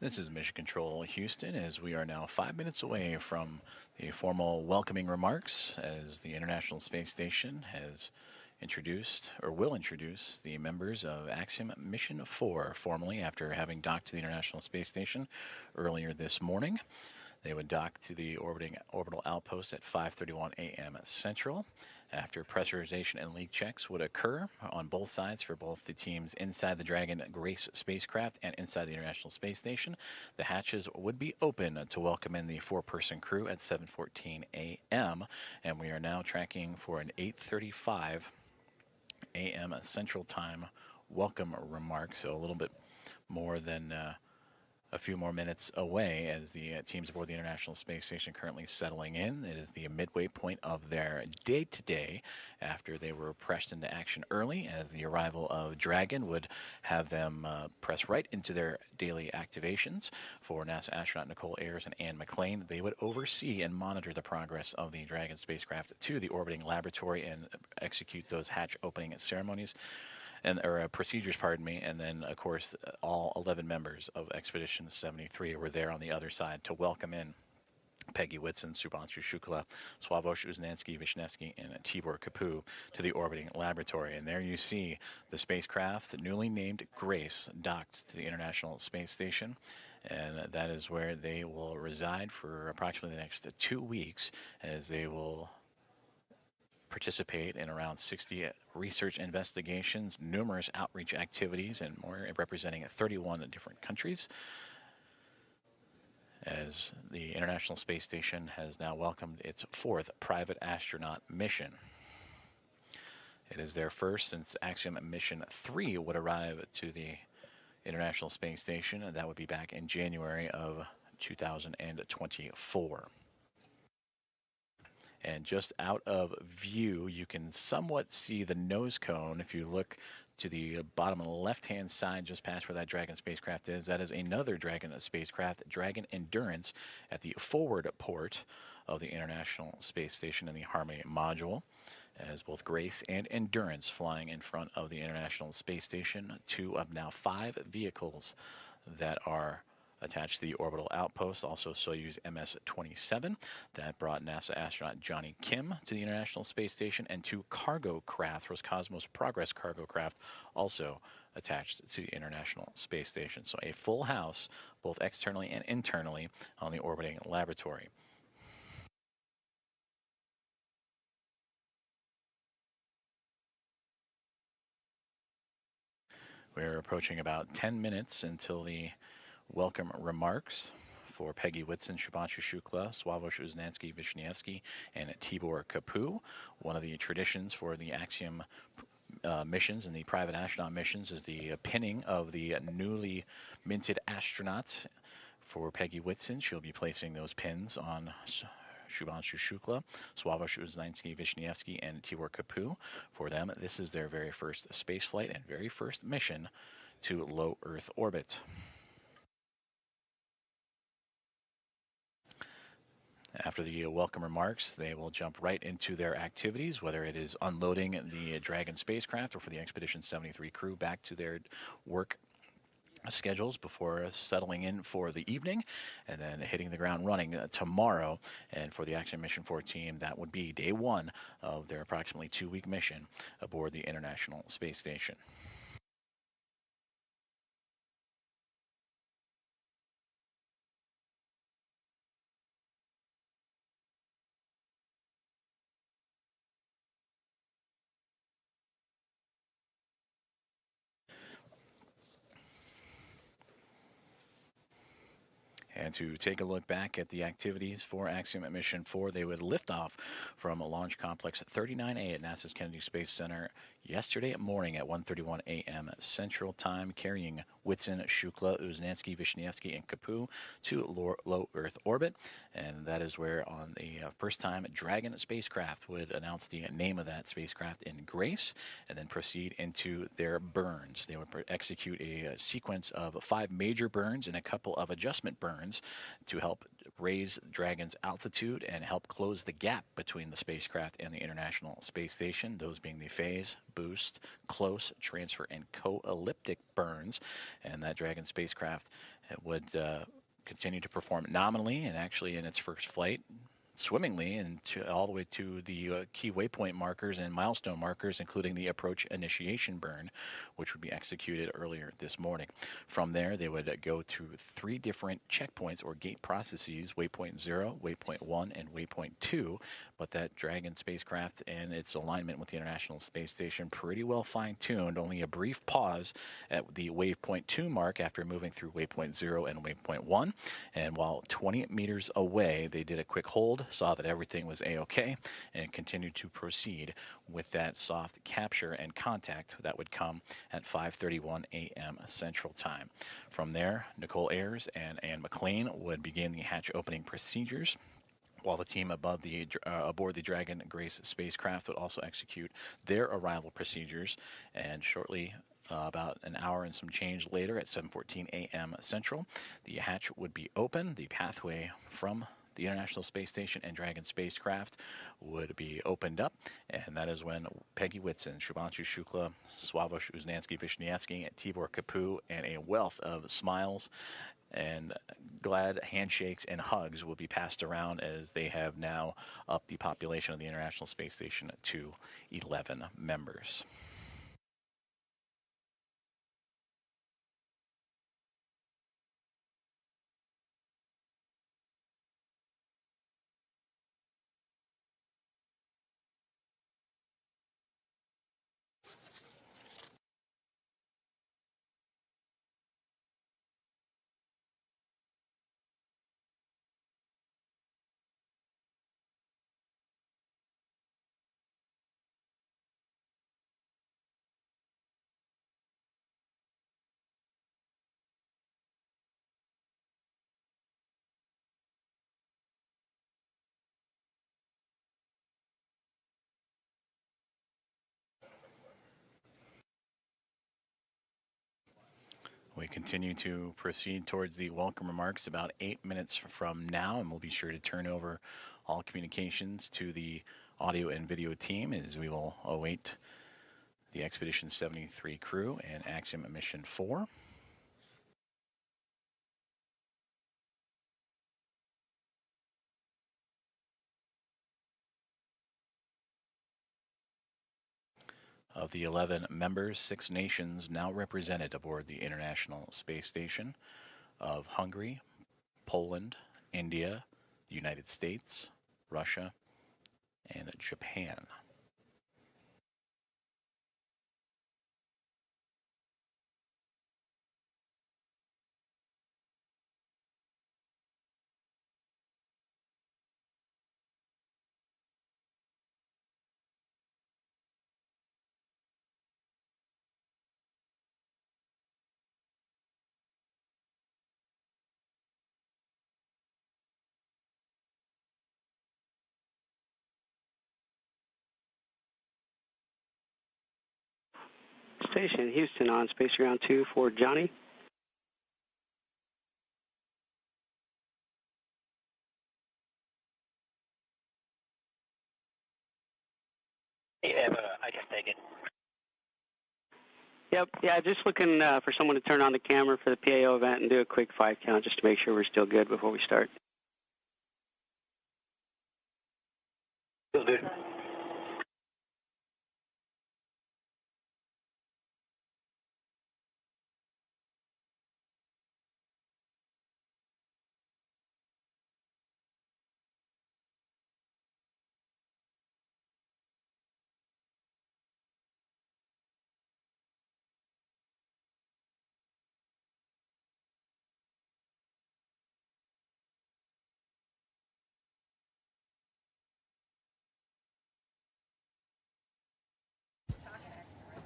This is Mission Control Houston, as we are now 5 minutes away from the formal welcoming remarks as the International Space Station has introduced, or will introduce, the members of Axiom Mission 4 formally after having docked to the International Space Station earlier this morning. They would dock to the orbital outpost at 5:31 a.m. Central. After pressurization and leak checks would occur on both sides for both the teams inside the Dragon Grace spacecraft and inside the International Space Station, the hatches would be open to welcome in the four-person crew at 7:14 a.m. And we are now tracking for an 8:35 a.m. Central Time welcome remark, so a little bit more than a few more minutes away as the teams aboard the International Space Station currently settling in. It is the midway point of their day today after they were pressed into action early, as the arrival of Dragon would have them press right into their daily activations. For NASA astronaut Nicole Ayers and Ann McLean, they would oversee and monitor the progress of the Dragon spacecraft to the orbiting laboratory and execute those hatch opening ceremonies. Procedures, pardon me, and then, of course, all 11 members of Expedition 73 were there on the other side to welcome in Peggy Whitson, Subhanshu Shukla, Sławosz Uznanski-Wisniewski, and Tibor Kapu to the orbiting laboratory. And there you see the spacecraft, newly named Grace, docked to the International Space Station. And that is where they will reside for approximately the next 2 weeks, as they will participate in around 60 research investigations, numerous outreach activities, and more, representing 31 different countries, as the International Space Station has now welcomed its fourth private astronaut mission. It is their first since Axiom Mission 3 would arrive to the International Space Station, and that would be back in January of 2024. And just out of view, you can somewhat see the nose cone. If you look to the bottom left-hand side, just past where that Dragon spacecraft is, that is another Dragon spacecraft, Dragon Endurance, at the forward port of the International Space Station in the Harmony module, as both Grace and Endurance flying in front of the International Space Station, 2 of now 5 vehicles that are attached to the orbital outpost. Also Soyuz MS-27 that brought NASA astronaut Johnny Kim to the International Space Station, and 2 cargo craft, Roscosmos Progress cargo craft, also attached to the International Space Station. So a full house, both externally and internally, on the orbiting laboratory. We're approaching about 10 minutes until the welcome remarks for Peggy Whitson, Subhanshu Shukla, Sławosz Uznanski-Wisniewski, and Tibor Kapu. One of the traditions for the Axiom missions and the private astronaut missions is the pinning of the newly minted astronauts. For Peggy Whitson, she'll be placing those pins on Subhanshu Shukla, Sławosz Uznanski-Wisniewski, and Tibor Kapu. For them, this is their very first space flight and very first mission to low Earth orbit. After the welcome remarks, they will jump right into their activities, whether it is unloading the Dragon spacecraft or for the Expedition 73 crew back to their work schedules before settling in for the evening, and then hitting the ground running tomorrow. And for the Axiom Mission 4 team, that would be day 1 of their approximately 2-week mission aboard the International Space Station. And to take a look back at the activities for Axiom Mission 4, they would lift off from Launch Complex 39A at NASA's Kennedy Space Center yesterday morning at 1:31 a.m. Central Time, carrying Whitson, Shukla, Uznanski, Wisniewski, and Kapu to low Earth orbit. And that is where, on the first time, Dragon spacecraft would announce the name of that spacecraft in Grace, and then proceed into their burns. They would execute a sequence of 5 major burns and a couple of adjustment burns to help raise Dragon's altitude and help close the gap between the spacecraft and the International Space Station, those being the phase, boost, close, transfer, and co-elliptic burns. And that Dragon spacecraft would continue to perform nominally and actually in its first flight swimmingly and all the way to the key waypoint markers and milestone markers, including the approach initiation burn, which would be executed earlier this morning. From there, they would go through 3 different checkpoints or gate processes: waypoint 0, waypoint 1, and waypoint 2. But that Dragon spacecraft and its alignment with the International Space Station pretty well fine-tuned. Only a brief pause at the waypoint 2 mark after moving through waypoint 0 and waypoint 1. And while 20 meters away, they did a quick hold, saw that everything was A-OK, and continued to proceed with that soft capture and contact that would come at 5:31 a.m. Central Time. From there, Nicole Ayers and Ann McLean would begin the hatch opening procedures, while the team aboard the Dragon Grace spacecraft would also execute their arrival procedures. And shortly, about an hour and some change later, at 7:14 a.m. Central, the hatch would be open. The pathway from the International Space Station and Dragon spacecraft would be opened up, and that is when Peggy Whitson, Shubhanshu Shukla, Swavesh Uznansky-Vishnievsky, and Tibor Kapu, and a wealth of smiles and glad handshakes and hugs will be passed around, as they have now upped the population of the International Space Station to 11 members. We continue to proceed towards the welcome remarks about 8 minutes from now, and we'll be sure to turn over all communications to the audio and video team as we will await the Expedition 73 crew and Axiom Mission 4. Of the 11 members, 6 nations now represented aboard the International Space Station: of Hungary, Poland, India, the United States, Russia, and Japan. Station Houston on Space Ground 2 for Johnny. Yeah, I can take it. Yep, yeah, just looking for someone to turn on the camera for the PAO event and do a quick 5 count just to make sure we're still good before we start. Still good.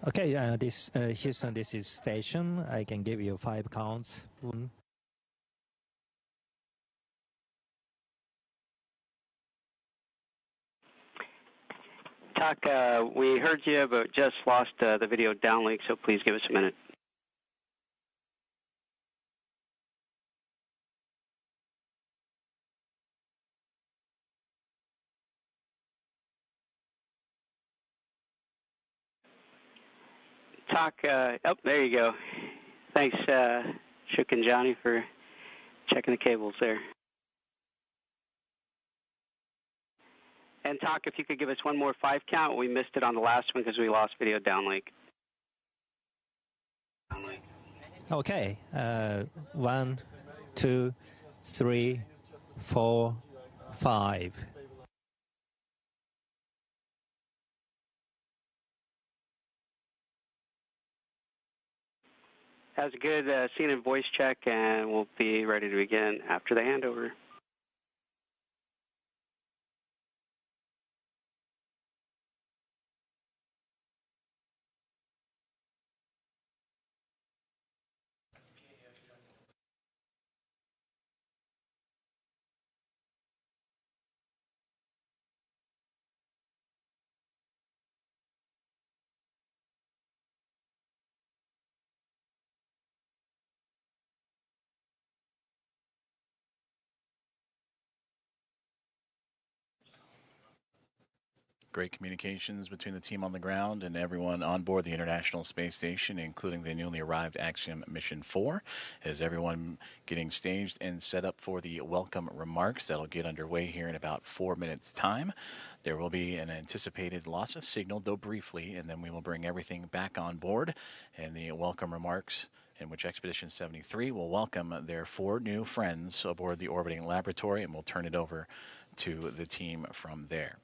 Okay, this Houston, this is station. I can give you 5 counts. 1. Talk, we heard you, but just lost the video downlink, so please give us a minute. talk. Oh, there you go. Thanks, Shook and Johnny, for checking the cables there. And talk, if you could give us one more 5 count. We missed it on the last one because we lost video downlink. Okay. 1, 2, 3, 4, 5. That was a good scene and voice check, and we'll be ready to begin after the handover. Great communications between the team on the ground and everyone on board the International Space Station, including the newly arrived Axiom Mission 4, as everyone getting staged and set up for the welcome remarks that'll get underway here in about 4 minutes' time. There will be an anticipated loss of signal, though briefly, and then we will bring everything back on board, and the welcome remarks in which Expedition 73 will welcome their 4 new friends aboard the orbiting laboratory, and we'll turn it over to the team from there.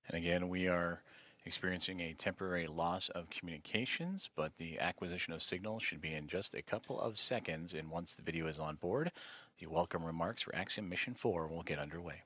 And again, we are experiencing a temporary loss of communications, but the acquisition of signal should be in just a couple of seconds. And once the video is on board, the welcome remarks for Axiom Mission 4 will get underway.